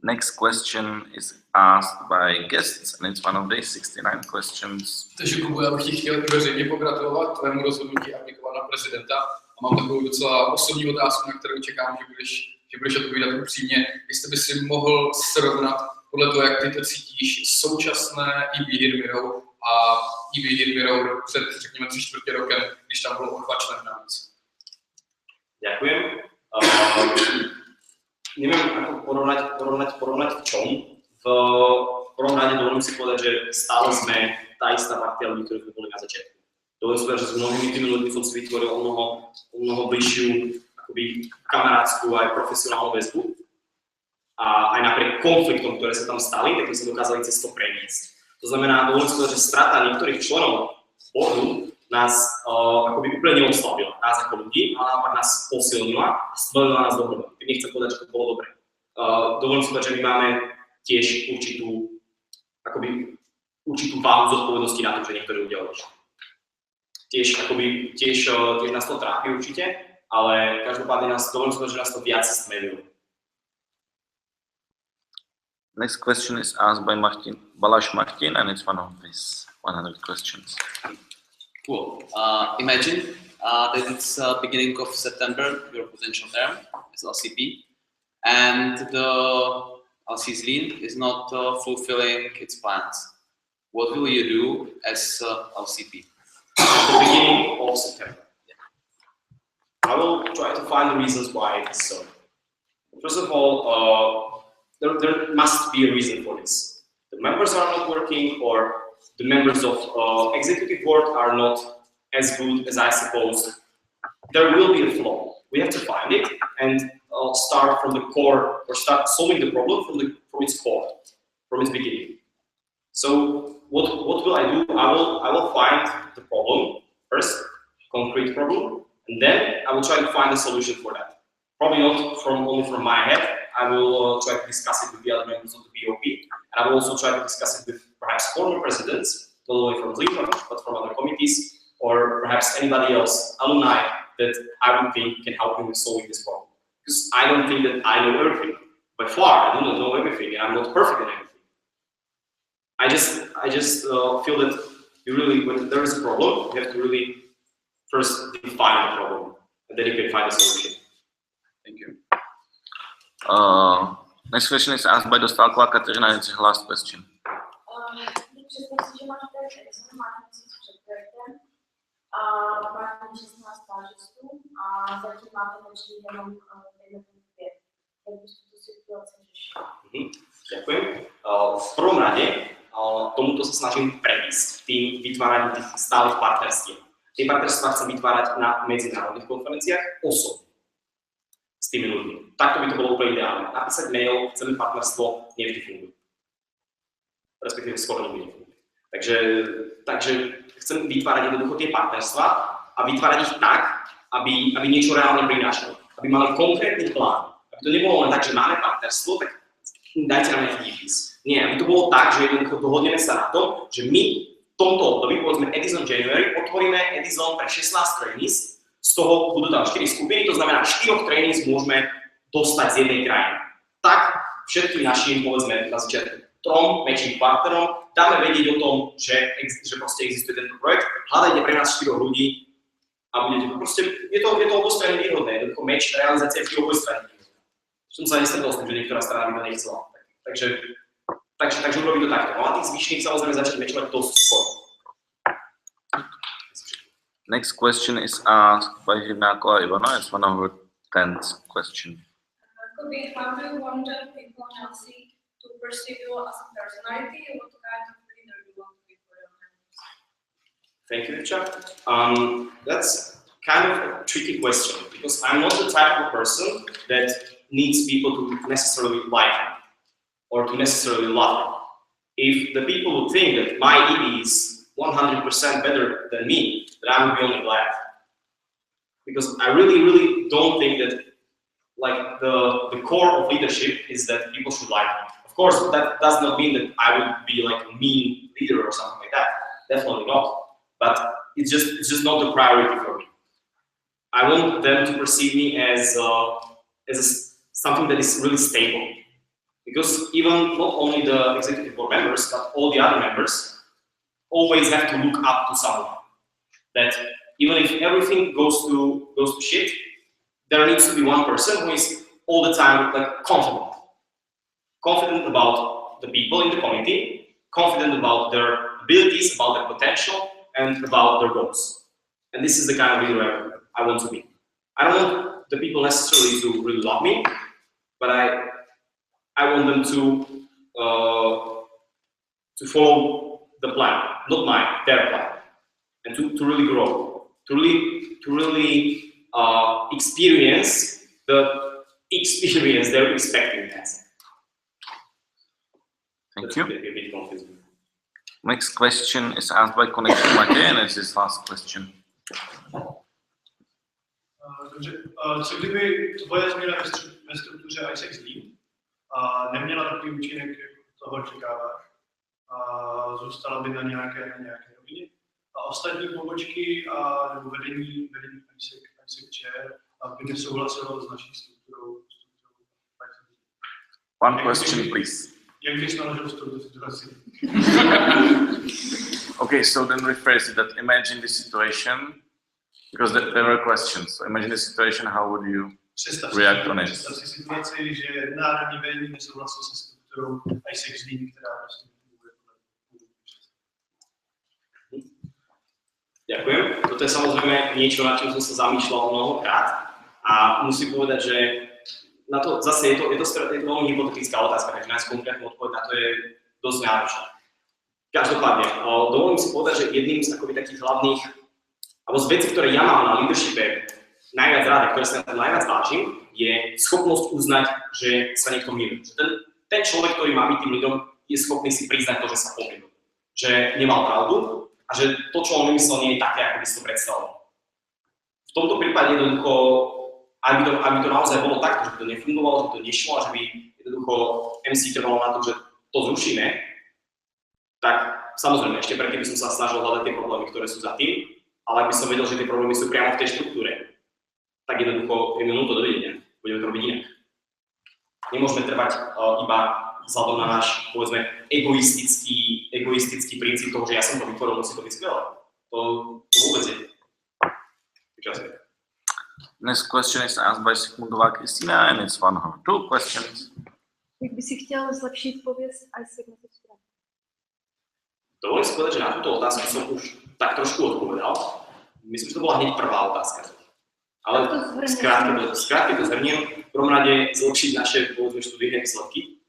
Next question is asked by guests, and it's one of the 69 questions. Takže Kubo, já bych ti chtěl veřejně pogratulovat tvému rozhodnutí aplikovat na prezidenta. A mám takovou docela osobní otázku, na kterou čekám, že budeš že budeš odpovídat upřímně, jestli by si mohl srovnat podle toho, jak ty to cítíš, současné EV Hit Mirror a EV Hit Mirror před, řekněme, 3/4 rokem, když tam bylo o 2 členy navíc. Ďakujem. Neviem, ako porovnať v čom. V prvom rade dovolím si povedať, že stále sme tá istá partia ľudí, ktorí sme boli na začiatku. Dovolím si povedať, že s mnohými tými ľuďmi som si vytvoril o mnoho bližšiu akoby kamarátskú aj profesionálnu väzbu. A aj napriek konfliktom, ktoré sa tam stali, tak my sme dokázali cez to preniesť. To znamená, dovolím si povedať, že strata niektorých členov boardu nás akoby úplne neoslabila, nás ako ľudí, ale naopak nás posilnila a stvorila nás dohromady. Nechcem povedať, že to bolo dobre. Dovolím si povedať, že my máme tiež určitú váhu zodpovednosti na to, že niektorí ľudia odišli. Tiež nás to trápi určite, ale každopádne dovolím si povedať, že nás to viac stmelilo. Next question is asked by Balázs Martin, and it's one of his 100 questions. Cool. Imagine that it's beginning of September, your potential term as LCP, and the AIESEC Zlín is not fulfilling its plans. What will you do as LCP? At the beginning of September. I will try to find the reasons why it is so. First of all, there must be a reason for this. The members are not working, or the members of executive board are not as good as I supposed. There will be a flaw. We have to find it and start from the core, or start solving the problem from its core, from its beginning. So what will I do? I will find the problem first, concrete problem, and then I will try to find a solution for that. Probably not only from my head. I will try to discuss it with the other members of the BOP, and I will also try to discuss it with perhaps former presidents, not only from Zlín, but from other committees, or perhaps anybody else, alumni, that I would think can help me with solving this problem. Because I don't think that I know everything. By far, I do not know everything, and I'm not perfect in everything. I just feel that when there is a problem, you have to really first define the problem, and then you can find a solution. Thank you. Next question is asked by Dostálková Kateřina, it's her last question. Představ si, že máš tady examen, máš měsíc před projektem a máš 16 stážistů a zatím máte načít jenom 5. Jak bys tu situaci řešil? Ďakujem. V prvom rade tomuto sa snažím predísť tým vytváraním tých stálych partnerstiev. Tie partnerstvá chcem vytvárať na medzinárodných konferenciách osobne s tými ľuďmi. Takto by to bolo úplne ideálne. Napísať mail, chceme partnerstvo, nevždy funguje. Respektíve skoro nikdy nefunguje. Takže chcem vytvárať jednoducho tie partnerstvá a vytvárať ich tak, aby niečo reálne prinášalo. Aby mali konkrétny plán. Aby to nebolo len tak, že máme partnerstvo, tak dajte nám nejaký výpis. Nie, aby to bolo tak, že jednoducho dohodneme sa na tom, že my v tomto období, povedzme Edison January, otvoríme Edison pre 16 trainees, z toho budú tam 4 skupiny, to znamená 4 trainees môžeme dostať z jednej krajiny. Tak všetkým našim, povedzme na začiatku 3 matching partnerom dáme vedieť o tom, že proste existuje tento projekt, hľadajte pre nás 4 ľudí a budete proste, je to obostranne výhodné, jednoducho match realizácia v obostranne. Som sa nestretol s tým, že niektorá strana by to nechcela. Takže urobí to takto. No a tých zvyšných samozrejme začať matchovať dosť skoro. Next question is asked by Hrynáková Ivana. It's one of her 10th question. How do you want people in LC to perceive you as a personality, and what kind of leader you want to be for your members? Thank you, Richard. That's kind of a tricky question because I'm not the type of person that needs people to necessarily like him or to necessarily love him. If the people would think that my EB is 100% better than me, then I would be only glad. Because I really don't think that like the core of leadership is that people should like me. Of course, that does not mean that I would be like a mean leader or something like that. Definitely not. But it's just not the priority for me. I want them to perceive me as something that is really stable. Because even not only the executive board members, but all the other members always have to look up to someone. That even if everything goes to shit, there needs to be one person who is all the time like confident about the people in the committee, confident about their abilities, about their potential, and about their goals. And this is the kind of leader I want to be. I don't want the people necessarily to really love me, but I want them to follow the plan, not mine, their plan, and to really grow, to really experience the experience they're expecting us. Thank you. Next question is asked by Connection Matěj, and it's his last question. Dobře, co kdyby tvoje změna ve struktuře AIESEC Zlín neměla takový účinek, jak toho očekáváš, a zůstala by na nějaké rovině? A ostatní pobočky nebo vedení AIESEC Chair by nesouhlasilo s naší strukturou. One question, please. Jak bys naložil s touto situací? Okay, so then rephrase it, that imagine the situation, because there were questions. So imagine the situation, how would you react on it? Představ si situaci, že národní vedení nesouhlasí se strukturou AIESEC Zlín, která vlastně funguje Ďakujem. Toto je samozrejme niečo, na čom som sa zamýšľal mnohokrát a musím povedať, že na to zase je to veľmi hypotetická otázka, takže nájsť konkrétnu odpoveď na to je dosť náročné. Každopádne, dovolím si povedať, že jedným z akoby takých hlavných, alebo z vecí, ktoré ja mám na leadershipe najviac rád, ktoré sa na najviac vážim, je schopnosť uznať, že sa niekto mýlil. Ten človek, ktorý má byť tým lídrom, je schopný si priznať to, že sa pomýlil. Že nemal pravdu a že to, čo on vymyslel, nie je také, ako by si to predstavoval. V tomto prípade jednoducho, aby to naozaj bolo takto, že to nefungovalo, že to nešlo a že by jednoducho MC trvalo na to, že to zrušíme, tak samozrejme, ešte predtým by som sa snažil hľadať tie problémy, ktoré sú za tým, ale ak by som vedel, že tie problémy sú priamo v tej štruktúre, tak jednoducho je minúto dovidenia, budeme to robiť inak. Nemôžeme trvať iba vzhľadom na náš, povedzme, egoistický princíp toho, že ja som to vytvoril, musí to byť skvelé. To vôbec je. Next question is asked by Sigmundová Kristina, and it's one of her two questions. Jak by si chtěl zlepšit pověst AIESEC na těch stranách? Dovolím si povedať, že na túto otázku som už tak trošku odpovedal. Myslím, že to bola hneď prvá otázka. Ale skrátke to zhrniem. V prvom rade zlepšiť naše, povedzme, študijné výsledky.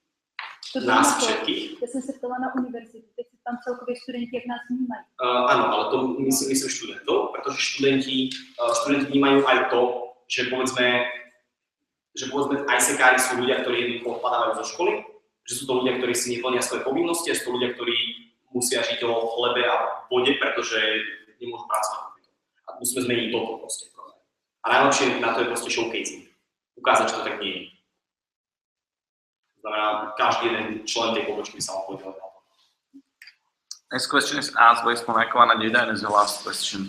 Nás všetkých. Já jsem se ptala na univerzitu, teď si tam celkově studenti, jak nás vnímají. Áno, ale to myslím študentov, pretože študenti vnímajú aj to, že povedzme AIESECári sú ľudia, ktorí jednoducho odpadávajú zo školy, že sú to ľudia, ktorí si neplnia svoje povinnosti a sú to ľudia, ktorí musia žiť o chlebe a vode, pretože nemôžu pracovať. A musíme zmeniť toto proste. A najlepšie na to je proste showcasing. Ukázať, že to tak nie je. Znamená, každý jeden člen tej pobočky sa mal podielať na to. Next question is asked by Smonáková Nadějda, and is the last question.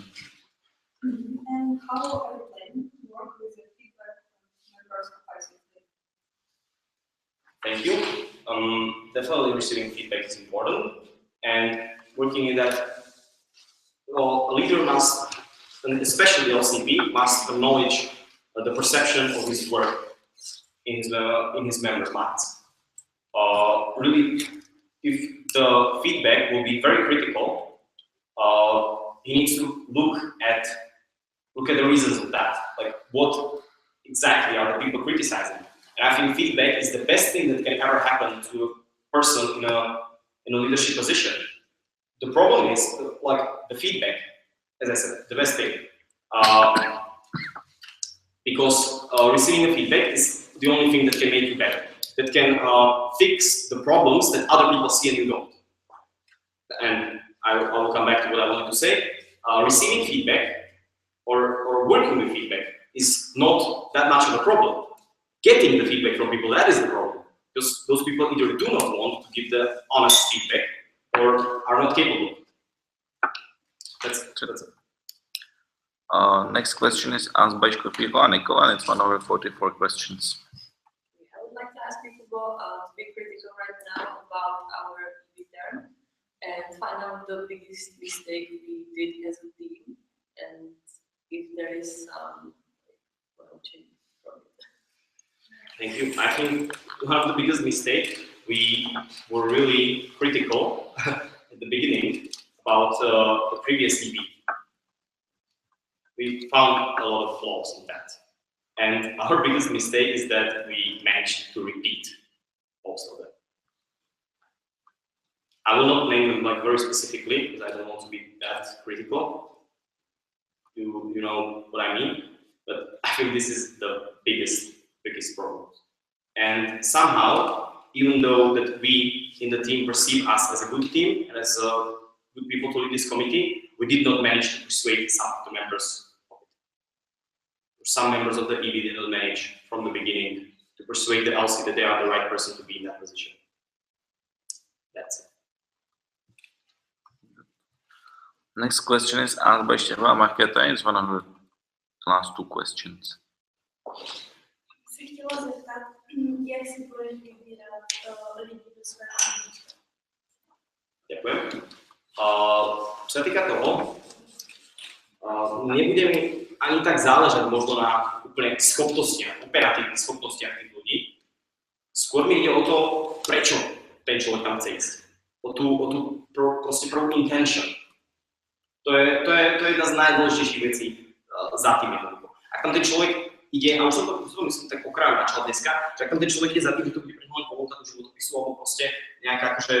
And how are you planning to work with the feedback from members of AIESEC? Thank you. Definitely receiving feedback is important, and working in that, well, a leader must, and especially the LCP, must acknowledge the perception of his work in his members' minds. Really, if the feedback will be very critical, he needs to look at the reasons of that. Like, what exactly are the people criticizing? And I think feedback is the best thing that can ever happen to a person in a leadership position. The problem is, like, the feedback, as I said, the best thing. Because receiving the feedback is the only thing that can make you better, that can fix the problems that other people see and you don't. And I will come back to what I wanted to say. Receiving feedback or working with feedback is not that much of a problem. Getting the feedback from people, that is the problem. Because those people either do not want to give the honest feedback or are not capable. That's it. Next question is asked by Škopíková Nikola, and it's one of her 44 questions. I would like to ask people to be critical right now about our midterm and find out the biggest mistake we did as a team, and if there is change from it. Thank you. I think one of the biggest mistakes, we were really critical at the beginning about the previous EB. We found a lot of flaws in that. And our biggest mistake is that we managed to repeat most of them. I will not name them like very specifically because I don't want to be that critical. You know what I mean? But I think this is the biggest problem. And somehow, even though that we in the team perceive us as a good team and as good people to lead this committee, we did not manage to persuade some of the members of it. Some members of the EB did not manage from the beginning to persuade the LC that they are the right person to be in that position. That's it. Next question is asked by Sheva Marketa. It's one of the last two questions. Se chtěla zeptat, jak si budeš vybírat lidi do svého místa? Ďakujem. Čo sa týka toho, nebude mi ani tak záležať možno na úplne schopnostiach, operatívnych schopnostiach tých ľudí. Skôr mi ide o to, prečo ten človek tam chce ísť. O tú proste prvú intention. To je jedna z najdôležitejších vecí za tým jednoducho. Ak tam ten človek ide, a už som to myslím tak okrajovo načal dneska, že ak tam ten človek ide za tým, že to bude pre ňa len pomôcť do životopisu, alebo proste nejaká akože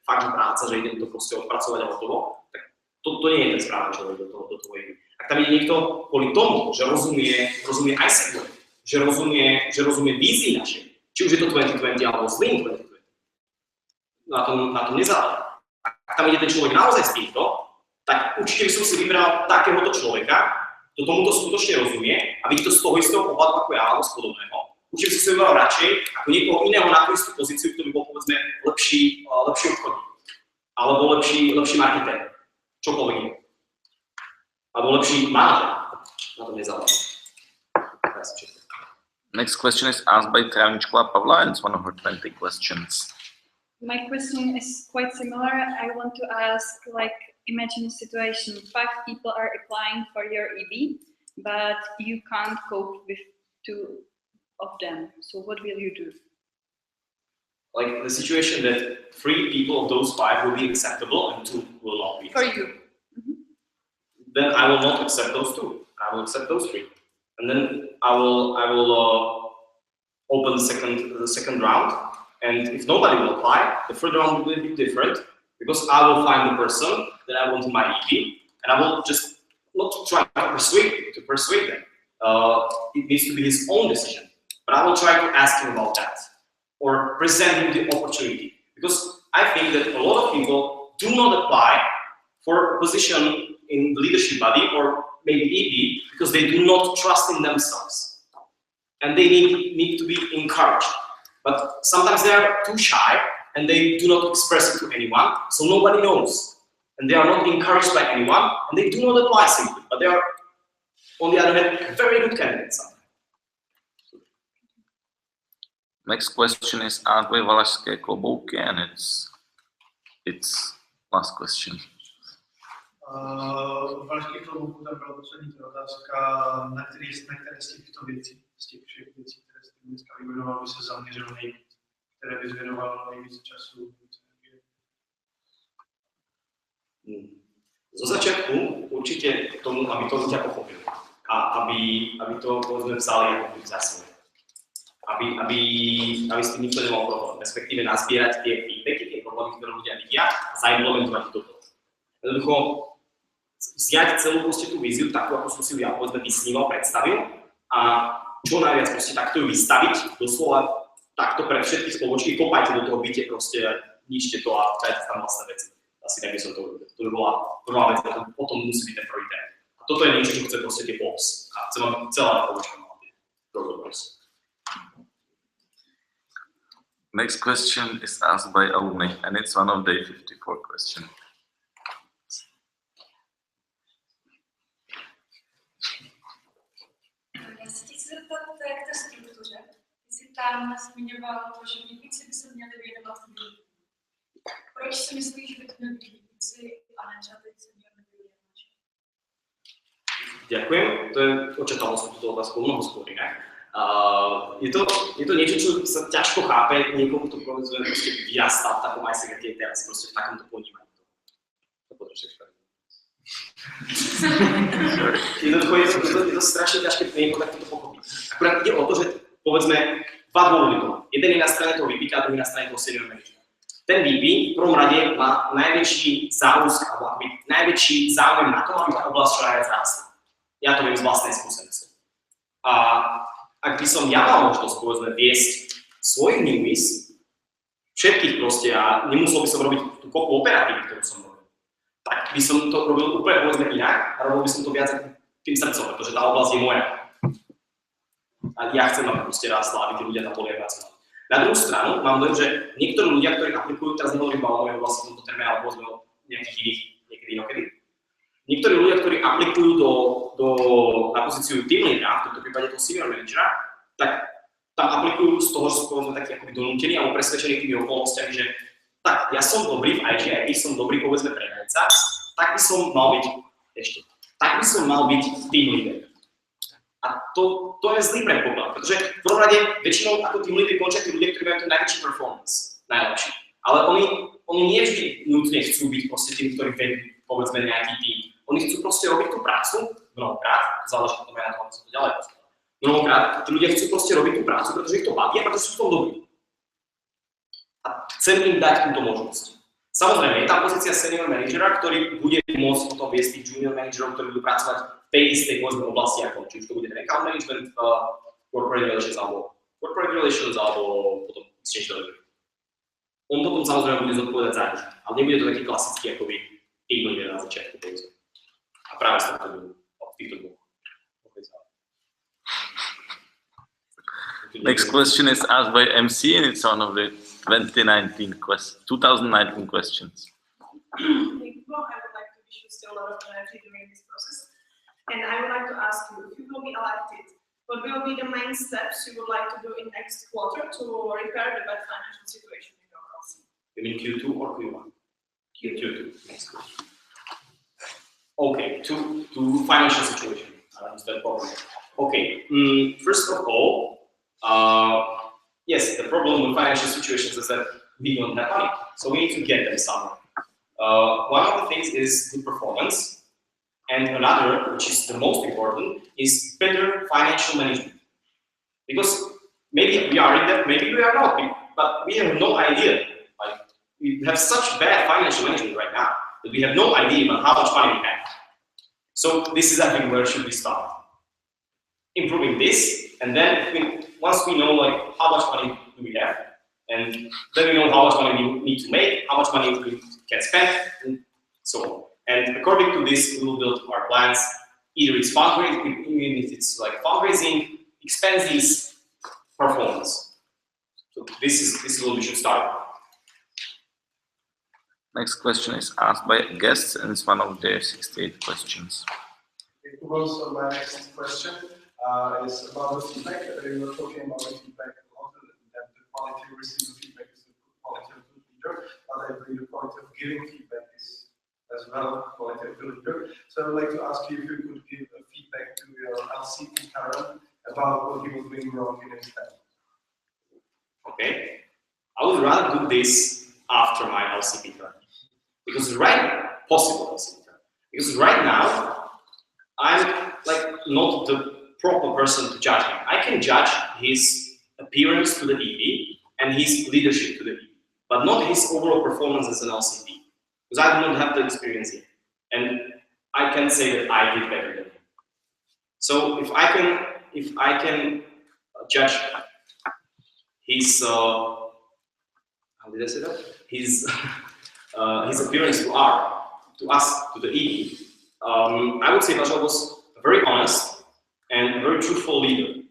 fakt, že práca, že idem to proste odpracovať a hotovo, tak to nie je ten správny človek do toho ide. Ak tam ide niekto kvôli tomu, že rozumie AIESEC, že rozumie vízii našej, či už je to 2020 alebo Zlín 2020, na tom nezáleží. Ak tam ide ten človek naozaj s týmto, tak určite by som si vybral takéhoto človeka, kto tomuto skutočne rozumie a vidí to z toho istého pohľadu ako ja alebo z podobného. Určite by som si vybral radšej ako niekoho iného na tú istú pozíciu, ktorý bol povedzme lepší obchodník alebo lepší marketér, čokoľvek iné. Alebo lepší manažer, na tom nezáleží. Next question is asked by Travničková Pavla, and it's one of her 20 questions. My question is quite similar. I want to ask, like, imagine a situation, 5 people are applying for your EB, but you can't cope with 2 of them. So what will you do? Like the situation that 3 people of those 5 will be acceptable and 2 will not be acceptable. For you. Then I will not accept those 2. I will accept those 3. And then I will open the second round. And if nobody will apply, the third round will be different because I will find the person that I want in my EB, and I will just not try to persuade them. It needs to be his own decision. But I will try to ask him about that or present him the opportunity. Because I think that a lot of people do not apply for a position in the leadership body or maybe EB because they do not trust in themselves. And they need to be encouraged. But sometimes they are too shy and they do not express it to anyone, so nobody knows. And they are not encouraged by anyone, and they do not apply simply. But they are, on the other hand, very good candidates. Next question is asked by Valašské klobouky, and it's last question. Valašské klobouků, tam byla poslední otázka, na které z těchto věcí, z těch všech věcí, které jste dneska vyjmenoval, by se zaměřil nejvíc, které by věnoval nejvíc času. Zo začiatku určite k tomu, aby to ľudia pochopili a aby to povedzme vzali ako za svoje. Aby s tým nikto nemal problém, respektíve nazbierať tie feedbacky, tie problémy, ktoré ľudia vidia a zaimplementovať toto. Jednoducho vziať celú proste tú víziu, takú, ako som si ju ja povedzme vysníval, predstavil a čo najviac proste takto ju vystaviť, doslova takto pre všetky spoločky, kopajte do toho byte proste, ničte to a dajte tam vlastné veci. Asi tak by som to urobil. To by bola prvá vec, potom musí byť ten prvý tém. A toto je niečo, čo chce proste tie pops. A chcem vám celá spoločka mala tie programs. Next question is asked by Aune, and it's one of the 54 questions. Já se chci zeptat, jak té struktuře. Ty jsi tam zmiňoval to, že výpíci by se měli věnovat výpíci. Proč si myslíš, že by to měli být výpíci a ne třeba teď se měli věnovat? Ďakujem, to je, očakával som túto otázku mnoho skôr inak. Je to niečo, čo sa ťažko chápe niekomu, kto povedzme proste vyrastal v takom AIESEC, aký je teraz, proste v takomto ponímaní. Jednoducho je to strašne ťažké pre niekoho takto pochopiť. Akurát ide o to, že povedzme dva dôvody toho. Jeden je na strane toho VP, a druhý na strane toho senior managera. Ten VP v prvom rade má najväčší záusk, alebo akoby najväčší záujem na tom, aby tá oblasť čo najviac rástla. Ja to viem z vlastnej skúsenosti. A ak by som ja mal možnosť povedzme viesť svojich newbies, všetkých proste a nemusel by som robiť tú kopu operatívy, ktorú som robil, tak by som to robil úplne povedzme inak a robil by som to viac tým srdcom, pretože tá oblasť je moja. A ja chcem, aby proste rástla, aby tí ľudia tam boli aj pracovali. Na druhú stranu mám dojem, že niektorí ľudia, ktorí aplikujú, teraz nehovorím iba o mojej oblasti v tomto termíne, ale povedzme o nejakých iných, niekedy inokedy. Niektorí ľudia, ktorí aplikujú na pozíciu team leadera, v tomto prípade toho senior managera, tak tam aplikujú z toho, že sú povedzme takí akoby donútení alebo presvedčení tými okolnostiami, že tak, ja som dobrý v IGI, som dobrý povedzme predajca, tak by som mal byť team leader. A to je zlý predpoklad, pretože v prvom rade väčšinou ako team leader končia tí ľudia, ktorí majú ten najväčší performance, najlepší. Ale oni nie vždy nutne chcú byť proste tým, ktorí vedú povedzme nejaký tým. Oni chcú proste robiť tú prácu, mnohokrát, záleží potom aj na tom, ako sa to ďalej postaví. Mnohokrát tí ľudia chcú proste robiť tú prácu, pretože ich to baví a pretože sú v tom dobrí. A chcem im dať túto možnosť. Samozrejme, je tam pozícia senior managera, ktorý bude môcť potom viesť tých junior managerov, ktorí budú pracovať v tej istej povedzme oblasti, ako či už to bude ten account management, corporate relations alebo potom exchange delivery. On potom samozrejme bude zodpovedať za nich, ale nebude to taký klasický akoby team leader na začiatku povedzme. A práve z týchto dvoch. Next question is asked by MC, and it's one of the 2019 questions. Well, I would like to wish you still a lot of energy during this process. And I would like to ask you, if you will be elected, what will be the main steps you would like to do in next quarter to repair the bad financial situation in your LC? You mean Q2 or Q1? Q2. Next question. Okay, to financial situation. Okay, first of all, yes, the problem with financial situations is that we don't have money, so we need to get them somewhere. One of the things is good performance, and another, which is the most important, is better financial management. Because maybe we are in that, maybe we are not, but we have no idea. Like, we have such bad financial management right now that we have no idea about how much money we have. So this is, I think, where should we start? Improving this, and then once we know like how much money do we have, and then we know how much money we need to make, how much money we can spend, and so on. And according to this, we will build our plans. Either it's fundraising, even if it's like fundraising, expenses, performance. So this is what we should start. Next question is asked by guests, and it's one of the 68 questions. Also, my next question is about the feedback. We were talking about the feedback a lot, that the quality of receiving feedback is the quality of the leader, but I believe the quality of giving feedback is as well quality of the leader. So I would like to ask you if you could give a feedback to your LCP Karen about what he was doing wrong in his time. Okay, I would rather do this after my LCP Karen, because right now I'm like not the proper person to judge him. I can judge his appearance to the VP and his leadership to the VP, but not his overall performance as an LCP, because I do not have the experience yet, and I can say that I did better than him. So if I can judge his how did I say that? His appearance to us, to the EP, I would say Bajal was a very honest and a very truthful leader.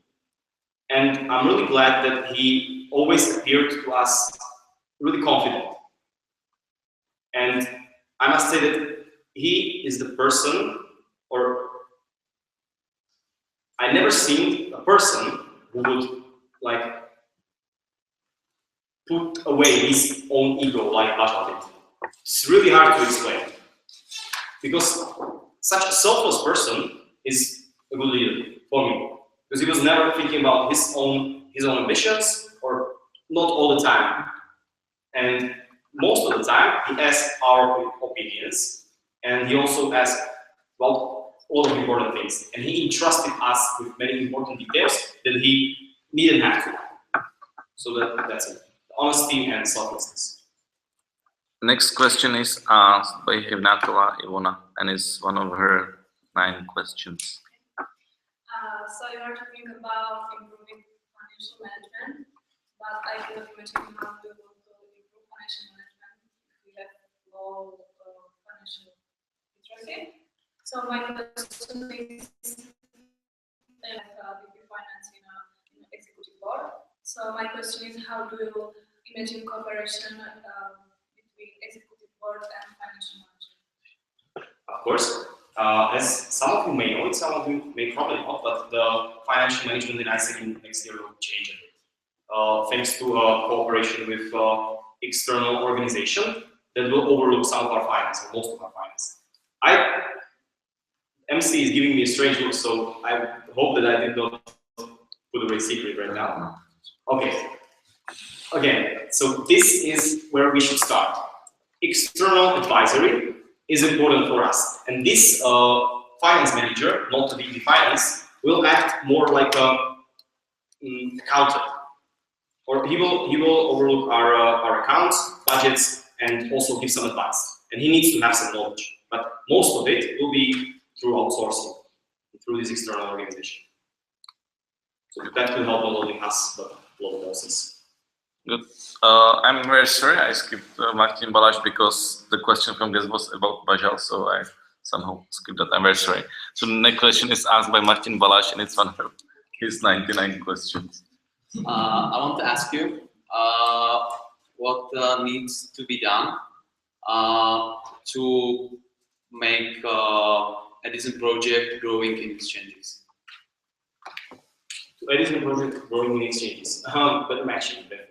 And I'm really glad that he always appeared to us really confident. And I must say that he is the person, or I never seen a person who would like put away his own ego like Bajal did. It's really hard to explain, because such a selfless person is a good leader for me. because he was never thinking about his own ambitions, or not all the time. And most of the time, he asked our opinions, and he also asked about all of the important things. And he entrusted us with many important details that he didn't have to. So that's it. Honesty and selflessness. Next question is asked by Ivnatova Ivona, and is one of her 9 questions. So you are talking about improving financial management, but I cannot imagine how to improve financial management if we have low financial literacy. So my question is, VP Finance in an executive board. So my question is, how do you imagine cooperation between executive board and financial manager? Of course. As some of you may know it, some of you may probably not, but the financial management in AIESEC next year will change a bit. Thanks to cooperation with external organization that will overlook some of our finance, or most of our finance. MC is giving me a strange look, so I hope that I did not put away secret right now. Okay. Again, so this is where we should start. External advisory is important for us, and this finance manager, not to be the finance, will act more like a accountant, or he will overlook our accounts, budgets, and also give some advice. And he needs to have some knowledge, but most of it will be through outsourcing, through this external organization. So that will help not only us, but a lot of process. Good. I'm very sorry I skipped Martin Balázs because the question from guest was about Bajal, so I somehow skipped that. I'm very sorry. So the next question is asked by Martin Balázs, and it's one of his 99 questions. I want to ask you what needs to be done to make AIESEC project growing in exchanges. AIESEC project growing in exchanges, but matching definitely,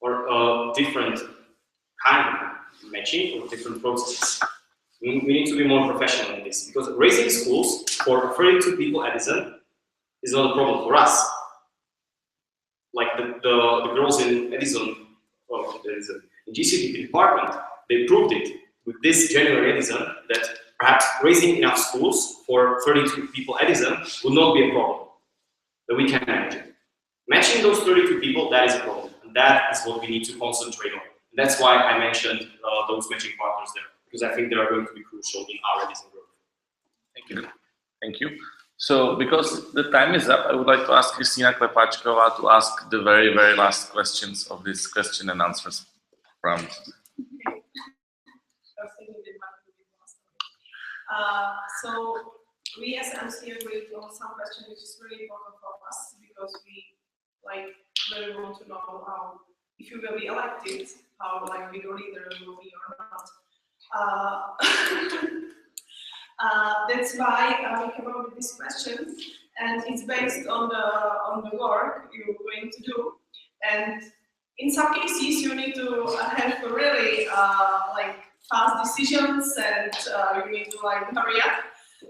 or different kind of matching or different processes. We need to be more professional in this, because raising schools for 32 people at AIESEC is not a problem for us. Like the girls in Edison, well, in GCDP department, they proved it with this January Edison that perhaps raising enough schools for 32 people at Edison would not be a problem, that we can manage it. Matching those 32 people, that is a problem, and that is what we need to concentrate on. And that's why I mentioned those matching partners there, because I think they are going to be crucial in our Edison growth. Thank you. Thank you. So, because the time is up, I would like to ask Kristina Klepačková to ask the very, very last questions of this question and answers round. So we as MC agreed on some questions which is really important for us, because we really want to know how, if you will be elected, how big a leader you will be or not. That's why we came up with this question, and it's based on the work you're going to do. And in some cases, you need to have really fast decisions, and you need to hurry up.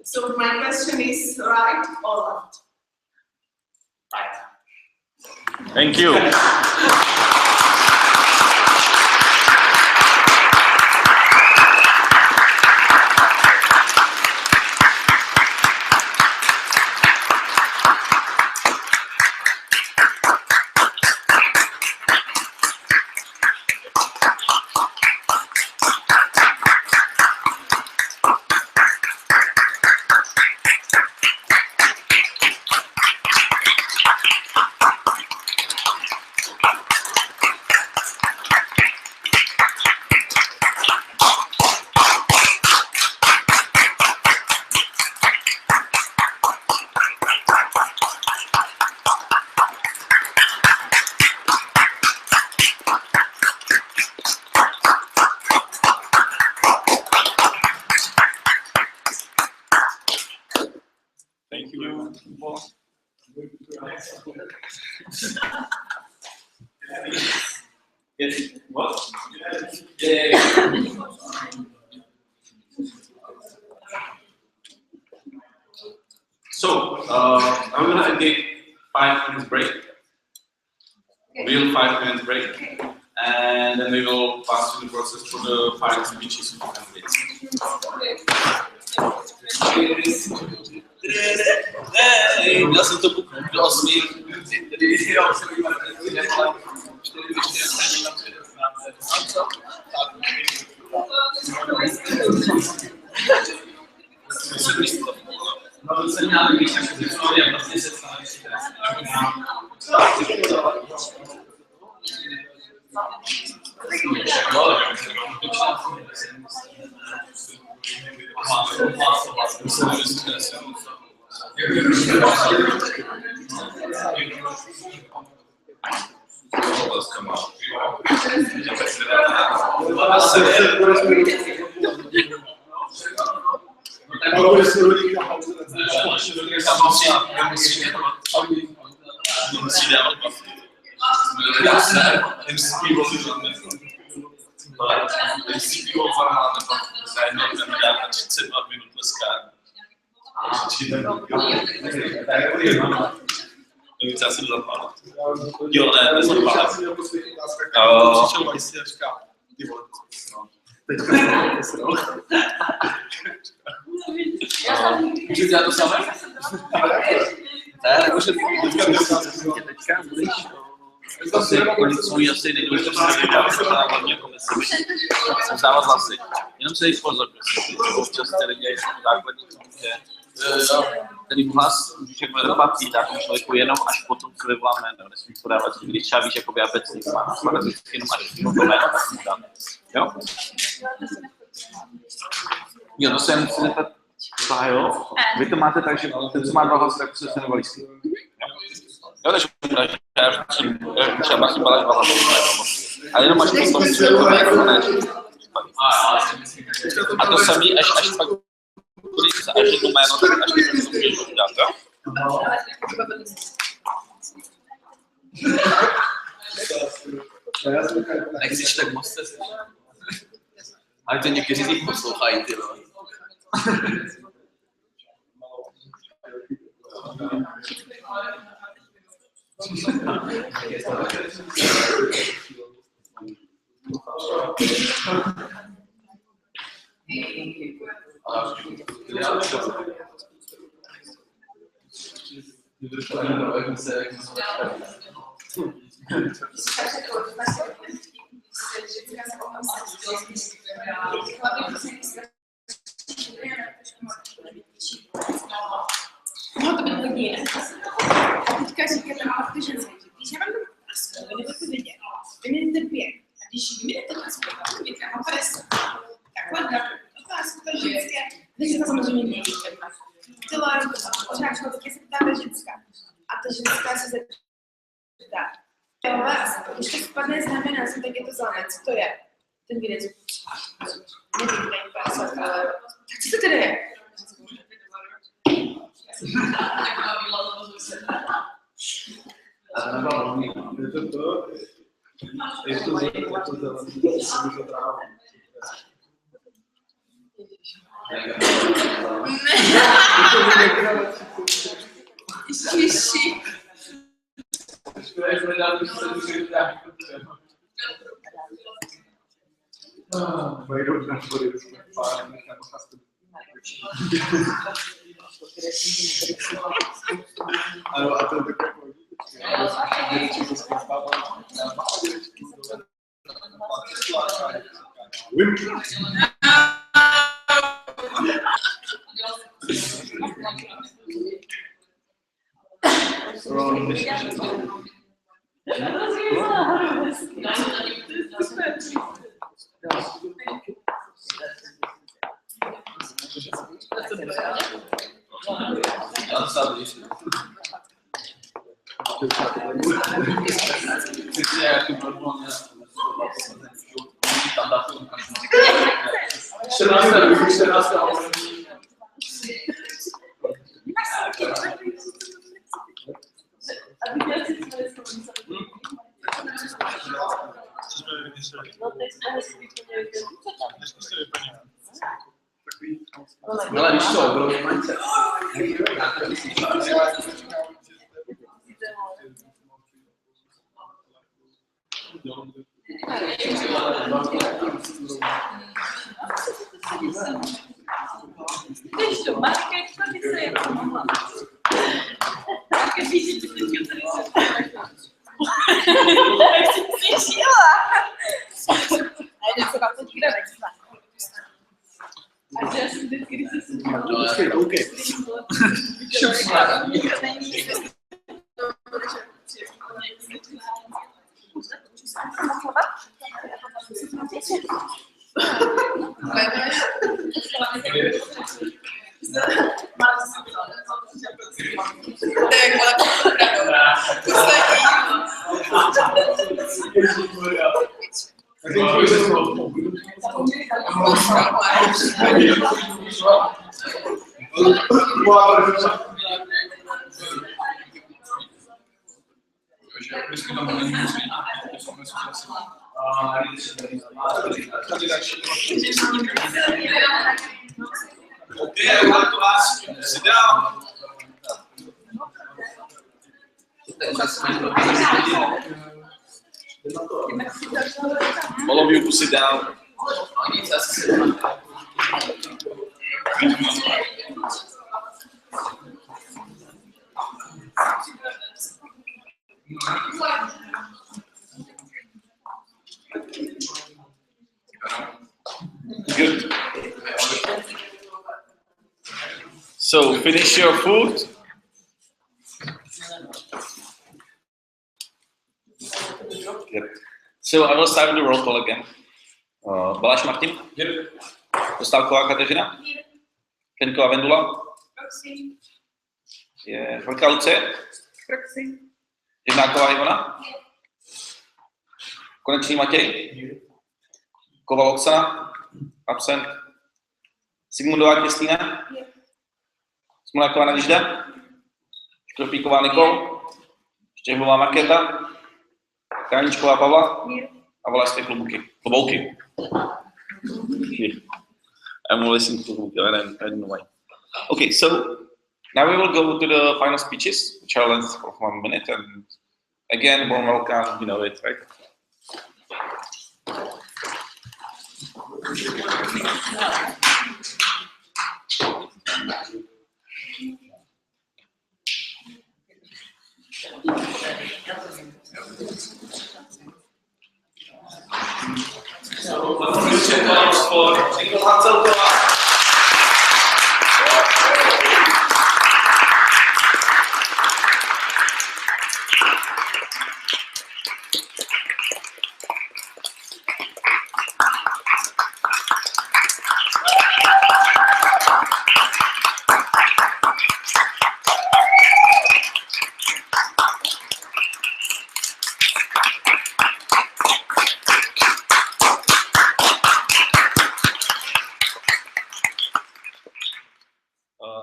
So my question is, right or left? Right. Thank you. Yes. What? So, I'm gonna engage 5 minutes break. Real 5 minutes break. And then we will pass through the process for the final speeches for candidates. Já jsem to do 8. Já jsem zapálil. Jo, ne, nezapálil. Můžu dělat to samé? Ne, jakože teďka budeš asi svůj asi nejdůležitější hlavně komise. Jsem dávat hlasy. Jenom se jich pozor, protože občas ty lidi jsou základní, který hlas může vydávat dát člověku jenom až potom, co vyvolá jméno. Nesmí podávat, když třeba víš jakoby abecný jméno, ale vždycky jenom až to jméno, tak mu dám. Jo? Jo, to se jen chci zeptat, jo? Vy to máte tak, že ten, co má 2 hlasy, tak se jmenuje lístky. Jo, takže třeba chybala 2 hlasy. Ale jenom až potom, co vyvolá jméno. A to samý, až pak až je to jméno, tak až to můžeš udělat, jo? Nechceš tak moc se slyšet. Ale to někteří z nich poslouchají, ty vole. No to bylo hodně. Teďka říkáte, ale ty ženské, když já mám aspoň, vy nebudete vidět, vy mě jdete 5. A když vy mě jdete aspoň, já mám 50. Takhle na otázku to ženské, takže to samozřejmě není. Tohle pořád člověk se ptá ta ženská. A ta ženská se zeptá. Jo, vás, když to spadne znamená, tak je to zelené, co to je? Ten vědec. Nevím, ale co to tedy je? Ježiši. Ano, a to je takový. Ale víš co, bylo to Víš to, marketka by se jako mohla. Marketka by se tak si slyšela. A jde se vám to díra nechce. A že já jsem vždycky, když se slyšela. Počkej, koukej. Okay, I would like to ask you to sit down. All of you to sit down. Good. So finish your food. Good. So I will start with the roll call again. Baláš Martin? Here. Dostálková Kateřina? Kenková Vendula? Je Horka Lucie? Jednáková Ivona? Konečný Matěj? Koval Oksana? Absent. Sigmundová Kristýna? Smoláková Naděžda? Škropíková Nikol? Štěhlová Markéta? Kráničková Pavla? A Valašské klobouky. I'm listening to klobouky, I don't know why. Okay, so now we will go to the final speeches, which are length of 1 minute, and again, warm welcome, you know it, right? So, for Nikol Hanzelková.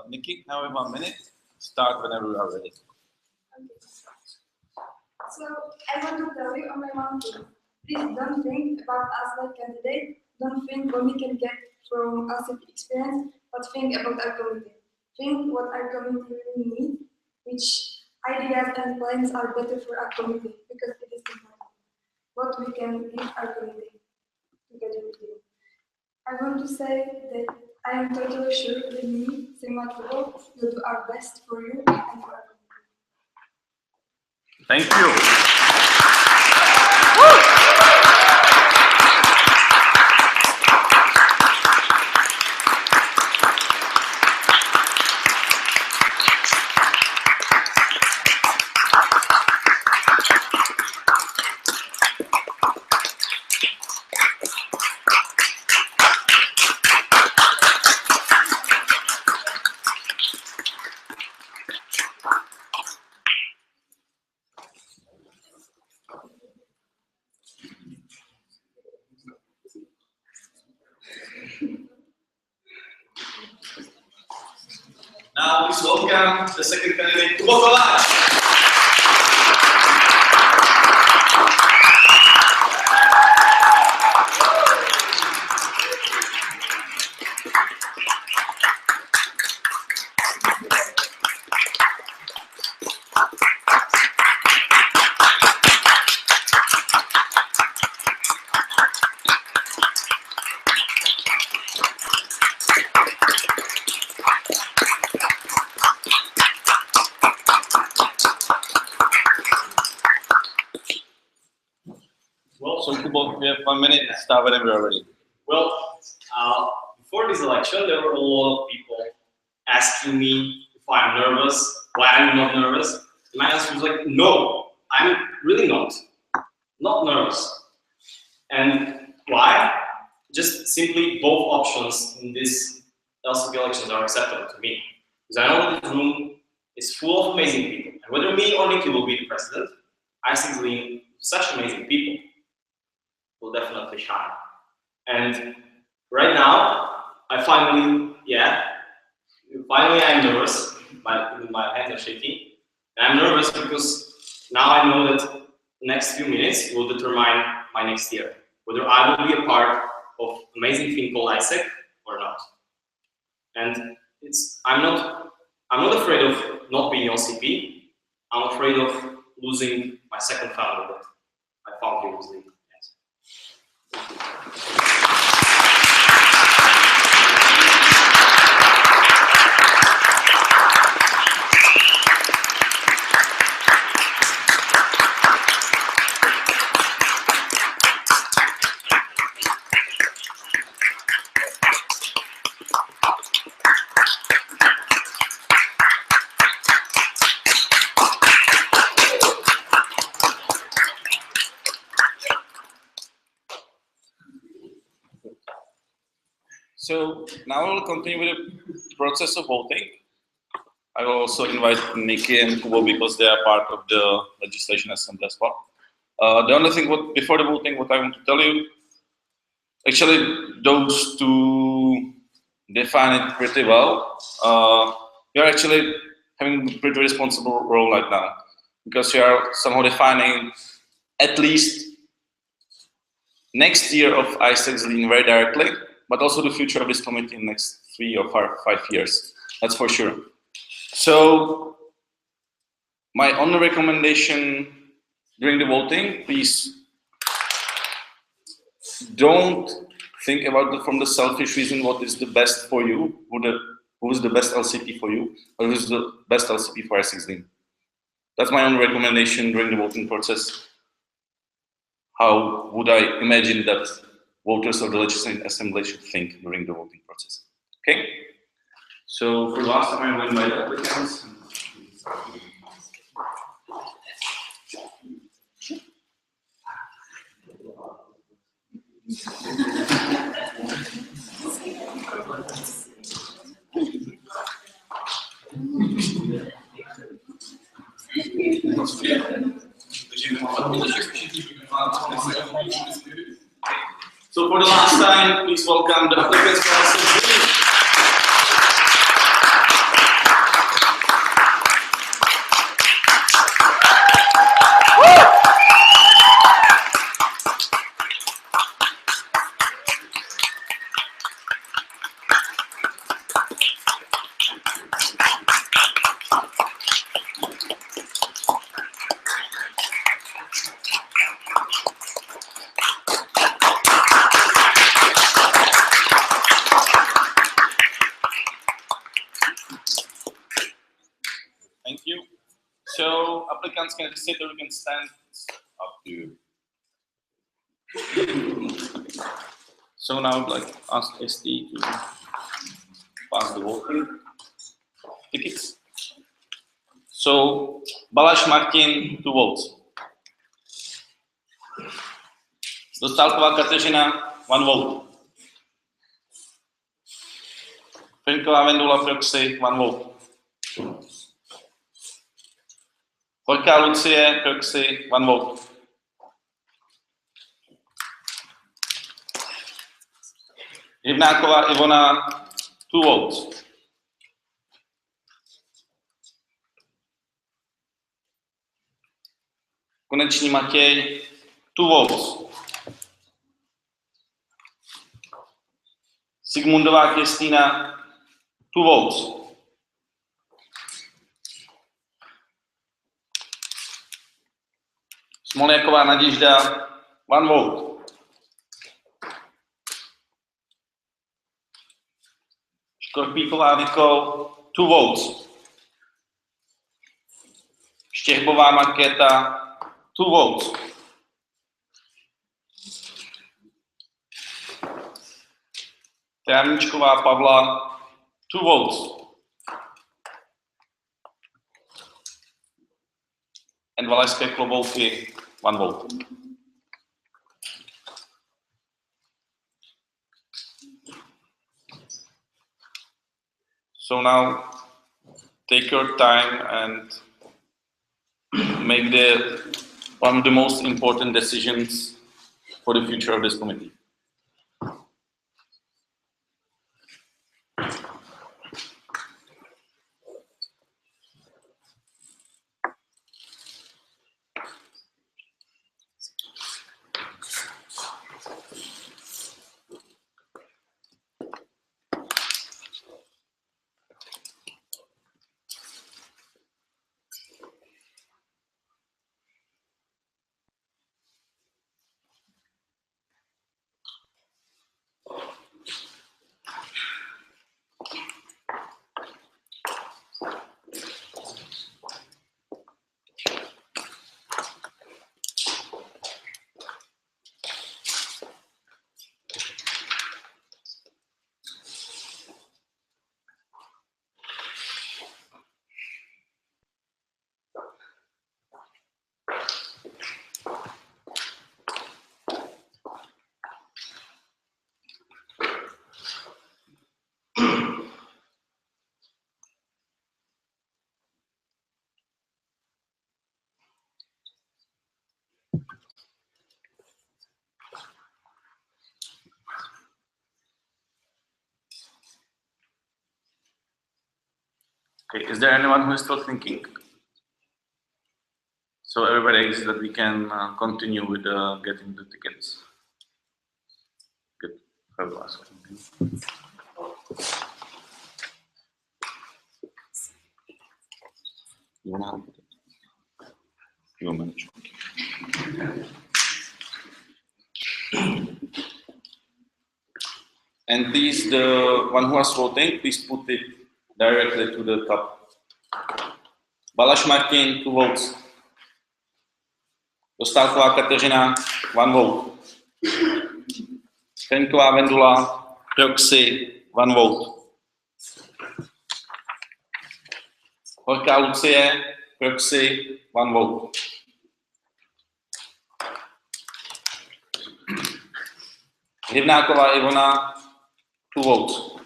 Nikki, now we have 1 minute. Start whenever you are ready. So I want to tell you only one thing. Please don't think about us like candidates. Don't think what we can get from LCP experience, but think about our community. Think what our community really needs, which ideas and plans are better for our community, because it is important. What we can give our community together with you. I want to say that I am totally sure that me, Sigma Kubo, will do our best for you and for our community. Thank you. Now please welcome the second candidate, Kubo Kováč. So Kubo, we have 1 minute, start whenever you're ready. Well, before this election, there were a lot of people asking me if I'm nervous, why I'm not nervous. And my answer was like, no, I'm really not nervous. And why? Just simply both options in this LCP elections are acceptable to me. Because I know that this room is full of amazing people. And whether me or Nikki will be the president, AIESEC Zlín, such amazing people, will definitely shine. And right now, finally I'm nervous. My hands are shaking. And I'm nervous because now I know that the next few minutes will determine my next year, whether I will be a part of amazing thing called AIESEC or not. And I'm not afraid of not being LCP. I'm afraid of losing my second family that I found here in Zlín. So now we'll continue with the process of voting. I will also invite Nikki and Kubo because they are part of the legislation assembly as well. The only thing before the voting, what I want to tell you, actually those two define it pretty well. You are actually having a pretty responsible role right now because you are somehow defining at least next year of AIESEC Zlín very directly, but also the future of this committee in the next 3 or 5 years. That's for sure. So my only recommendation during the voting, please don't think about from the selfish reason what is the best for you, who is the best LCP for you, or who is the best LCP for AIESEC Zlín. That's my only recommendation during the voting process. How would I imagine that voters of the Legislative Assembly should think during the voting process? Okay? So for the last time I will invite applicants. So for the last time, please welcome the applicants for AIESEC Zlín. Thank you. So applicants can sit or you can stand. It's up to you. So now I'd like to ask ST to pass the voting tickets. So Balaš Martin to vote. Dostálková Kateřina, 1 vote. Finková Vendula Proxy, 1 vote. Horká Lucie Proxy, 1 vote. Rybnáková Ivona, 2 votes. Konečný Matěj, 2 votes. Sigmundová Kristýna, 2 votes. Smoljaková Naděžda, 1 vote. Škorpíková Nikol, 2 votes. Štěhbová Markéta, 2 votes. Trávničková Pavla, 2 votes. And Valašské Klobouky, 1 vote. So now take your time and make one of the most important decisions for the future of this committee. Okay, is there anyone who is still thinking? So everybody agrees that we can continue with getting the tickets. Good. I will ask. You manage. And please, the one who is voting, please put it directly to the top. Balaš Martin, 2 votes. Dostálková Kateřina, 1 vote. Kremková Vendula, Proxy, 1 vote. Horká Lucie, Proxy, 1 vote. Hivnáková Ivona, 2 votes.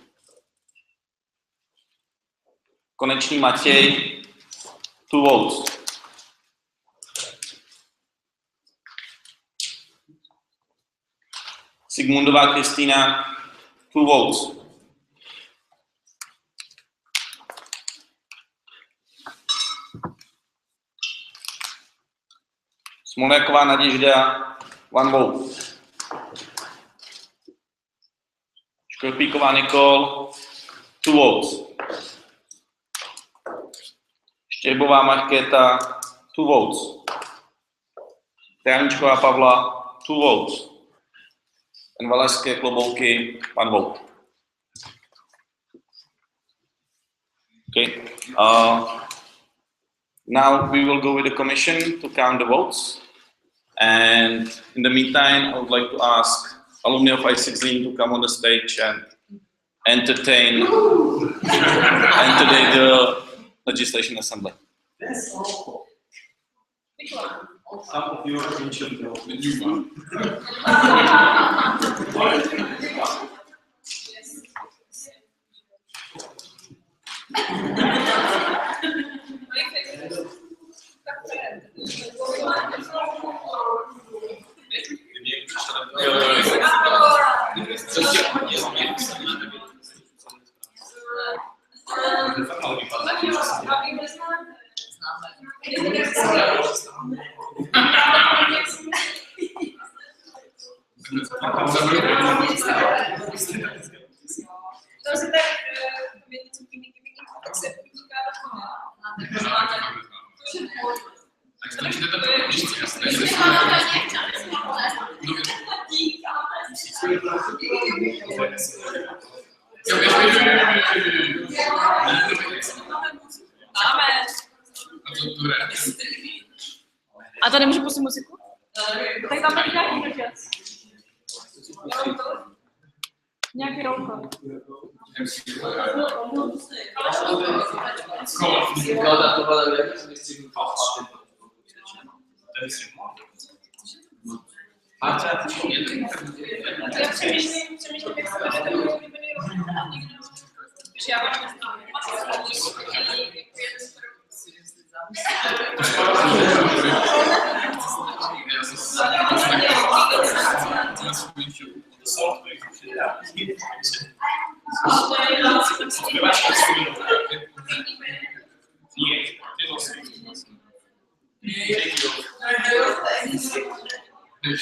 Konečný Matěj, 2 votes. Sigmundová Kristýna, 2 votes. Smoljaková Naděžda, 1 vote. Škorpíková Nikol, 2 votes. Štěrbová Markéta, 2 votes. Trávničková Pavla, 2 votes. And Valašské Klobouky, 1 vote. Okay. Now we will go with the commission to count the votes. And in the meantime, I would like to ask alumni of AIESEC Zlín to come on the stage and entertain the legislation assembly. That's all. Some of your attention will be new one. To se tak něco gimmicky, tak se utíká do toho. Tak to můžete to použít, jasné. A to nemůžu pustit muziku? Tak tam taky nějaký čas. Nějaký rolko. A třeba Já přemýšlím, jak se jmenuje můj oblíbený rok. Takže já mám všechno mi to já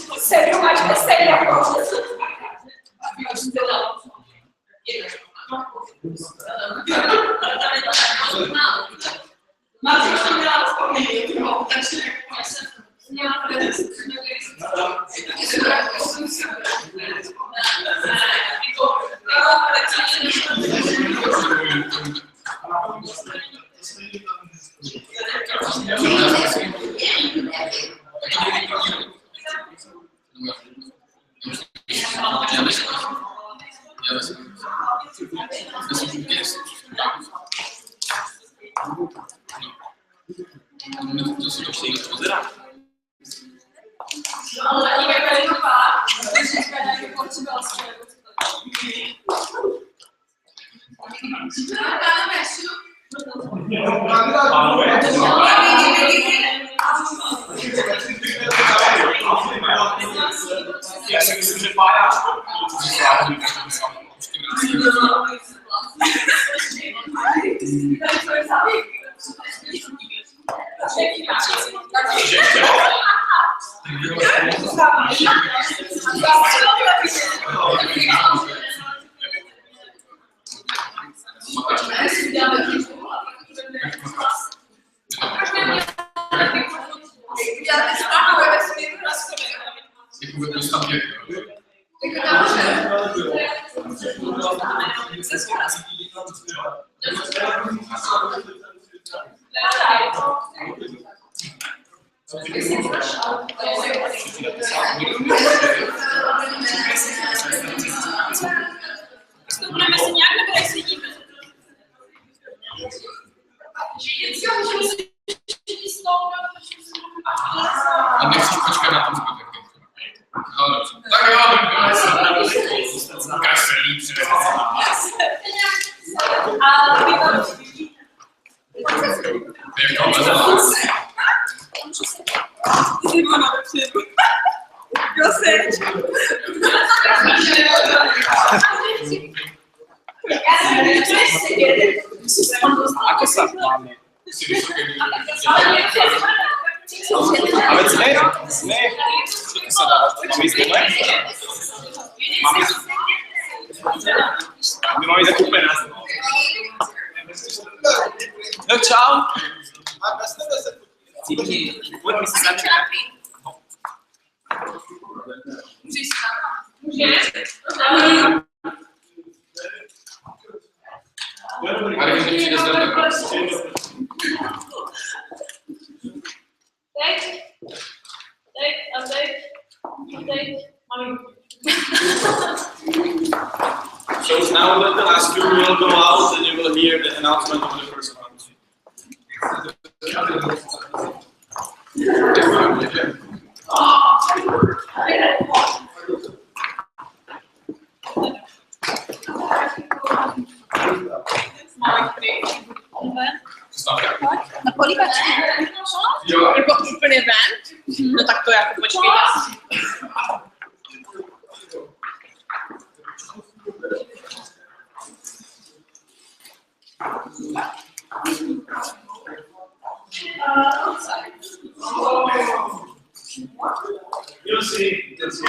jsem sério, mas é sério. Já si myslím, že pája. Budeme si nějak nebo jak sedíme? A nechci počkat na ten zbytek. No dobře. Tak jo, ukáž se líp přiveze. A ty Jak to bezala. Simona dopředu. Proseď. Ako sa máme? Ale sme. Čo sa dá? Máme ísť dole? My máme ísť takú penáz. No čau. Díky. Poďme si za mňa. Můžeš s náma? Můžeš? Marek, že přijde zde teď. So now let the last two will go out and you will hear the announcement of the first one. Na polívačku. Jo. Jako úplně ven? No tak to jako počkej. You'll see. You'll see.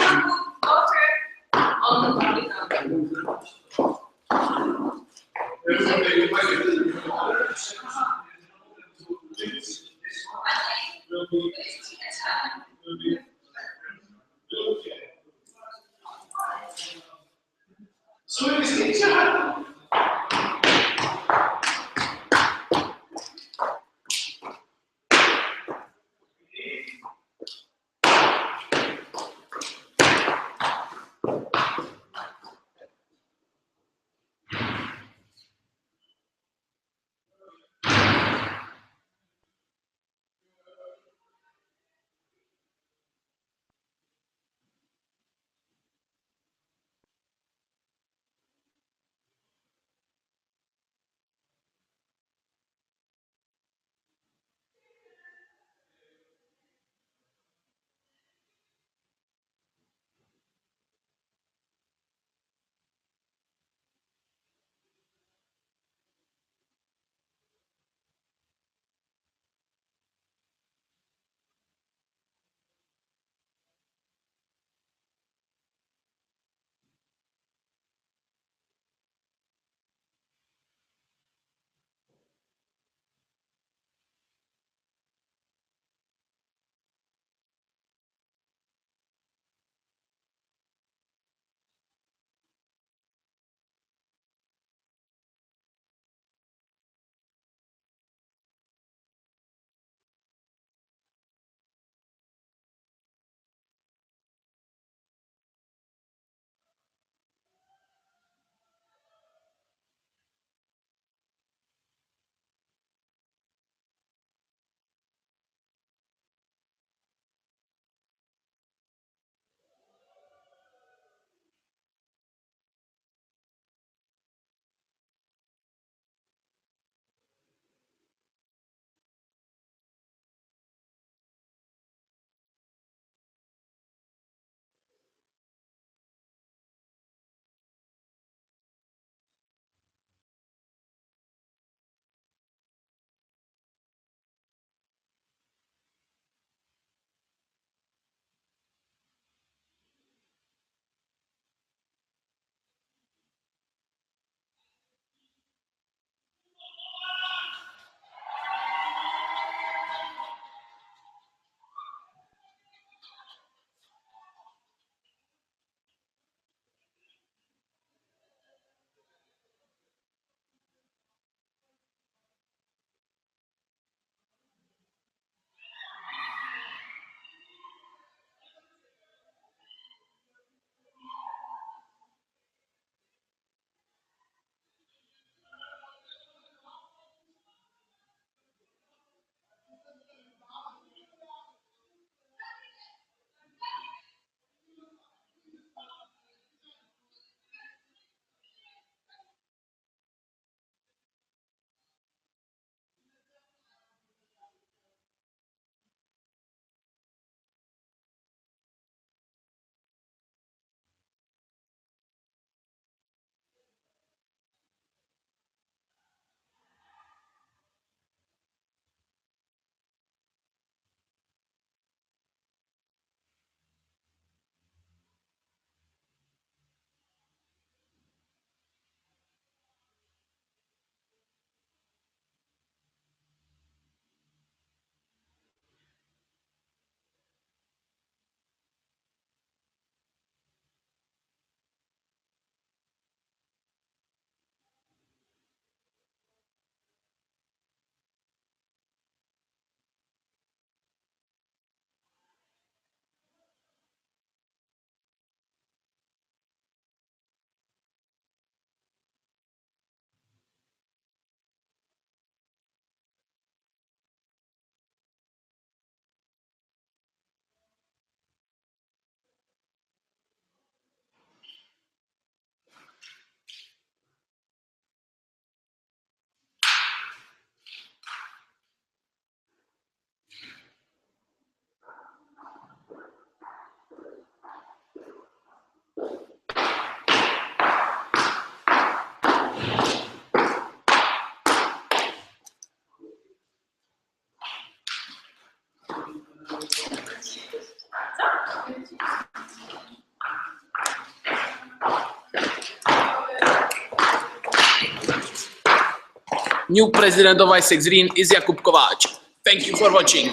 New president of AIESEC Zlín is Jakub Kováč. Thank you for watching.